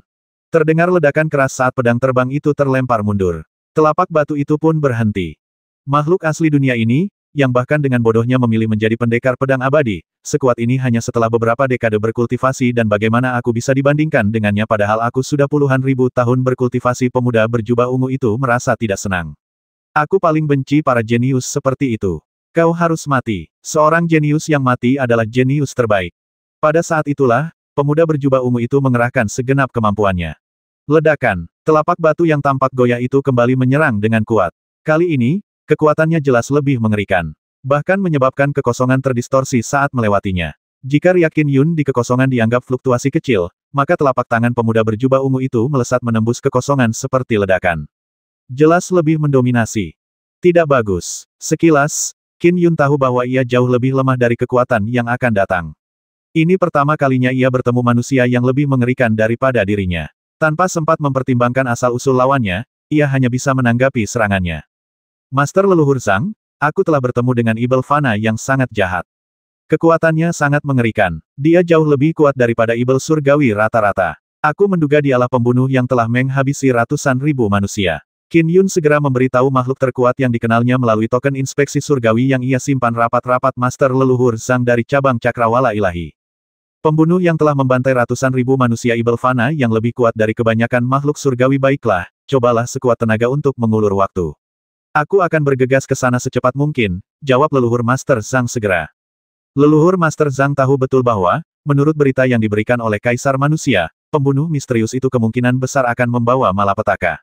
Terdengar ledakan keras saat pedang terbang itu terlempar mundur. Telapak batu itu pun berhenti. Makhluk asli dunia ini, yang bahkan dengan bodohnya memilih menjadi pendekar pedang abadi, sekuat ini hanya setelah beberapa dekade berkultivasi. Dan bagaimana aku bisa dibandingkan dengannya padahal aku sudah puluhan ribu tahun berkultivasi? Pemuda berjubah ungu itu merasa tidak senang. Aku paling benci para jenius seperti itu. Kau harus mati. Seorang jenius yang mati adalah jenius terbaik. Pada saat itulah, pemuda berjubah ungu itu mengerahkan segenap kemampuannya. Ledakan. Telapak batu yang tampak goyah itu kembali menyerang dengan kuat. Kali ini, kekuatannya jelas lebih mengerikan. Bahkan menyebabkan kekosongan terdistorsi saat melewatinya. Jika riak Qin Yun di kekosongan dianggap fluktuasi kecil, maka telapak tangan pemuda berjubah ungu itu melesat menembus kekosongan seperti ledakan. Jelas lebih mendominasi. Tidak bagus. Sekilas, Qin Yun tahu bahwa ia jauh lebih lemah dari kekuatan yang akan datang. Ini pertama kalinya ia bertemu manusia yang lebih mengerikan daripada dirinya. Tanpa sempat mempertimbangkan asal-usul lawannya, ia hanya bisa menanggapi serangannya. Master Leluhur Zhang, aku telah bertemu dengan Ibel Fana yang sangat jahat. Kekuatannya sangat mengerikan. Dia jauh lebih kuat daripada Ibel Surgawi rata-rata. Aku menduga dialah pembunuh yang telah menghabisi ratusan ribu manusia. Qin Yun segera memberitahu makhluk terkuat yang dikenalnya melalui token inspeksi surgawi yang ia simpan rapat-rapat Master Leluhur Zhang dari cabang Cakrawala Ilahi. Pembunuh yang telah membantai ratusan ribu manusia Ibel Fana yang lebih kuat dari kebanyakan makhluk surgawi. Baiklah, cobalah sekuat tenaga untuk mengulur waktu. Aku akan bergegas ke sana secepat mungkin, jawab leluhur Master Zhang segera. Leluhur Master Zhang tahu betul bahwa, menurut berita yang diberikan oleh Kaisar Manusia, pembunuh misterius itu kemungkinan besar akan membawa malapetaka.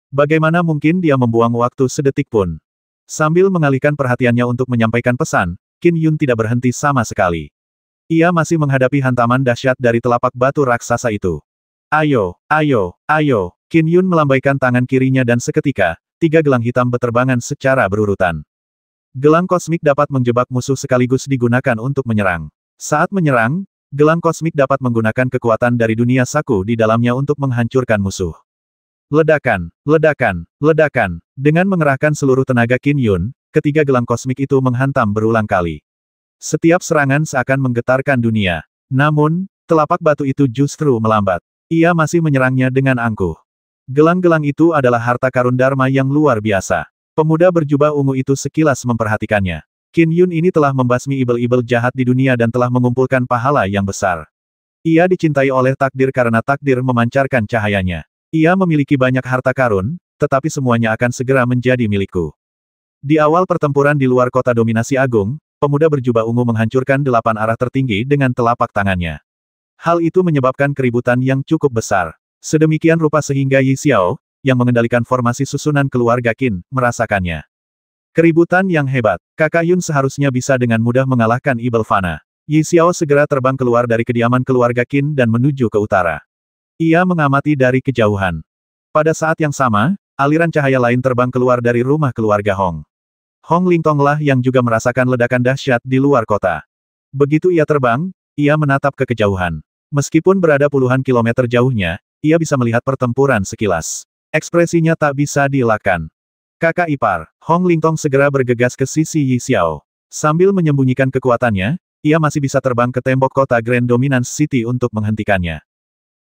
Bagaimana mungkin dia membuang waktu sedetik pun? Sambil mengalihkan perhatiannya untuk menyampaikan pesan, Qin Yun tidak berhenti sama sekali. Ia masih menghadapi hantaman dahsyat dari telapak batu raksasa itu. Ayo, ayo, ayo, Qin Yun melambaikan tangan kirinya dan seketika, 3 gelang hitam berterbangan secara berurutan. Gelang kosmik dapat menjebak musuh sekaligus digunakan untuk menyerang. Saat menyerang, gelang kosmik dapat menggunakan kekuatan dari dunia saku di dalamnya untuk menghancurkan musuh. Ledakan, ledakan, ledakan. Dengan mengerahkan seluruh tenaga Qin Yun, ketiga gelang kosmik itu menghantam berulang kali. Setiap serangan seakan menggetarkan dunia. Namun, telapak batu itu justru melambat. Ia masih menyerangnya dengan angkuh. Gelang-gelang itu adalah harta karun Dharma yang luar biasa. Pemuda berjubah ungu itu sekilas memperhatikannya. Qin Yun ini telah membasmi ibel-ibel jahat di dunia dan telah mengumpulkan pahala yang besar. Ia dicintai oleh takdir karena takdir memancarkan cahayanya. Ia memiliki banyak harta karun, tetapi semuanya akan segera menjadi milikku. Di awal pertempuran di luar kota dominasi agung, pemuda berjubah ungu menghancurkan 8 arah tertinggi dengan telapak tangannya. Hal itu menyebabkan keributan yang cukup besar. Sedemikian rupa sehingga Yi Xiao, yang mengendalikan formasi susunan keluarga Qin, merasakannya. Keributan yang hebat. Kakak Yun seharusnya bisa dengan mudah mengalahkan Ibel Fana. Yi Xiao segera terbang keluar dari kediaman keluarga Qin dan menuju ke utara. Ia mengamati dari kejauhan. Pada saat yang sama, aliran cahaya lain terbang keluar dari rumah keluarga Hong. Hong Lingtonglah yang juga merasakan ledakan dahsyat di luar kota. Begitu ia terbang, ia menatap ke kejauhan. Meskipun berada puluhan kilometer jauhnya, ia bisa melihat pertempuran sekilas. Ekspresinya tak bisa dielakkan. Kakak ipar, Hong Lingtong segera bergegas ke sisi Yi Xiao. Sambil menyembunyikan kekuatannya, ia masih bisa terbang ke tembok kota Grand Dominance City untuk menghentikannya.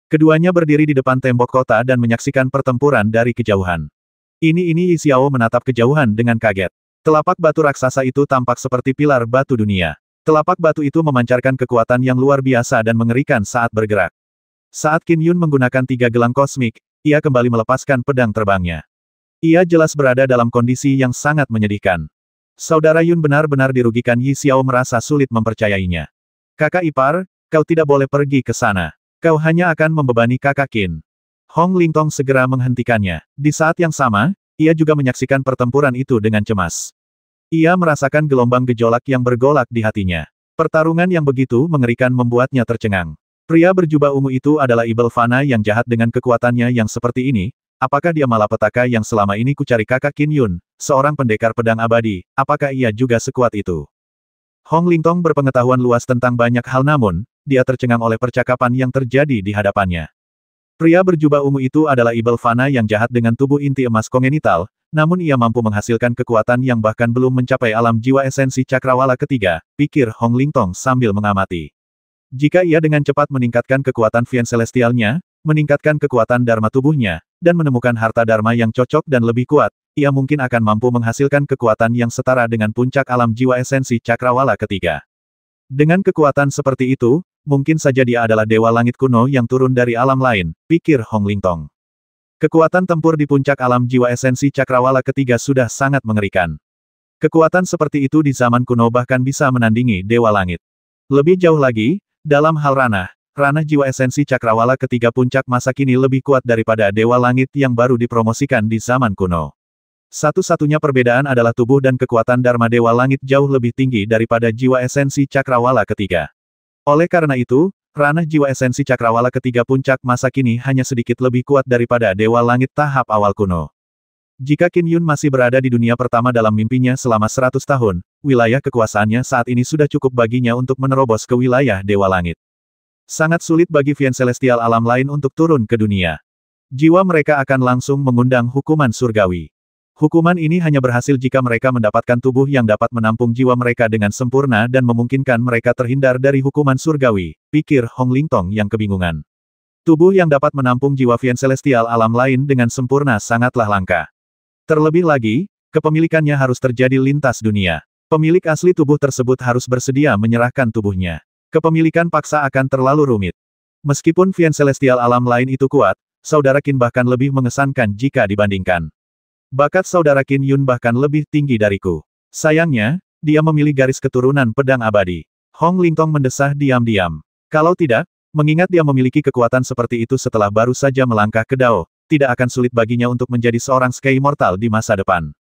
Keduanya berdiri di depan tembok kota dan menyaksikan pertempuran dari kejauhan. Ini Yi Xiao menatap kejauhan dengan kaget. Telapak batu raksasa itu tampak seperti pilar batu dunia. Telapak batu itu memancarkan kekuatan yang luar biasa dan mengerikan saat bergerak. Saat Qin Yun menggunakan 3 gelang kosmik, ia kembali melepaskan pedang terbangnya. Ia jelas berada dalam kondisi yang sangat menyedihkan. Saudara Yun benar-benar dirugikan. Yi Xiao merasa sulit mempercayainya. Kakak ipar, kau tidak boleh pergi ke sana. Kau hanya akan membebani kakak Qin. Hong Lingtong segera menghentikannya. Di saat yang sama, ia juga menyaksikan pertempuran itu dengan cemas. Ia merasakan gelombang gejolak yang bergolak di hatinya. Pertarungan yang begitu mengerikan membuatnya tercengang. Pria berjubah ungu itu adalah Ibel Fana yang jahat dengan kekuatannya yang seperti ini. Apakah dia malapetaka yang selama ini kucari kakak Qin Yun, seorang pendekar pedang abadi, apakah ia juga sekuat itu? Hong Lingtong berpengetahuan luas tentang banyak hal namun, dia tercengang oleh percakapan yang terjadi di hadapannya. Pria berjubah ungu itu adalah Ibel Fana yang jahat dengan tubuh inti emas kongenital, namun ia mampu menghasilkan kekuatan yang bahkan belum mencapai alam jiwa esensi cakrawala ketiga, pikir Hong Lingtong sambil mengamati. Jika ia dengan cepat meningkatkan kekuatan Vian Celestialnya, meningkatkan kekuatan Dharma tubuhnya, dan menemukan harta Dharma yang cocok dan lebih kuat, ia mungkin akan mampu menghasilkan kekuatan yang setara dengan puncak alam jiwa esensi cakrawala ketiga. Dengan kekuatan seperti itu, mungkin saja dia adalah Dewa Langit kuno yang turun dari alam lain, pikir Hong Lingtong. Kekuatan tempur di puncak alam jiwa esensi cakrawala ketiga sudah sangat mengerikan. Kekuatan seperti itu di zaman kuno bahkan bisa menandingi Dewa Langit. Lebih jauh lagi, dalam hal ranah jiwa esensi cakrawala ketiga puncak masa kini lebih kuat daripada Dewa Langit yang baru dipromosikan di zaman kuno. Satu-satunya perbedaan adalah tubuh dan kekuatan Dharma Dewa Langit jauh lebih tinggi daripada jiwa esensi cakrawala ketiga. Oleh karena itu, ranah jiwa esensi cakrawala ketiga puncak masa kini hanya sedikit lebih kuat daripada Dewa Langit tahap awal kuno. Jika Qin Yun masih berada di dunia pertama dalam mimpinya selama 100 tahun, wilayah kekuasaannya saat ini sudah cukup baginya untuk menerobos ke wilayah Dewa Langit. Sangat sulit bagi Vien Celestial alam lain untuk turun ke dunia. Jiwa mereka akan langsung mengundang hukuman surgawi. Hukuman ini hanya berhasil jika mereka mendapatkan tubuh yang dapat menampung jiwa mereka dengan sempurna dan memungkinkan mereka terhindar dari hukuman surgawi, pikir Hong Lingtong yang kebingungan. Tubuh yang dapat menampung jiwa Vien Celestial alam lain dengan sempurna sangatlah langka. Terlebih lagi, kepemilikannya harus terjadi lintas dunia. Pemilik asli tubuh tersebut harus bersedia menyerahkan tubuhnya. Kepemilikan paksa akan terlalu rumit. Meskipun Vien Celestial alam lain itu kuat, saudara Qin bahkan lebih mengesankan jika dibandingkan. Bakat saudara Qin Yun bahkan lebih tinggi dariku. Sayangnya, dia memilih garis keturunan pedang abadi. Hong Lingtong mendesah diam-diam. Kalau tidak, mengingat dia memiliki kekuatan seperti itu setelah baru saja melangkah ke Dao, tidak akan sulit baginya untuk menjadi seorang Sky Immortal di masa depan.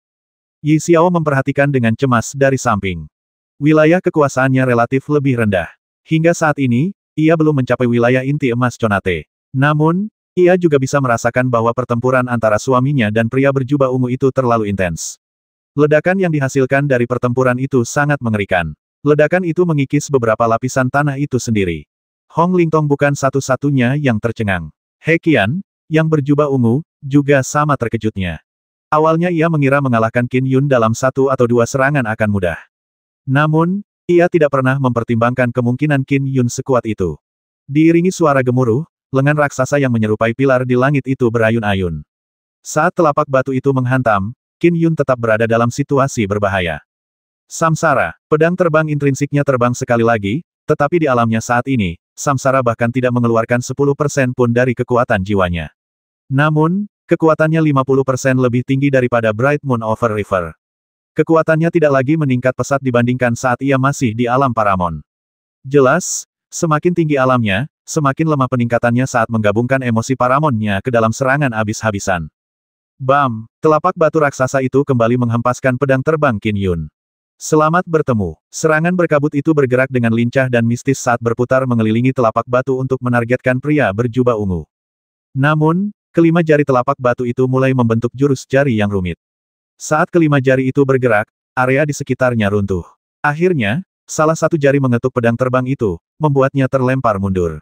Yi Xiao memperhatikan dengan cemas dari samping. Wilayah kekuasaannya relatif lebih rendah. Hingga saat ini, ia belum mencapai wilayah inti emas Conate. Namun, ia juga bisa merasakan bahwa pertempuran antara suaminya dan pria berjubah ungu itu terlalu intens. Ledakan yang dihasilkan dari pertempuran itu sangat mengerikan. Ledakan itu mengikis beberapa lapisan tanah itu sendiri. Hong Lingtong bukan satu-satunya yang tercengang. He Qian, yang berjubah ungu, juga sama terkejutnya. Awalnya ia mengira mengalahkan Qin Yun dalam satu atau dua serangan akan mudah. Namun, ia tidak pernah mempertimbangkan kemungkinan Qin Yun sekuat itu. Diiringi suara gemuruh, lengan raksasa yang menyerupai pilar di langit itu berayun-ayun. Saat telapak batu itu menghantam, Qin Yun tetap berada dalam situasi berbahaya. Samsara, pedang terbang intrinsiknya terbang sekali lagi, tetapi di alamnya saat ini, Samsara bahkan tidak mengeluarkan 10% pun dari kekuatan jiwanya. Namun, kekuatannya 50% lebih tinggi daripada Bright Moon Over River. Kekuatannya tidak lagi meningkat pesat dibandingkan saat ia masih di alam Paramon. Jelas, semakin tinggi alamnya, semakin lemah peningkatannya saat menggabungkan emosi Paramonnya ke dalam serangan habis-habisan. Bam! Telapak batu raksasa itu kembali menghempaskan pedang terbang Qin Yun. Selamat bertemu. Serangan berkabut itu bergerak dengan lincah dan mistis saat berputar mengelilingi telapak batu untuk menargetkan pria berjubah ungu. Namun, kelima jari telapak batu itu mulai membentuk jurus jari yang rumit. Saat kelima jari itu bergerak, area di sekitarnya runtuh. Akhirnya, salah satu jari mengetuk pedang terbang itu, membuatnya terlempar mundur.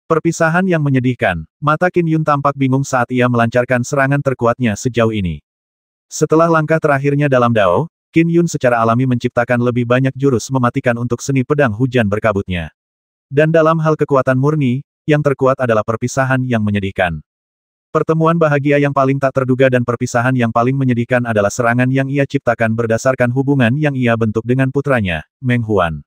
Perpisahan yang menyedihkan. Mata Qin Yun tampak bingung saat ia melancarkan serangan terkuatnya sejauh ini. Setelah langkah terakhirnya dalam Dao, Qin Yun secara alami menciptakan lebih banyak jurus mematikan untuk seni pedang hujan berkabutnya. Dan dalam hal kekuatan murni, yang terkuat adalah perpisahan yang menyedihkan. Pertemuan bahagia yang paling tak terduga dan perpisahan yang paling menyedihkan adalah serangan yang ia ciptakan berdasarkan hubungan yang ia bentuk dengan putranya, Meng Huan.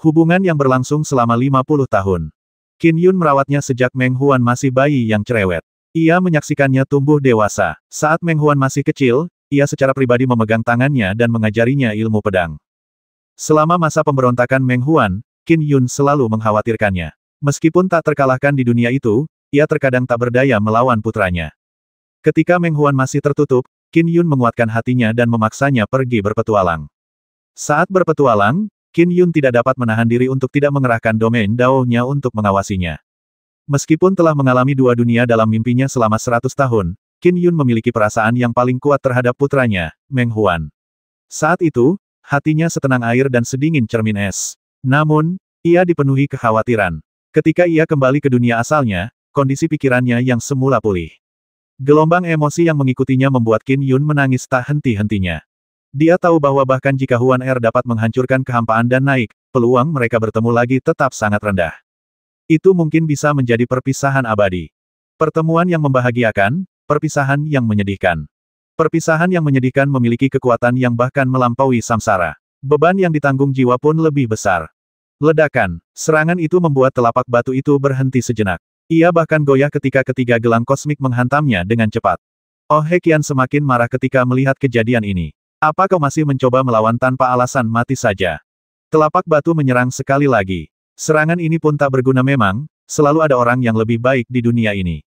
Hubungan yang berlangsung selama 50 tahun. Qin Yun merawatnya sejak Meng Huan masih bayi yang cerewet. Ia menyaksikannya tumbuh dewasa. Saat Meng Huan masih kecil, ia secara pribadi memegang tangannya dan mengajarinya ilmu pedang. Selama masa pemberontakan Meng Huan, Qin Yun selalu mengkhawatirkannya. Meskipun tak terkalahkan di dunia itu, ia terkadang tak berdaya melawan putranya. Ketika Meng Huan masih tertutup, Qin Yun menguatkan hatinya dan memaksanya pergi berpetualang. Saat berpetualang, Qin Yun tidak dapat menahan diri untuk tidak mengerahkan domain Dao-nya untuk mengawasinya. Meskipun telah mengalami dua dunia dalam mimpinya selama 100 tahun, Qin Yun memiliki perasaan yang paling kuat terhadap putranya, Meng Huan. Saat itu, hatinya setenang air dan sedingin cermin es. Namun, ia dipenuhi kekhawatiran. Ketika ia kembali ke dunia asalnya, kondisi pikirannya yang semula pulih. Gelombang emosi yang mengikutinya membuat Qin Yun menangis tak henti-hentinya. Dia tahu bahwa bahkan jika Huan Er dapat menghancurkan kehampaan dan naik, peluang mereka bertemu lagi tetap sangat rendah. Itu mungkin bisa menjadi perpisahan abadi. Pertemuan yang membahagiakan, perpisahan yang menyedihkan. Perpisahan yang menyedihkan memiliki kekuatan yang bahkan melampaui samsara. Beban yang ditanggung jiwa pun lebih besar. Ledakan, serangan itu membuat telapak batu itu berhenti sejenak. Ia bahkan goyah ketika ketiga gelang kosmik menghantamnya dengan cepat. Oh He Qian semakin marah ketika melihat kejadian ini. Apa kau masih mencoba melawan tanpa alasan mati saja? Telapak batu menyerang sekali lagi. Serangan ini pun tak berguna memang, selalu ada orang yang lebih baik di dunia ini.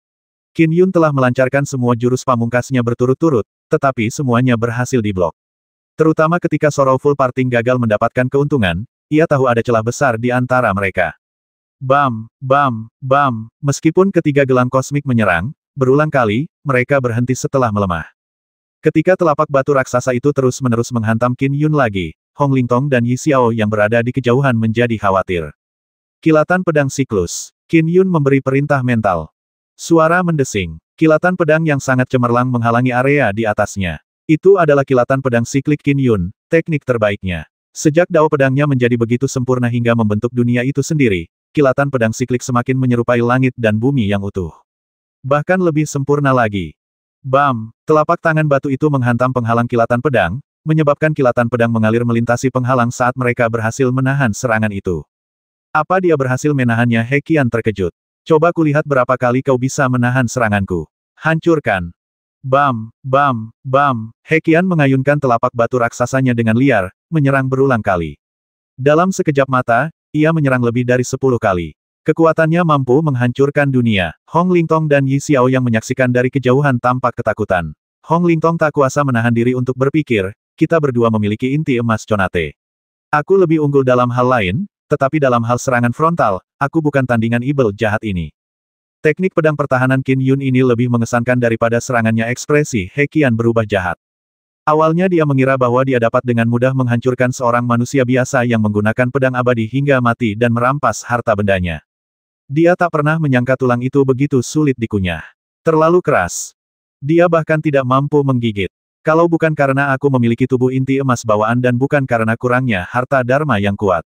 Qin Yun telah melancarkan semua jurus pamungkasnya berturut-turut, tetapi semuanya berhasil diblok. Terutama ketika Sorrowful Parting gagal mendapatkan keuntungan, ia tahu ada celah besar di antara mereka. Bam, bam, bam. Meskipun ketiga gelang kosmik menyerang, berulang kali, mereka berhenti setelah melemah. Ketika telapak batu raksasa itu terus-menerus menghantam Qin Yun lagi, Hong Lingtong dan Yi Xiao yang berada di kejauhan menjadi khawatir. Kilatan pedang siklus. Qin Yun memberi perintah mental. Suara mendesing. Kilatan pedang yang sangat cemerlang menghalangi area di atasnya. Itu adalah kilatan pedang siklik Qin Yun, teknik terbaiknya. Sejak dao pedangnya menjadi begitu sempurna hingga membentuk dunia itu sendiri, kilatan pedang siklik semakin menyerupai langit dan bumi yang utuh. Bahkan lebih sempurna lagi. Bam! Telapak tangan batu itu menghantam penghalang kilatan pedang, menyebabkan kilatan pedang mengalir melintasi penghalang saat mereka berhasil menahan serangan itu. Apa dia berhasil menahannya? He Qian terkejut. Coba kulihat berapa kali kau bisa menahan seranganku. Hancurkan! Bam! Bam! Bam! He Qian mengayunkan telapak batu raksasanya dengan liar, menyerang berulang kali. Dalam sekejap mata, ia menyerang lebih dari 10 kali. Kekuatannya mampu menghancurkan dunia. Hong Lingtong dan Yi Xiao yang menyaksikan dari kejauhan tampak ketakutan. Hong Lingtong tak kuasa menahan diri untuk berpikir, kita berdua memiliki inti emas Conate. Aku lebih unggul dalam hal lain, tetapi dalam hal serangan frontal, aku bukan tandingan ibel jahat ini. Teknik pedang pertahanan Qin Yun ini lebih mengesankan daripada serangannya. Ekspresi He Qian berubah jahat. Awalnya dia mengira bahwa dia dapat dengan mudah menghancurkan seorang manusia biasa yang menggunakan pedang abadi hingga mati dan merampas harta bendanya. Dia tak pernah menyangka tulang itu begitu sulit dikunyah. Terlalu keras. Dia bahkan tidak mampu menggigit. Kalau bukan karena aku memiliki tubuh inti emas bawaan dan bukan karena kurangnya harta dharma yang kuat.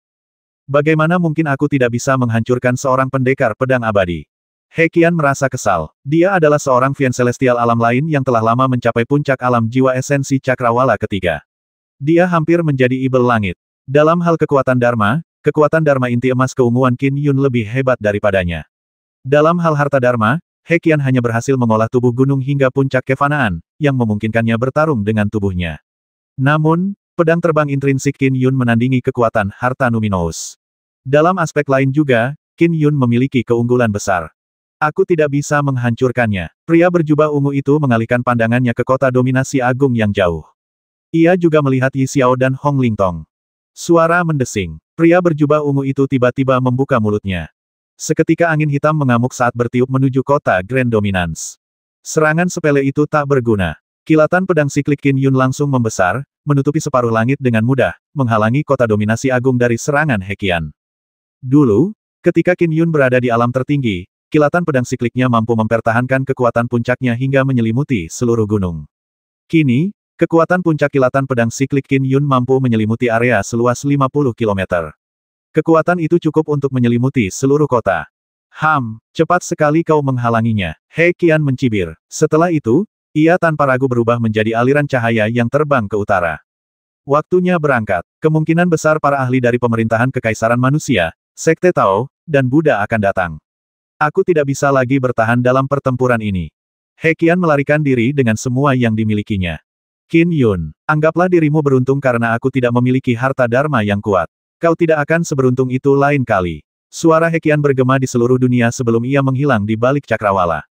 Bagaimana mungkin aku tidak bisa menghancurkan seorang pendekar pedang abadi? He Qian merasa kesal. Dia adalah seorang Fian Celestial alam lain yang telah lama mencapai puncak alam jiwa esensi cakrawala ketiga. Dia hampir menjadi ibel langit. Dalam hal kekuatan Dharma inti emas keunguan Qin Yun lebih hebat daripadanya. Dalam hal harta Dharma, He Qian hanya berhasil mengolah tubuh gunung hingga puncak kefanaan, yang memungkinkannya bertarung dengan tubuhnya. Namun, pedang terbang intrinsik Qin Yun menandingi kekuatan harta Numinous. Dalam aspek lain juga, Qin Yun memiliki keunggulan besar. Aku tidak bisa menghancurkannya. Pria berjubah ungu itu mengalihkan pandangannya ke kota dominasi agung yang jauh. Ia juga melihat Yi Xiao dan Hong Lingtong. Suara mendesing. Pria berjubah ungu itu tiba-tiba membuka mulutnya. Seketika angin hitam mengamuk saat bertiup menuju kota Grand Dominance. Serangan sepele itu tak berguna. Kilatan pedang siklik Qin Yun langsung membesar, menutupi separuh langit dengan mudah, menghalangi kota dominasi agung dari serangan He Qian. Dulu, ketika Qin Yun berada di alam tertinggi, kilatan pedang sikliknya mampu mempertahankan kekuatan puncaknya hingga menyelimuti seluruh gunung. Kini, kekuatan puncak kilatan pedang siklik Qin Yun mampu menyelimuti area seluas 50 km. Kekuatan itu cukup untuk menyelimuti seluruh kota. Cepat sekali kau menghalanginya. He Qian mencibir. Setelah itu, ia tanpa ragu berubah menjadi aliran cahaya yang terbang ke utara. Waktunya berangkat. Kemungkinan besar para ahli dari pemerintahan kekaisaran manusia, Sekte Tao, dan Buddha akan datang. Aku tidak bisa lagi bertahan dalam pertempuran ini. He Qian melarikan diri dengan semua yang dimilikinya. Qin Yun, anggaplah dirimu beruntung karena aku tidak memiliki harta dharma yang kuat. Kau tidak akan seberuntung itu lain kali. Suara He Qian bergema di seluruh dunia sebelum ia menghilang di balik cakrawala.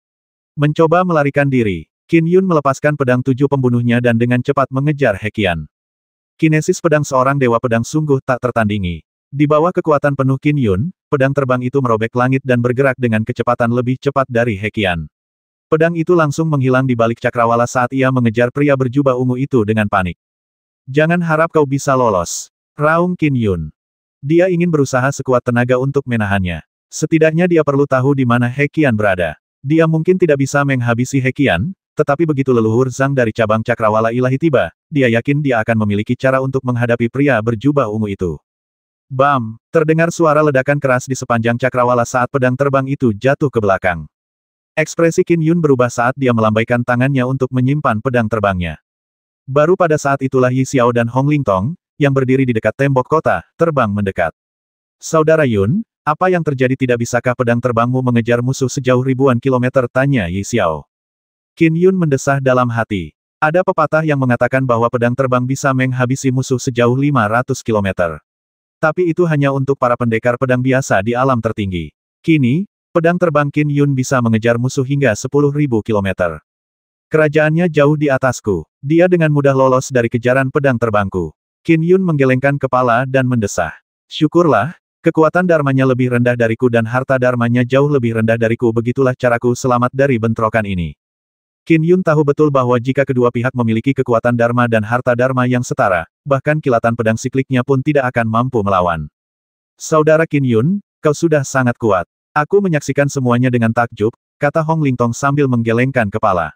Mencoba melarikan diri, Qin Yun melepaskan pedang 7 pembunuhnya dan dengan cepat mengejar He Qian. Kinesis pedang seorang dewa pedang sungguh tak tertandingi. Di bawah kekuatan penuh Qin Yun, pedang terbang itu merobek langit dan bergerak dengan kecepatan lebih cepat dari He Qian. Pedang itu langsung menghilang di balik cakrawala saat ia mengejar pria berjubah ungu itu dengan panik. Jangan harap kau bisa lolos. Raung Qin Yun. Dia ingin berusaha sekuat tenaga untuk menahannya. Setidaknya dia perlu tahu di mana He Qian berada. Dia mungkin tidak bisa menghabisi He Qian, tetapi begitu leluhur Zhang dari cabang cakrawala ilahi tiba, dia yakin dia akan memiliki cara untuk menghadapi pria berjubah ungu itu. Bam! Terdengar suara ledakan keras di sepanjang cakrawala saat pedang terbang itu jatuh ke belakang. Ekspresi Qin Yun berubah saat dia melambaikan tangannya untuk menyimpan pedang terbangnya. Baru pada saat itulah Yi Xiao dan Hong Lingtong, yang berdiri di dekat tembok kota, terbang mendekat. Saudara Yun, apa yang terjadi? Tidak bisakah pedang terbangmu mengejar musuh sejauh ribuan kilometer? Tanya Yi Xiao. Qin Yun mendesah dalam hati. Ada pepatah yang mengatakan bahwa pedang terbang bisa menghabisi musuh sejauh 500 km. Tapi itu hanya untuk para pendekar pedang biasa di alam tertinggi. Kini, pedang terbang Qin Yun bisa mengejar musuh hingga 10.000 km. Kerajaannya jauh di atasku. Dia dengan mudah lolos dari kejaran pedang terbangku. Qin Yun menggelengkan kepala dan mendesah. Syukurlah, Kekuatan dharmanya lebih rendah dariku dan harta dharmanya jauh lebih rendah dariku, begitulah caraku selamat dari bentrokan ini. Qin Yun tahu betul bahwa jika kedua pihak memiliki kekuatan dharma dan harta dharma yang setara, bahkan kilatan pedang sikliknya pun tidak akan mampu melawan. Saudara Qin Yun, kau sudah sangat kuat. Aku menyaksikan semuanya dengan takjub, kata Hong Lingtong sambil menggelengkan kepala.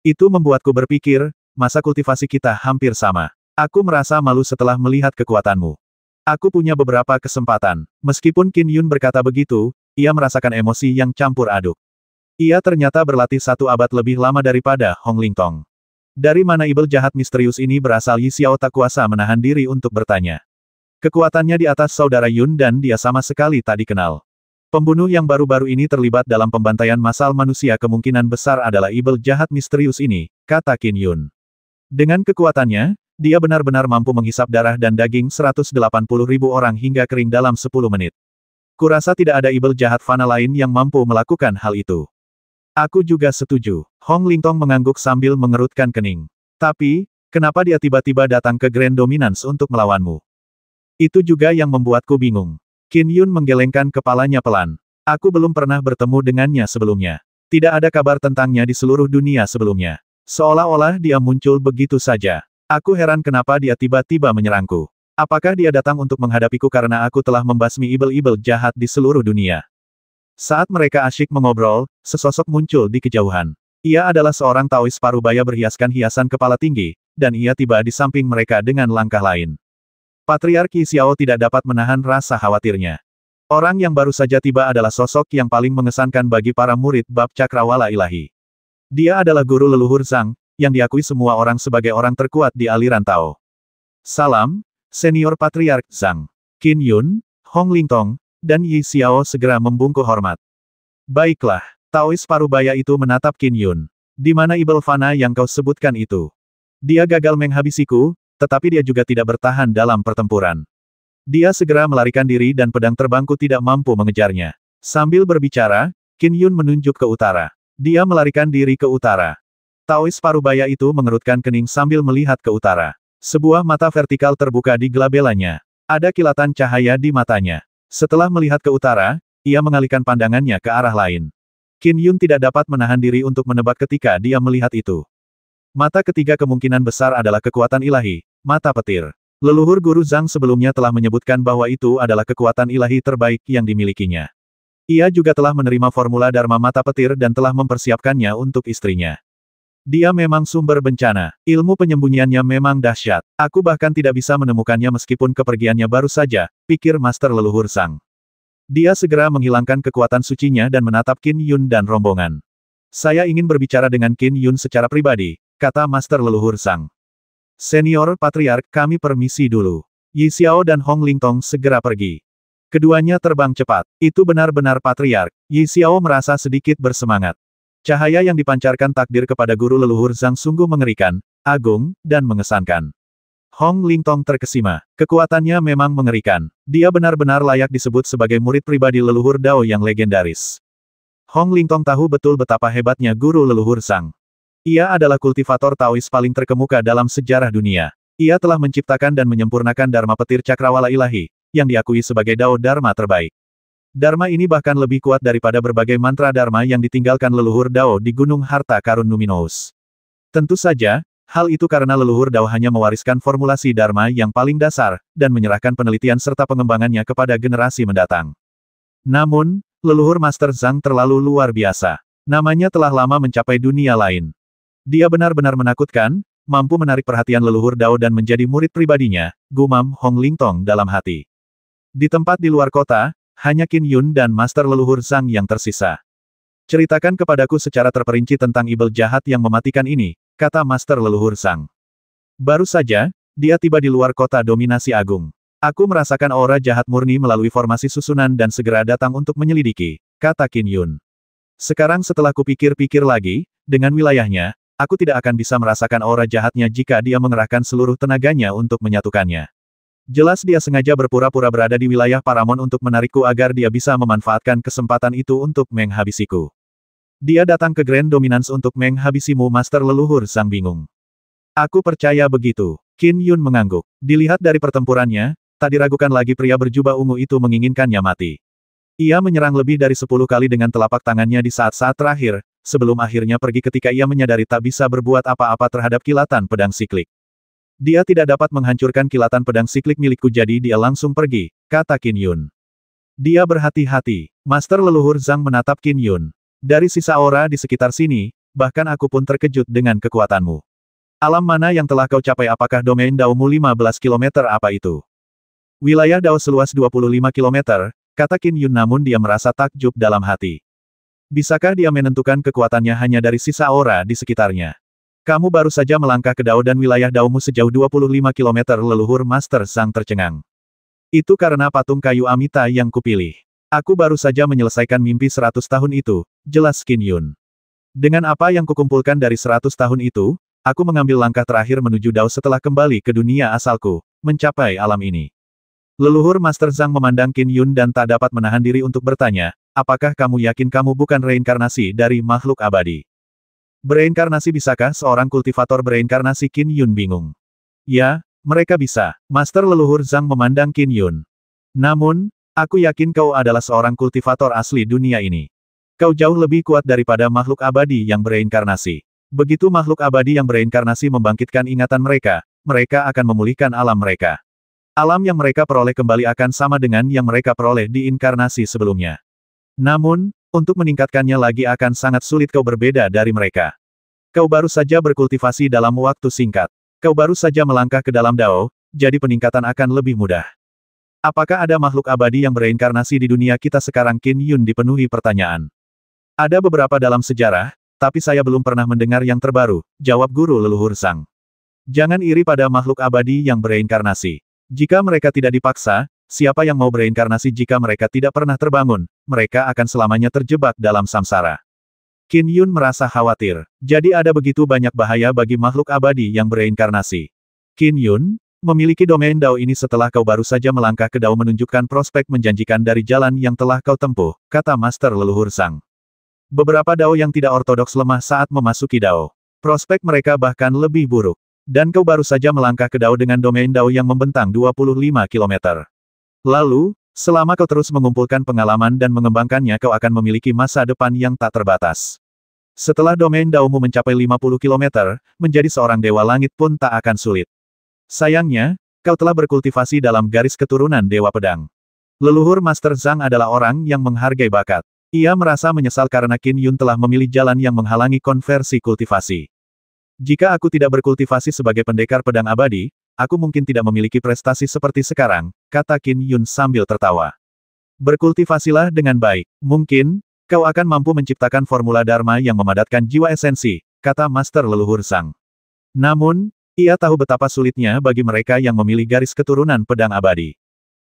Itu membuatku berpikir, masa kultivasi kita hampir sama. Aku merasa malu setelah melihat kekuatanmu. Aku punya beberapa kesempatan. Meskipun Qin Yun berkata begitu, ia merasakan emosi yang campur aduk. Ia ternyata berlatih 1 abad lebih lama daripada Hong Lingtong. Dari mana ibel jahat misterius ini berasal? Yi Xiao tak kuasa menahan diri untuk bertanya. Kekuatannya di atas saudara Yun dan dia sama sekali tak dikenal. Pembunuh yang baru-baru ini terlibat dalam pembantaian massal manusia, kemungkinan besar adalah ibel jahat misterius ini, kata Qin Yun. Dengan kekuatannya, dia benar-benar mampu menghisap darah dan daging 180.000 orang hingga kering dalam 10 menit. Kurasa tidak ada ibel jahat fana lain yang mampu melakukan hal itu. Aku juga setuju. Hong Lingtong mengangguk sambil mengerutkan kening. Tapi, kenapa dia tiba-tiba datang ke Grand Dominance untuk melawanmu? Itu juga yang membuatku bingung. Qin Yun menggelengkan kepalanya pelan. Aku belum pernah bertemu dengannya sebelumnya. Tidak ada kabar tentangnya di seluruh dunia sebelumnya. Seolah-olah dia muncul begitu saja. Aku heran kenapa dia tiba-tiba menyerangku. Apakah dia datang untuk menghadapiku karena aku telah membasmi ibel-ibel jahat di seluruh dunia? Saat mereka asyik mengobrol, sesosok muncul di kejauhan. Ia adalah seorang Taois parubaya berhiaskan hiasan kepala tinggi, dan ia tiba di samping mereka dengan langkah lain. Patriark Yi Xiao tidak dapat menahan rasa khawatirnya. Orang yang baru saja tiba adalah sosok yang paling mengesankan bagi para murid bab cakrawala ilahi. Dia adalah guru leluhur Zhang, yang diakui semua orang sebagai orang terkuat di aliran Tao. Salam, Senior Patriark Zhang. Qin Yun, Hong Lingtong, dan Yi Xiao segera membungkuk hormat. Baiklah, Taois parubaya itu menatap Qin Yun. Di mana ibel fana yang kau sebutkan itu? Dia gagal menghabisiku, tetapi dia juga tidak bertahan dalam pertempuran. Dia segera melarikan diri dan pedang terbangku tidak mampu mengejarnya. Sambil berbicara, Qin Yun menunjuk ke utara. Dia melarikan diri ke utara. Taois parubaya itu mengerutkan kening sambil melihat ke utara. Sebuah mata vertikal terbuka di gelabelanya. Ada kilatan cahaya di matanya. Setelah melihat ke utara, ia mengalihkan pandangannya ke arah lain. Qin Yun tidak dapat menahan diri untuk menebak ketika dia melihat itu. Mata ketiga kemungkinan besar adalah kekuatan ilahi, mata petir. Leluhur guru Zhang sebelumnya telah menyebutkan bahwa itu adalah kekuatan ilahi terbaik yang dimilikinya. Ia juga telah menerima formula Dharma mata petir dan telah mempersiapkannya untuk istrinya. Dia memang sumber bencana. Ilmu penyembunyiannya memang dahsyat. Aku bahkan tidak bisa menemukannya meskipun kepergiannya baru saja, pikir Master Leluhur Zhang. Dia segera menghilangkan kekuatan sucinya dan menatap Qin Yun dan rombongan. Saya ingin berbicara dengan Qin Yun secara pribadi, kata Master Leluhur Zhang. Senior Patriark, kami permisi dulu. Yi Xiao dan Hong Lingtong segera pergi. Keduanya terbang cepat. Itu benar-benar Patriark. Yi Xiao merasa sedikit bersemangat. Cahaya yang dipancarkan takdir kepada guru leluhur Zhang sungguh mengerikan, agung, dan mengesankan. Hong Lingtong terkesima. Kekuatannya memang mengerikan. Dia benar-benar layak disebut sebagai murid pribadi leluhur Dao yang legendaris. Hong Lingtong tahu betul betapa hebatnya guru leluhur Zhang. Ia adalah kultivator Taois paling terkemuka dalam sejarah dunia. Ia telah menciptakan dan menyempurnakan Dharma petir cakrawala ilahi, yang diakui sebagai Dao Dharma terbaik. Dharma ini bahkan lebih kuat daripada berbagai mantra Dharma yang ditinggalkan leluhur Dao di Gunung Harta Karun Numinous. Tentu saja, hal itu karena leluhur Dao hanya mewariskan formulasi Dharma yang paling dasar, dan menyerahkan penelitian serta pengembangannya kepada generasi mendatang. Namun, leluhur Master Zhang terlalu luar biasa. Namanya telah lama mencapai dunia lain. Dia benar-benar menakutkan, mampu menarik perhatian leluhur Dao dan menjadi murid pribadinya, gumam Hong Lingtong dalam hati. Di tempat di luar kota, hanya Qin Yun dan Master Leluhur Zhang yang tersisa. Ceritakan kepadaku secara terperinci tentang ibel jahat yang mematikan ini, kata Master Leluhur Zhang. Baru saja, dia tiba di luar kota dominasi agung. Aku merasakan aura jahat murni melalui formasi susunan dan segera datang untuk menyelidiki, kata Qin Yun. Sekarang setelah kupikir-pikir lagi, dengan wilayahnya, aku tidak akan bisa merasakan aura jahatnya jika dia mengerahkan seluruh tenaganya untuk menyatukannya. Jelas dia sengaja berpura-pura berada di wilayah Paramon untuk menarikku agar dia bisa memanfaatkan kesempatan itu untuk menghabisiku. Dia datang ke Grand Dominance untuk menghabisimu. Master Leluhur Zhang bingung. Aku percaya begitu. Qin Yun mengangguk. Dilihat dari pertempurannya, tak diragukan lagi pria berjubah ungu itu menginginkannya mati. Ia menyerang lebih dari 10 kali dengan telapak tangannya di saat-saat terakhir, sebelum akhirnya pergi ketika ia menyadari tak bisa berbuat apa-apa terhadap kilatan pedang siklik. Dia tidak dapat menghancurkan kilatan pedang siklik milikku jadi dia langsung pergi, kata Qin Yun. Dia berhati-hati. Master leluhur Zhang menatap Qin Yun. Dari sisa aura di sekitar sini, bahkan aku pun terkejut dengan kekuatanmu. Alam mana yang telah kau capai apakah domain Daomu 15 km apa itu? Wilayah Dao seluas 25 km, kata Qin Yun namun dia merasa takjub dalam hati. Bisakah dia menentukan kekuatannya hanya dari sisa aura di sekitarnya? Kamu baru saja melangkah ke Dao dan wilayah Daomu sejauh 25 km leluhur Master Zhang tercengang. Itu karena patung kayu Amita yang kupilih. Aku baru saja menyelesaikan mimpi 100 tahun itu, jelas Qin Yun. Dengan apa yang kukumpulkan dari 100 tahun itu, aku mengambil langkah terakhir menuju Dao setelah kembali ke dunia asalku, mencapai alam ini. Leluhur Master Zhang memandang Qin Yun dan tak dapat menahan diri untuk bertanya, apakah kamu yakin kamu bukan reinkarnasi dari makhluk abadi? Bereinkarnasi bisakah seorang kultivator bereinkarnasi? Qin Yun bingung. Ya, mereka bisa. Master leluhur Zhang memandang Qin Yun. Namun, aku yakin kau adalah seorang kultivator asli dunia ini. Kau jauh lebih kuat daripada makhluk abadi yang bereinkarnasi. Begitu makhluk abadi yang bereinkarnasi membangkitkan ingatan mereka, mereka akan memulihkan alam mereka. Alam yang mereka peroleh kembali akan sama dengan yang mereka peroleh di inkarnasi sebelumnya. Namun, untuk meningkatkannya lagi akan sangat sulit. Kau berbeda dari mereka. Kau baru saja berkultivasi dalam waktu singkat. Kau baru saja melangkah ke dalam Dao, jadi peningkatan akan lebih mudah. Apakah ada makhluk abadi yang bereinkarnasi di dunia kita sekarang? Qin Yun dipenuhi pertanyaan. Ada beberapa dalam sejarah, tapi saya belum pernah mendengar yang terbaru, jawab guru leluhur Zhang. Jangan iri pada makhluk abadi yang bereinkarnasi. Jika mereka tidak dipaksa, siapa yang mau bereinkarnasi jika mereka tidak pernah terbangun, mereka akan selamanya terjebak dalam samsara. Qin Yun merasa khawatir. Jadi ada begitu banyak bahaya bagi makhluk abadi yang bereinkarnasi. Qin Yun, memiliki domain Dao ini setelah kau baru saja melangkah ke Dao menunjukkan prospek menjanjikan dari jalan yang telah kau tempuh, kata Master leluhur Zhang. Beberapa Dao yang tidak ortodoks lemah saat memasuki Dao. Prospek mereka bahkan lebih buruk. Dan kau baru saja melangkah ke Dao dengan domain Dao yang membentang 25 km. Lalu, selama kau terus mengumpulkan pengalaman dan mengembangkannya kau akan memiliki masa depan yang tak terbatas. Setelah domain Daomu mencapai 50 km, menjadi seorang Dewa Langit pun tak akan sulit. Sayangnya, kau telah berkultivasi dalam garis keturunan Dewa Pedang. Leluhur Master Zhang adalah orang yang menghargai bakat. Ia merasa menyesal karena Qin Yun telah memilih jalan yang menghalangi konversi kultivasi. Jika aku tidak berkultivasi sebagai pendekar pedang abadi, aku mungkin tidak memiliki prestasi seperti sekarang, kata Qin Yun sambil tertawa. Berkultivasilah dengan baik. Mungkin, kau akan mampu menciptakan formula Dharma yang memadatkan jiwa esensi, kata Master leluhur Zhang. Namun, ia tahu betapa sulitnya bagi mereka yang memilih garis keturunan pedang abadi.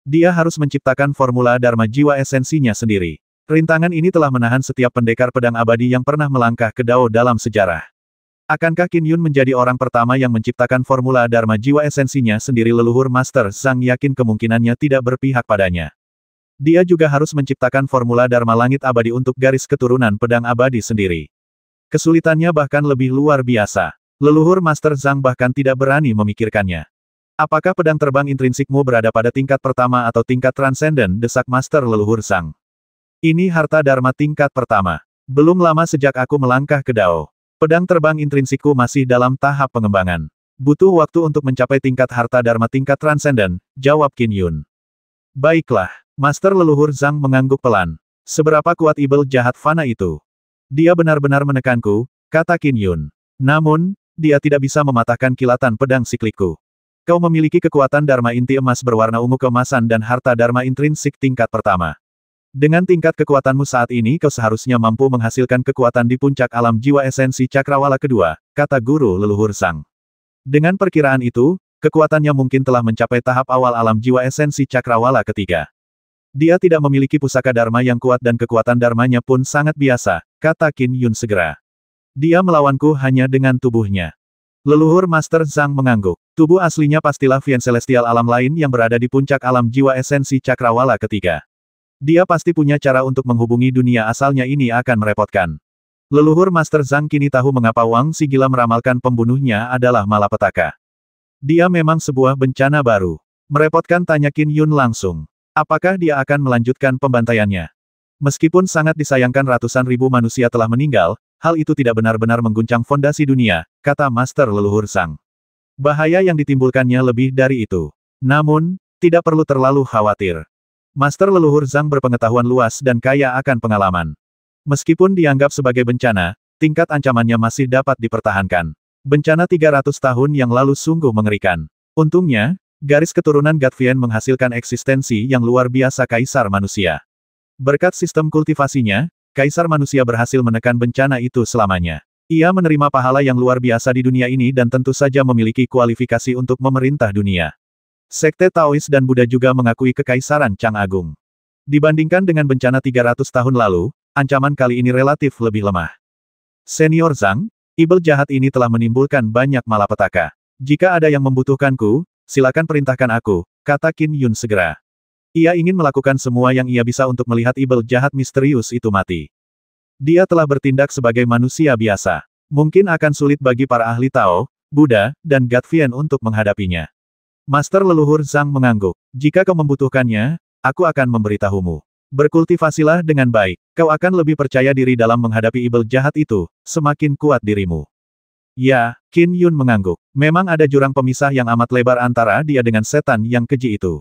Dia harus menciptakan formula Dharma jiwa esensinya sendiri. Rintangan ini telah menahan setiap pendekar pedang abadi yang pernah melangkah ke Dao dalam sejarah. Akankah Qin Yun menjadi orang pertama yang menciptakan formula Dharma jiwa esensinya sendiri? Leluhur Master Zhang yakin kemungkinannya tidak berpihak padanya. Dia juga harus menciptakan formula Dharma langit abadi untuk garis keturunan pedang abadi sendiri. Kesulitannya bahkan lebih luar biasa. Leluhur Master Zhang bahkan tidak berani memikirkannya. Apakah pedang terbang intrinsikmu berada pada tingkat pertama atau tingkat transenden? Desak Master leluhur Zhang. Ini harta Dharma tingkat pertama. Belum lama sejak aku melangkah ke Dao. Pedang terbang intrinsikku masih dalam tahap pengembangan. Butuh waktu untuk mencapai tingkat harta Dharma tingkat transenden, jawab Qin Yun. Baiklah, Master leluhur Zhang mengangguk pelan. Seberapa kuat ibel jahat fana itu? Dia benar-benar menekanku, kata Qin Yun. Namun, dia tidak bisa mematahkan kilatan pedang siklikku. Kau memiliki kekuatan Dharma inti emas berwarna ungu keemasan dan harta Dharma intrinsik tingkat pertama. Dengan tingkat kekuatanmu saat ini kau seharusnya mampu menghasilkan kekuatan di puncak alam jiwa esensi cakrawala kedua, kata guru leluhur Zhang. Dengan perkiraan itu, kekuatannya mungkin telah mencapai tahap awal alam jiwa esensi cakrawala ketiga. Dia tidak memiliki pusaka Dharma yang kuat dan kekuatan Dharmanya pun sangat biasa, kata Qin Yun segera. Dia melawanku hanya dengan tubuhnya. Leluhur Master Zhang mengangguk. Tubuh aslinya pastilah Vien Celestial alam lain yang berada di puncak alam jiwa esensi cakrawala ketiga. Dia pasti punya cara untuk menghubungi dunia asalnya, ini akan merepotkan. Leluhur Master Zhang kini tahu mengapa Wang Si Gila meramalkan pembunuhnya adalah malapetaka. Dia memang sebuah bencana baru. Merepotkan, tanya Qin Yun langsung. Apakah dia akan melanjutkan pembantaiannya? Meskipun sangat disayangkan ratusan ribu manusia telah meninggal, hal itu tidak benar-benar mengguncang fondasi dunia, kata Master Leluhur Zhang. Bahaya yang ditimbulkannya lebih dari itu. Namun, tidak perlu terlalu khawatir. Master Leluhur Zhang berpengetahuan luas dan kaya akan pengalaman. Meskipun dianggap sebagai bencana, tingkat ancamannya masih dapat dipertahankan. Bencana 300 tahun yang lalu sungguh mengerikan. Untungnya, garis keturunan Gatvian menghasilkan eksistensi yang luar biasa kaisar manusia. Berkat sistem kultivasinya, kaisar manusia berhasil menekan bencana itu selamanya. Ia menerima pahala yang luar biasa di dunia ini dan tentu saja memiliki kualifikasi untuk memerintah dunia. Sekte Taois dan Buddha juga mengakui kekaisaran Chang Agung. Dibandingkan dengan bencana 300 tahun lalu, ancaman kali ini relatif lebih lemah. Senior Zhang, ibel jahat ini telah menimbulkan banyak malapetaka. Jika ada yang membutuhkanku, silakan perintahkan aku, kata Qin Yun segera. Ia ingin melakukan semua yang ia bisa untuk melihat ibel jahat misterius itu mati. Dia telah bertindak sebagai manusia biasa. Mungkin akan sulit bagi para ahli Tao, Buddha, dan Gatvian untuk menghadapinya. Master Leluhur Zhang mengangguk. Jika kau membutuhkannya, aku akan memberitahumu. Berkultivasilah dengan baik. Kau akan lebih percaya diri dalam menghadapi ibel jahat itu, semakin kuat dirimu. Ya, Qin Yun mengangguk. Memang ada jurang pemisah yang amat lebar antara dia dengan setan yang keji itu.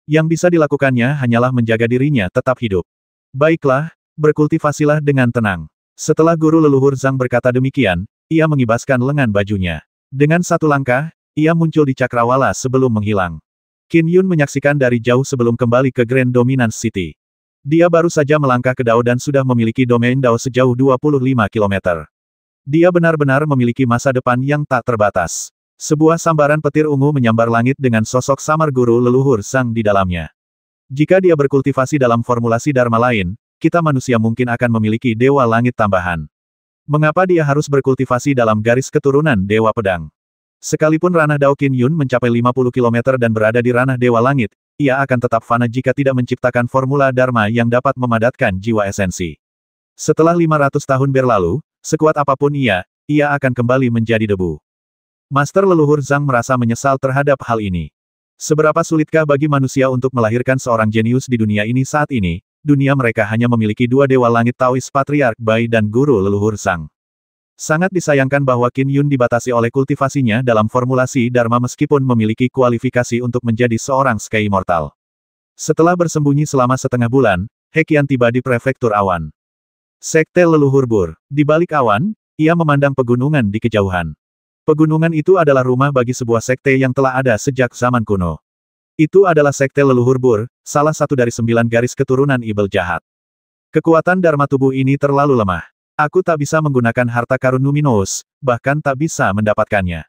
Yang bisa dilakukannya hanyalah menjaga dirinya tetap hidup. Baiklah, berkultivasilah dengan tenang. Setelah guru leluhur Zhang berkata demikian, ia mengibaskan lengan bajunya. Dengan satu langkah, ia muncul di Cakrawala sebelum menghilang. Qin Yun menyaksikan dari jauh sebelum kembali ke Grand Dominance City. Dia baru saja melangkah ke Dao dan sudah memiliki domain Dao sejauh 25 km. Dia benar-benar memiliki masa depan yang tak terbatas. Sebuah sambaran petir ungu menyambar langit dengan sosok samar guru leluhur Zhang di dalamnya. Jika dia berkultivasi dalam formulasi Dharma lain, kita manusia mungkin akan memiliki dewa langit tambahan. Mengapa dia harus berkultivasi dalam garis keturunan Dewa Pedang? Sekalipun ranah Dao Qin Yun mencapai 50 km dan berada di ranah Dewa Langit, ia akan tetap fana jika tidak menciptakan formula Dharma yang dapat memadatkan jiwa esensi. Setelah 500 tahun berlalu, sekuat apapun ia akan kembali menjadi debu. Master Leluhur Zhang merasa menyesal terhadap hal ini. Seberapa sulitkah bagi manusia untuk melahirkan seorang jenius di dunia ini saat ini? Dunia mereka hanya memiliki dua dewa langit Taois, Patriark Bai dan Guru Leluhur Zhang. Sangat disayangkan bahwa Qin Yun dibatasi oleh kultivasinya dalam formulasi Dharma meskipun memiliki kualifikasi untuk menjadi seorang Sky Immortal. Setelah bersembunyi selama setengah bulan, He Qian tiba di prefektur awan. Sekte Leluhur Bur. Di balik awan, ia memandang pegunungan di kejauhan. Pegunungan itu adalah rumah bagi sebuah sekte yang telah ada sejak zaman kuno. Itu adalah Sekte Leluhur Bur, salah satu dari 9 garis keturunan ibel jahat. Kekuatan Dharma tubuh ini terlalu lemah. Aku tak bisa menggunakan harta karun Numinous, bahkan tak bisa mendapatkannya.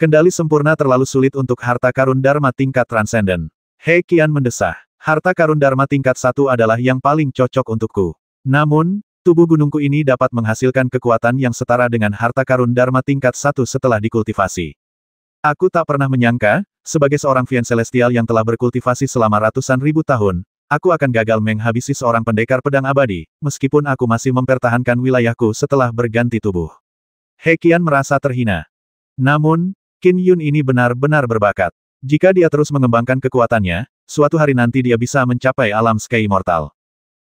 Kendali sempurna terlalu sulit untuk harta karun Dharma tingkat transenden. He Qian mendesah. Harta karun Dharma tingkat 1 adalah yang paling cocok untukku. Namun, tubuh gunungku ini dapat menghasilkan kekuatan yang setara dengan harta karun Dharma tingkat 1 setelah dikultivasi. Aku tak pernah menyangka, sebagai seorang Fian Celestial yang telah berkultivasi selama ratusan ribu tahun, aku akan gagal menghabisi seorang pendekar pedang abadi, meskipun aku masih mempertahankan wilayahku setelah berganti tubuh. He Qian merasa terhina. Namun, Qin Yun ini benar-benar berbakat. Jika dia terus mengembangkan kekuatannya, suatu hari nanti dia bisa mencapai alam Sky Immortal.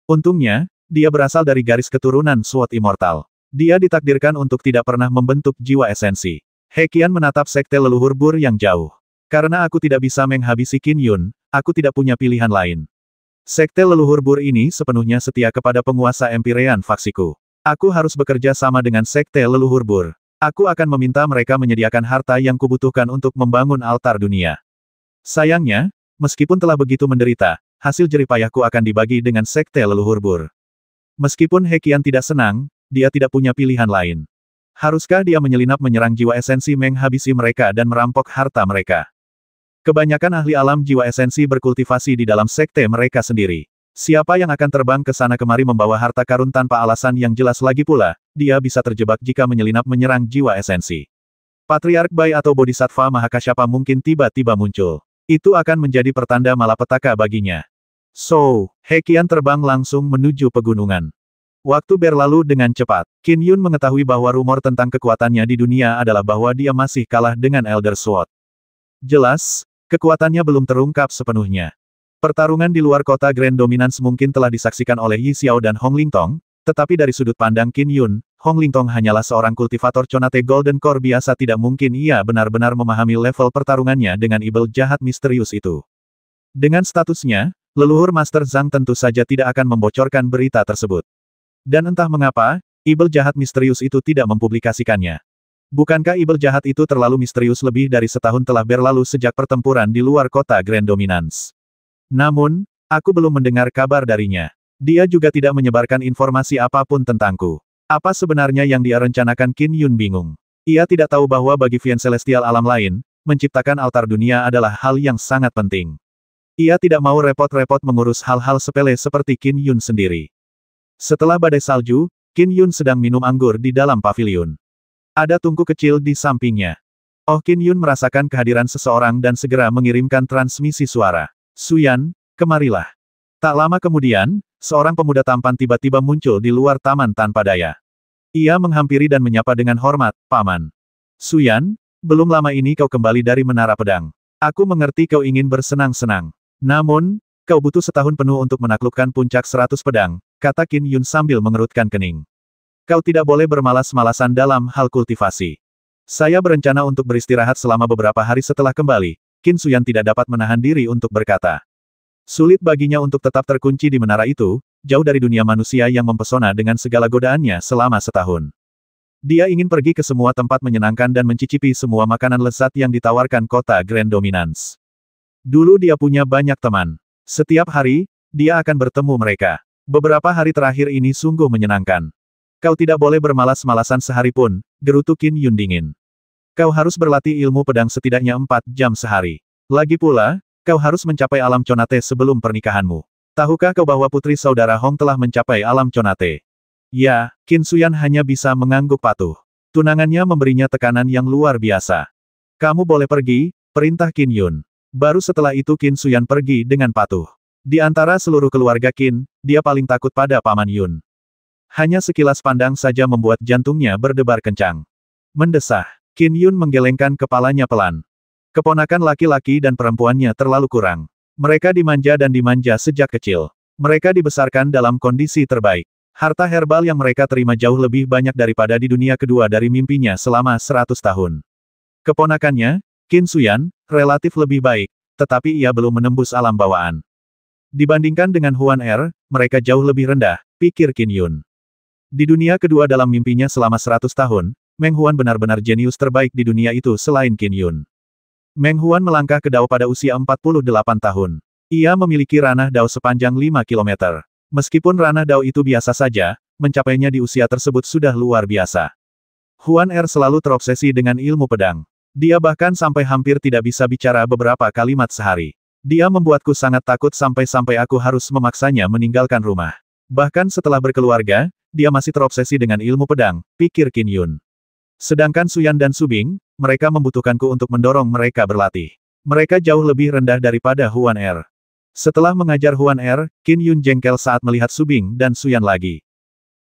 Untungnya, dia berasal dari garis keturunan Sword Immortal. Dia ditakdirkan untuk tidak pernah membentuk jiwa esensi. He Qian menatap Sekte Leluhur Bur yang jauh. Karena aku tidak bisa menghabisi Qin Yun, aku tidak punya pilihan lain. Sekte Leluhur Bur ini sepenuhnya setia kepada penguasa Empyrean faksiku. Aku harus bekerja sama dengan Sekte Leluhur Bur. Aku akan meminta mereka menyediakan harta yang kubutuhkan untuk membangun altar dunia. Sayangnya, meskipun telah begitu menderita, hasil jeripayahku akan dibagi dengan Sekte Leluhur Bur. Meskipun He Qian tidak senang, dia tidak punya pilihan lain. Haruskah dia menyelinap menyerang jiwa esensi menghabisi mereka dan merampok harta mereka? Kebanyakan ahli alam jiwa esensi berkultivasi di dalam sekte mereka sendiri. Siapa yang akan terbang ke sana kemari membawa harta karun tanpa alasan yang jelas lagi pula, dia bisa terjebak jika menyelinap menyerang jiwa esensi. Patriark Bai atau Bodhisattva Mahakasyapa mungkin tiba-tiba muncul. Itu akan menjadi pertanda malapetaka baginya. So, He Qian terbang langsung menuju pegunungan. Waktu berlalu dengan cepat. Qin Yun mengetahui bahwa rumor tentang kekuatannya di dunia adalah bahwa dia masih kalah dengan Elder Sword. Jelas, Kekuatannya belum terungkap sepenuhnya. Pertarungan di luar kota Grand Dominance mungkin telah disaksikan oleh Yi Xiao dan Hong Lingtong, tetapi dari sudut pandang Qin Yun, Hong Lingtong hanyalah seorang kultivator Conate Golden Core biasa, tidak mungkin ia benar-benar memahami level pertarungannya dengan ibel jahat misterius itu. Dengan statusnya, leluhur Master Zhang tentu saja tidak akan membocorkan berita tersebut. Dan entah mengapa, ibel jahat misterius itu tidak mempublikasikannya. Bukankah ibel jahat itu terlalu misterius? Lebih dari setahun telah berlalu sejak pertempuran di luar kota Grand Dominance. Namun, aku belum mendengar kabar darinya. Dia juga tidak menyebarkan informasi apapun tentangku. Apa sebenarnya yang dia rencanakan? Qin Yun bingung. Ia tidak tahu bahwa bagi Vian Celestial alam lain, menciptakan altar dunia adalah hal yang sangat penting. Ia tidak mau repot-repot mengurus hal-hal sepele seperti Qin Yun sendiri. Setelah badai salju, Qin Yun sedang minum anggur di dalam pavilion. Ada tungku kecil di sampingnya. Oh, Qin Yun merasakan kehadiran seseorang dan segera mengirimkan transmisi suara. Suyan, kemarilah. Tak lama kemudian, seorang pemuda tampan tiba-tiba muncul di luar taman tanpa daya. Ia menghampiri dan menyapa dengan hormat, "Paman." "Suyan, belum lama ini kau kembali dari Menara Pedang. Aku mengerti kau ingin bersenang-senang. Namun, kau butuh setahun penuh untuk menaklukkan puncak 100 pedang," kata Qin Yun sambil mengerutkan kening. "Kau tidak boleh bermalas-malasan dalam hal kultivasi. Saya berencana untuk beristirahat selama beberapa hari." Setelah kembali, Qin Suyan tidak dapat menahan diri untuk berkata. Sulit baginya untuk tetap terkunci di menara itu, jauh dari dunia manusia yang mempesona dengan segala godaannya selama setahun. Dia ingin pergi ke semua tempat menyenangkan dan mencicipi semua makanan lezat yang ditawarkan kota Grand Dominance. Dulu dia punya banyak teman. Setiap hari, dia akan bertemu mereka. Beberapa hari terakhir ini sungguh menyenangkan. "Kau tidak boleh bermalas-malasan sehari pun," gerutu Qin Yun dingin. "Kau harus berlatih ilmu pedang setidaknya 4 jam sehari. Lagi pula, kau harus mencapai alam Conate sebelum pernikahanmu. Tahukah kau bahwa putri saudara Hong telah mencapai alam Conate?" Ya, Qin Suyan hanya bisa mengangguk patuh. Tunangannya memberinya tekanan yang luar biasa. "Kamu boleh pergi," perintah Qin Yun. Baru setelah itu Qin Suyan pergi dengan patuh. Di antara seluruh keluarga Qin, dia paling takut pada Paman Yun. Hanya sekilas pandang saja membuat jantungnya berdebar kencang. Mendesah. Qin Yun menggelengkan kepalanya pelan. Keponakan laki-laki dan perempuannya terlalu kurang. Mereka dimanja dan dimanja sejak kecil. Mereka dibesarkan dalam kondisi terbaik. Harta herbal yang mereka terima jauh lebih banyak daripada di dunia kedua dari mimpinya selama 100 tahun. Keponakannya, Qin Suyan, relatif lebih baik, tetapi ia belum menembus alam bawaan. Dibandingkan dengan Huan Er, mereka jauh lebih rendah, pikir Qin Yun. Di dunia kedua dalam mimpinya selama 100 tahun, Meng Huan benar-benar jenius terbaik di dunia itu selain Qin Yun. Meng Huan melangkah ke Dao pada usia 48 tahun. Ia memiliki ranah Dao sepanjang 5 kilometer. Meskipun ranah Dao itu biasa saja, mencapainya di usia tersebut sudah luar biasa. Huan Er selalu terobsesi dengan ilmu pedang. Dia bahkan sampai hampir tidak bisa bicara beberapa kalimat sehari. Dia membuatku sangat takut sampai-sampai aku harus memaksanya meninggalkan rumah. Bahkan setelah berkeluarga, dia masih terobsesi dengan ilmu pedang, pikir Qin Yun. Sedangkan Suyan dan Subing, mereka membutuhkanku untuk mendorong mereka berlatih. Mereka jauh lebih rendah daripada Huan Er. Setelah mengajar Huan Er, Qin Yun jengkel saat melihat Subing dan Suyan lagi.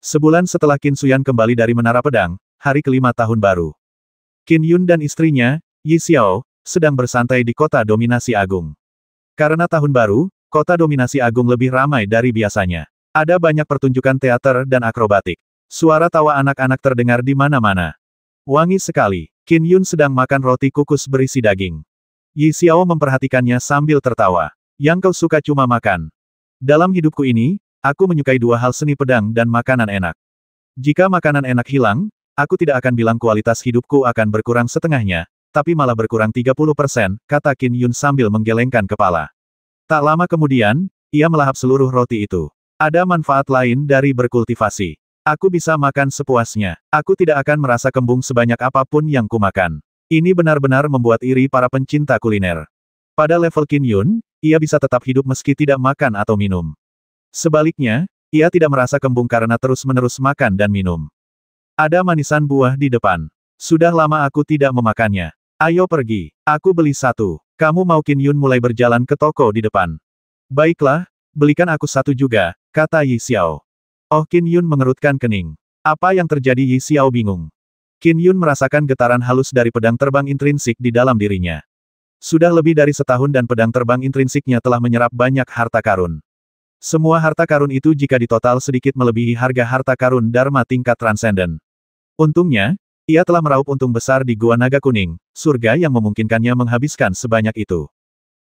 Sebulan setelah Qin Suyan kembali dari Menara Pedang, hari kelima tahun baru. Qin Yun dan istrinya, Yi Xiao, sedang bersantai di kota dominasi agung. Karena tahun baru, kota dominasi agung lebih ramai dari biasanya. Ada banyak pertunjukan teater dan akrobatik. Suara tawa anak-anak terdengar di mana-mana. Wangi sekali. Qin Yun sedang makan roti kukus berisi daging. Yi Xiao memperhatikannya sambil tertawa. "Yang kau suka cuma makan. Dalam hidupku ini, aku menyukai dua hal: seni pedang dan makanan enak. Jika makanan enak hilang, aku tidak akan bilang kualitas hidupku akan berkurang setengahnya, tapi malah berkurang 30%, kata Qin Yun sambil menggelengkan kepala. Tak lama kemudian, ia melahap seluruh roti itu. Ada manfaat lain dari berkultivasi. Aku bisa makan sepuasnya. Aku tidak akan merasa kembung sebanyak apapun yang kumakan. Ini benar-benar membuat iri para pencinta kuliner. Pada level Qin Yun, ia bisa tetap hidup meski tidak makan atau minum. Sebaliknya, ia tidak merasa kembung karena terus-menerus makan dan minum. Ada manisan buah di depan. Sudah lama aku tidak memakannya. Ayo pergi. Aku beli satu. Kamu mau? Qin Yun mulai berjalan ke toko di depan. Baiklah, belikan aku satu juga, kata Yi Xiao. Oh, Qin Yun mengerutkan kening. Apa yang terjadi? Yi Xiao bingung. Qin Yun merasakan getaran halus dari pedang terbang intrinsik di dalam dirinya. Sudah lebih dari setahun dan pedang terbang intrinsiknya telah menyerap banyak harta karun. Semua harta karun itu jika ditotal sedikit melebihi harga harta karun Dharma tingkat transenden. Untungnya, ia telah meraup untung besar di Gua Naga Kuning, surga yang memungkinkannya menghabiskan sebanyak itu.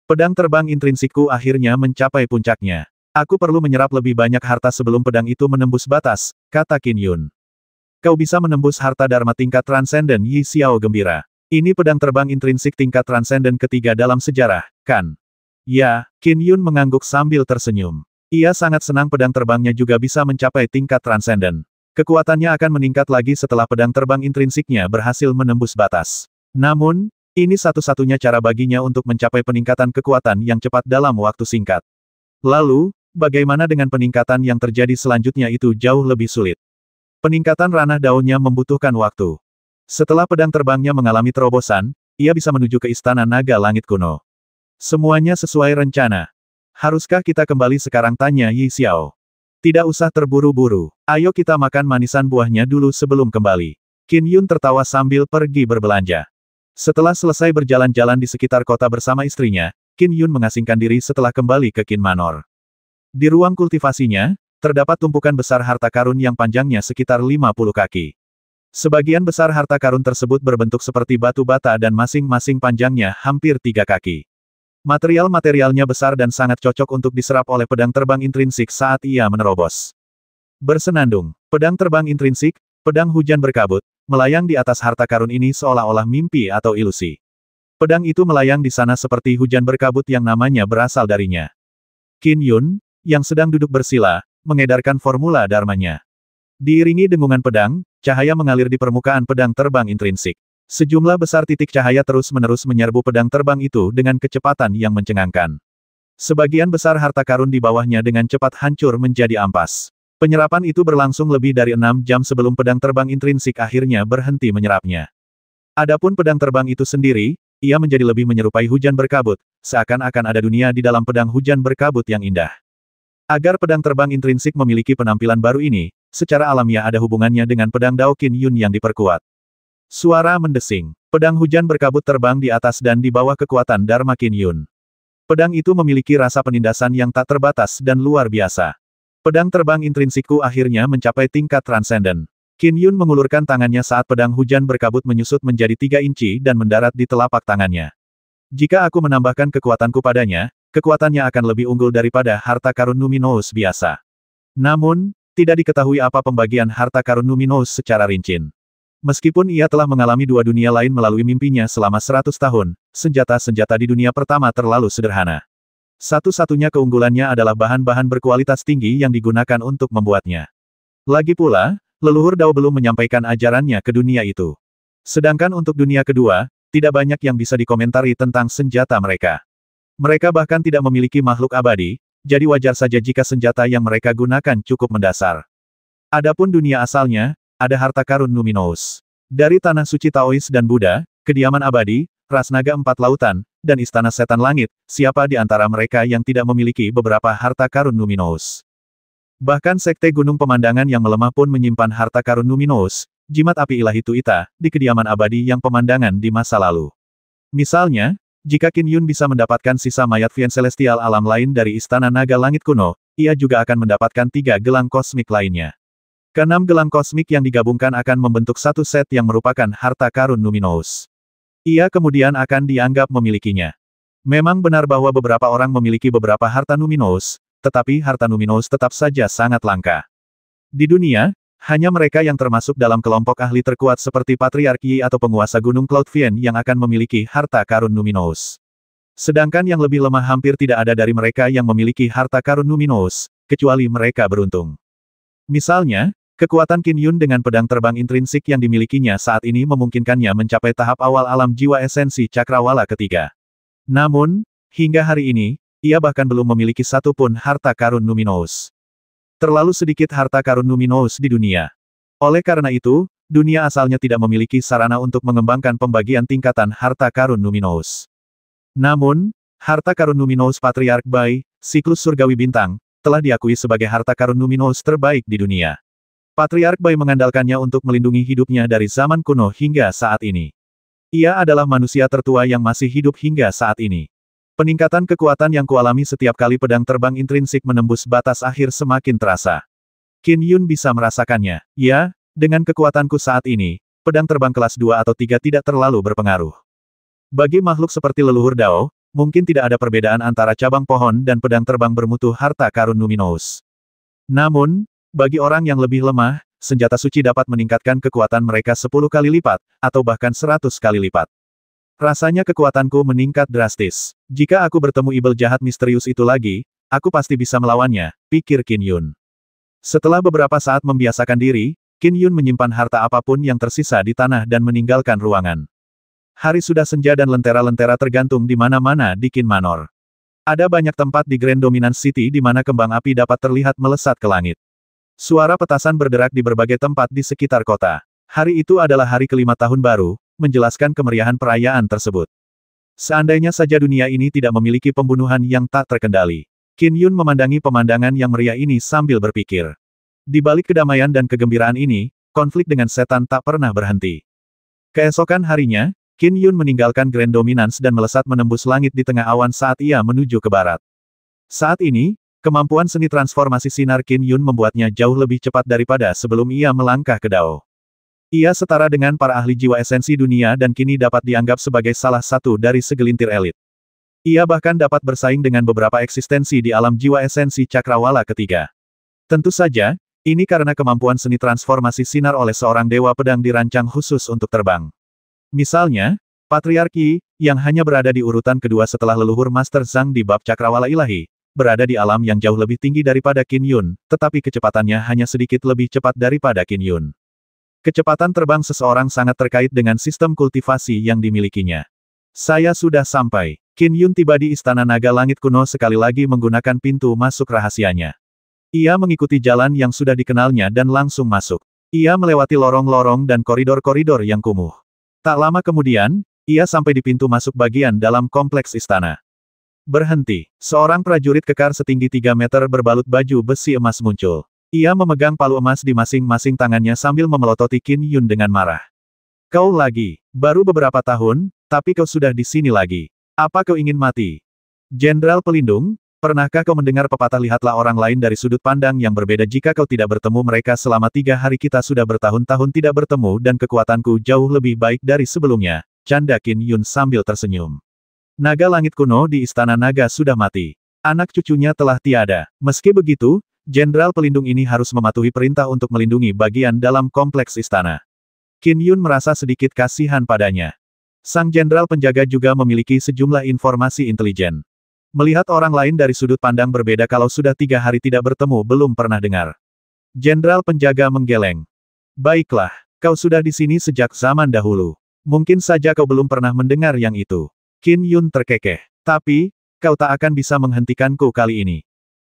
Pedang terbang intrinsikku akhirnya mencapai puncaknya. Aku perlu menyerap lebih banyak harta sebelum pedang itu menembus batas, kata Qin Yun. Kau bisa menembus harta Dharma tingkat transenden, Yi Xiao gembira. Ini pedang terbang intrinsik tingkat transenden ketiga dalam sejarah, kan? Ya, Qin Yun mengangguk sambil tersenyum. Ia sangat senang pedang terbangnya juga bisa mencapai tingkat transenden. Kekuatannya akan meningkat lagi setelah pedang terbang intrinsiknya berhasil menembus batas. Namun, ini satu-satunya cara baginya untuk mencapai peningkatan kekuatan yang cepat dalam waktu singkat. Lalu, bagaimana dengan peningkatan yang terjadi selanjutnya itu jauh lebih sulit. Peningkatan ranah daunnya membutuhkan waktu. Setelah pedang terbangnya mengalami terobosan, ia bisa menuju ke Istana Naga Langit Kuno. Semuanya sesuai rencana. Haruskah kita kembali sekarang, tanya Yi Xiao. Tidak usah terburu-buru. Ayo kita makan manisan buahnya dulu sebelum kembali. Qin Yun tertawa sambil pergi berbelanja. Setelah selesai berjalan-jalan di sekitar kota bersama istrinya, Qin Yun mengasingkan diri setelah kembali ke Qin Manor. Di ruang kultivasinya, terdapat tumpukan besar harta karun yang panjangnya sekitar 50 kaki. Sebagian besar harta karun tersebut berbentuk seperti batu bata dan masing-masing panjangnya hampir 3 kaki. Material-materialnya besar dan sangat cocok untuk diserap oleh pedang terbang intrinsik saat ia menerobos. Bersenandung, pedang terbang intrinsik, pedang hujan berkabut, melayang di atas harta karun ini seolah-olah mimpi atau ilusi. Pedang itu melayang di sana seperti hujan berkabut yang namanya berasal darinya. Qin Yun, yang sedang duduk bersila, mengedarkan formula dharmanya. Diiringi dengungan pedang, cahaya mengalir di permukaan pedang terbang intrinsik. Sejumlah besar titik cahaya terus-menerus menyerbu pedang terbang itu dengan kecepatan yang mencengangkan. Sebagian besar harta karun di bawahnya dengan cepat hancur menjadi ampas. Penyerapan itu berlangsung lebih dari 6 jam sebelum pedang terbang intrinsik akhirnya berhenti menyerapnya. Adapun pedang terbang itu sendiri, ia menjadi lebih menyerupai hujan berkabut, seakan-akan ada dunia di dalam pedang hujan berkabut yang indah. Agar pedang terbang intrinsik memiliki penampilan baru ini, secara alamiah ada hubungannya dengan pedang Dao Qin Yun yang diperkuat. Suara mendesing. Pedang hujan berkabut terbang di atas dan di bawah kekuatan Dharma Qin Yun. Pedang itu memiliki rasa penindasan yang tak terbatas dan luar biasa. Pedang terbang intrinsikku akhirnya mencapai tingkat transenden. Qin Yun mengulurkan tangannya saat pedang hujan berkabut menyusut menjadi 3 inci dan mendarat di telapak tangannya. Jika aku menambahkan kekuatanku padanya, kekuatannya akan lebih unggul daripada harta karun Numinous biasa. Namun, tidak diketahui apa pembagian harta karun Numinous secara rinci. Meskipun ia telah mengalami 2 dunia lain melalui mimpinya selama 100 tahun, senjata-senjata di dunia pertama terlalu sederhana. Satu-satunya keunggulannya adalah bahan-bahan berkualitas tinggi yang digunakan untuk membuatnya. Lagi pula, leluhur Dao belum menyampaikan ajarannya ke dunia itu. Sedangkan untuk dunia kedua, tidak banyak yang bisa dikomentari tentang senjata mereka. Mereka bahkan tidak memiliki makhluk abadi, jadi wajar saja jika senjata yang mereka gunakan cukup mendasar. Adapun dunia asalnya, ada harta karun Numinous. Dari tanah suci Taois dan Buddha, kediaman abadi, ras naga 4 lautan, dan istana setan langit, siapa di antara mereka yang tidak memiliki beberapa harta karun Numinous? Bahkan sekte gunung pemandangan yang melemah pun menyimpan harta karun Numinous, jimat api ilahi Tuita, di kediaman abadi yang pemandangan di masa lalu. Misalnya, jika Qin Yun bisa mendapatkan sisa mayat Vien Celestial alam lain dari istana naga langit kuno, ia juga akan mendapatkan 3 gelang kosmik lainnya. Keenam gelang kosmik yang digabungkan akan membentuk satu set yang merupakan harta karun Numinous. Ia kemudian akan dianggap memilikinya. Memang benar bahwa beberapa orang memiliki beberapa harta Numinous, tetapi harta Numinous tetap saja sangat langka. Di dunia, hanya mereka yang termasuk dalam kelompok ahli terkuat seperti Patriark Yi atau penguasa Gunung Cloud Vien yang akan memiliki harta karun Numinous. Sedangkan yang lebih lemah hampir tidak ada dari mereka yang memiliki harta karun Numinous, kecuali mereka beruntung. Misalnya, kekuatan Qin Yun dengan pedang terbang intrinsik yang dimilikinya saat ini memungkinkannya mencapai tahap awal alam jiwa esensi cakrawala ketiga. Namun, hingga hari ini, ia bahkan belum memiliki satu pun harta karun Numinous. Terlalu sedikit harta karun Numinous di dunia. Oleh karena itu, dunia asalnya tidak memiliki sarana untuk mengembangkan pembagian tingkatan harta karun Numinous. Namun, harta karun Numinous Patriark Bai, siklus surgawi bintang, telah diakui sebagai harta karun Numinous terbaik di dunia. Patriark Bai mengandalkannya untuk melindungi hidupnya dari zaman kuno hingga saat ini. Ia adalah manusia tertua yang masih hidup hingga saat ini. Peningkatan kekuatan yang kualami setiap kali pedang terbang intrinsik menembus batas akhir semakin terasa. Qin Yun bisa merasakannya. Ya, dengan kekuatanku saat ini, pedang terbang kelas 2 atau 3 tidak terlalu berpengaruh. Bagi makhluk seperti leluhur Dao, mungkin tidak ada perbedaan antara cabang pohon dan pedang terbang bermutu harta karun luminous. Namun, bagi orang yang lebih lemah, senjata suci dapat meningkatkan kekuatan mereka 10 kali lipat, atau bahkan 100 kali lipat. Rasanya kekuatanku meningkat drastis. Jika aku bertemu ibel jahat misterius itu lagi, aku pasti bisa melawannya, pikir Qin Yun. Setelah beberapa saat membiasakan diri, Qin Yun menyimpan harta apapun yang tersisa di tanah dan meninggalkan ruangan. Hari sudah senja dan lentera-lentera tergantung di mana-mana di Qin Manor. Ada banyak tempat di Grand Dominance City di mana kembang api dapat terlihat melesat ke langit. Suara petasan berderak di berbagai tempat di sekitar kota. Hari itu adalah hari kelima tahun baru, menjelaskan kemeriahan perayaan tersebut. Seandainya saja dunia ini tidak memiliki pembunuhan yang tak terkendali. Qin Yun memandangi pemandangan yang meriah ini sambil berpikir. Di balik kedamaian dan kegembiraan ini, konflik dengan setan tak pernah berhenti. Keesokan harinya, Qin Yun meninggalkan Grand Dominance dan melesat menembus langit di tengah awan saat ia menuju ke barat. Saat ini, kemampuan seni transformasi sinar Qin Yun membuatnya jauh lebih cepat daripada sebelum ia melangkah ke Dao. Ia setara dengan para ahli jiwa esensi dunia dan kini dapat dianggap sebagai salah satu dari segelintir elit. Ia bahkan dapat bersaing dengan beberapa eksistensi di alam jiwa esensi cakrawala ketiga. Tentu saja, ini karena kemampuan seni transformasi sinar oleh seorang dewa pedang dirancang khusus untuk terbang. Misalnya, Patriarki, yang hanya berada di urutan kedua setelah leluhur Master Zhang di bab cakrawala ilahi, berada di alam yang jauh lebih tinggi daripada Qin Yun, tetapi kecepatannya hanya sedikit lebih cepat daripada Qin Yun. Kecepatan terbang seseorang sangat terkait dengan sistem kultivasi yang dimilikinya. Saya sudah sampai. Qin Yun tiba di Istana Naga Langit Kuno sekali lagi menggunakan pintu masuk rahasianya. Ia mengikuti jalan yang sudah dikenalnya dan langsung masuk. Ia melewati lorong-lorong dan koridor-koridor yang kumuh. Tak lama kemudian, ia sampai di pintu masuk bagian dalam kompleks istana. Berhenti. Seorang prajurit kekar setinggi 3 meter berbalut baju besi emas muncul. Ia memegang palu emas di masing-masing tangannya sambil memelototi Qin Yun dengan marah. Kau lagi. Baru beberapa tahun, tapi kau sudah di sini lagi. Apa kau ingin mati? Jenderal Pelindung, pernahkah kau mendengar pepatah lihatlah orang lain dari sudut pandang yang berbeda jika kau tidak bertemu mereka selama 3 hari kita sudah bertahun-tahun tidak bertemu dan kekuatanku jauh lebih baik dari sebelumnya, canda Qin Yun sambil tersenyum. Naga langit kuno di Istana Naga sudah mati. Anak cucunya telah tiada. Meski begitu, Jenderal Pelindung ini harus mematuhi perintah untuk melindungi bagian dalam kompleks istana. Qin Yun merasa sedikit kasihan padanya. Sang Jenderal Penjaga juga memiliki sejumlah informasi intelijen. Melihat orang lain dari sudut pandang berbeda kalau sudah 3 hari tidak bertemu belum pernah dengar. Jenderal Penjaga menggeleng. Baiklah, kau sudah di sini sejak zaman dahulu. Mungkin saja kau belum pernah mendengar yang itu. Qin Yun terkekeh. Tapi, kau tak akan bisa menghentikanku kali ini.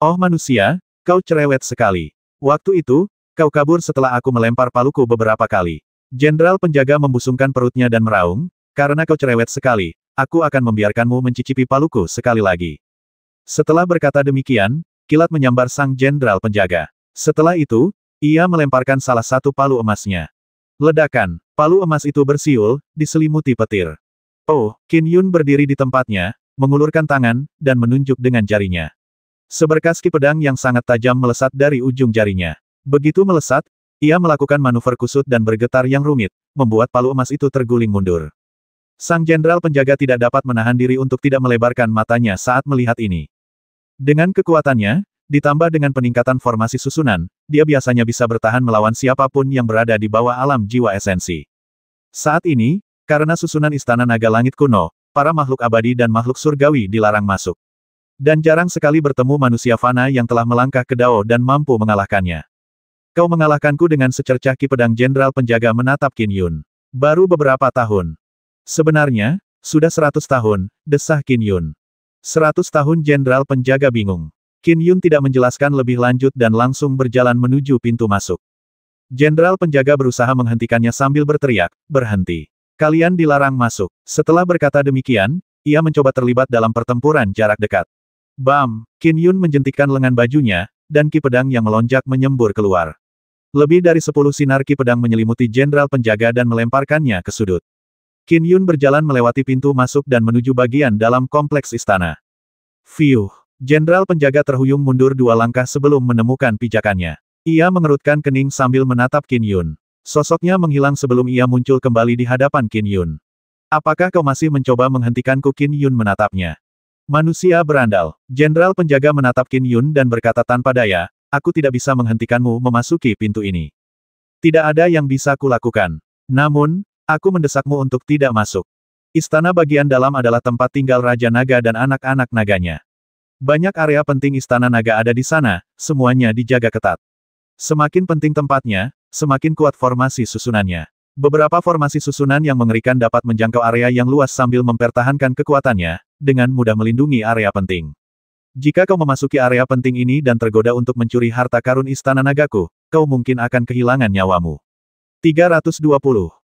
Oh manusia, kau cerewet sekali. Waktu itu, kau kabur setelah aku melempar paluku beberapa kali. Jenderal Penjaga membusungkan perutnya dan meraung, karena kau cerewet sekali, aku akan membiarkanmu mencicipi paluku sekali lagi. Setelah berkata demikian, kilat menyambar sang Jenderal Penjaga. Setelah itu, ia melemparkan salah satu palu emasnya. Ledakan, palu emas itu bersiul, diselimuti petir. Oh, Qin Yun berdiri di tempatnya, mengulurkan tangan, dan menunjuk dengan jarinya. Seberkas ki pedang yang sangat tajam melesat dari ujung jarinya. Begitu melesat, ia melakukan manuver kusut dan bergetar yang rumit, membuat palu emas itu terguling mundur. Sang Jenderal Penjaga tidak dapat menahan diri untuk tidak melebarkan matanya saat melihat ini. Dengan kekuatannya, ditambah dengan peningkatan formasi susunan, dia biasanya bisa bertahan melawan siapapun yang berada di bawah alam jiwa esensi. Saat ini, karena susunan Istana Naga Langit Kuno, para makhluk abadi dan makhluk surgawi dilarang masuk. Dan jarang sekali bertemu manusia fana yang telah melangkah ke Dao dan mampu mengalahkannya. Kau mengalahkanku dengan secercah ki pedang. Jenderal Penjaga menatap Qin Yun. Baru beberapa tahun. Sebenarnya, sudah 100 tahun, desah Qin Yun. 100 tahun. Jenderal Penjaga bingung. Qin Yun tidak menjelaskan lebih lanjut dan langsung berjalan menuju pintu masuk. Jenderal Penjaga berusaha menghentikannya sambil berteriak, berhenti. Kalian dilarang masuk. Setelah berkata demikian, ia mencoba terlibat dalam pertempuran jarak dekat. Bam! Qin Yun menjentikkan lengan bajunya, dan ki pedang yang melonjak menyembur keluar. Lebih dari 10 sinar ki pedang menyelimuti Jenderal Penjaga dan melemparkannya ke sudut. Qin Yun berjalan melewati pintu masuk dan menuju bagian dalam kompleks istana. Fiuh. Jenderal penjaga terhuyung mundur 2 langkah sebelum menemukan pijakannya. Ia mengerutkan kening sambil menatap Qin Yun. Sosoknya menghilang sebelum ia muncul kembali di hadapan Qin Yun. Apakah kau masih mencoba menghentikanku? Qin Yun menatapnya. Manusia berandal. Jenderal penjaga menatap Qin Yun dan berkata tanpa daya, aku tidak bisa menghentikanmu memasuki pintu ini. Tidak ada yang bisa kulakukan. Namun, aku mendesakmu untuk tidak masuk. Istana bagian dalam adalah tempat tinggal Raja Naga dan anak-anak naganya. Banyak area penting Istana Naga ada di sana, semuanya dijaga ketat. Semakin penting tempatnya, semakin kuat formasi susunannya. Beberapa formasi susunan yang mengerikan dapat menjangkau area yang luas sambil mempertahankan kekuatannya, dengan mudah melindungi area penting. Jika kau memasuki area penting ini dan tergoda untuk mencuri harta karun Istana Nagaku, kau mungkin akan kehilangan nyawamu. 320.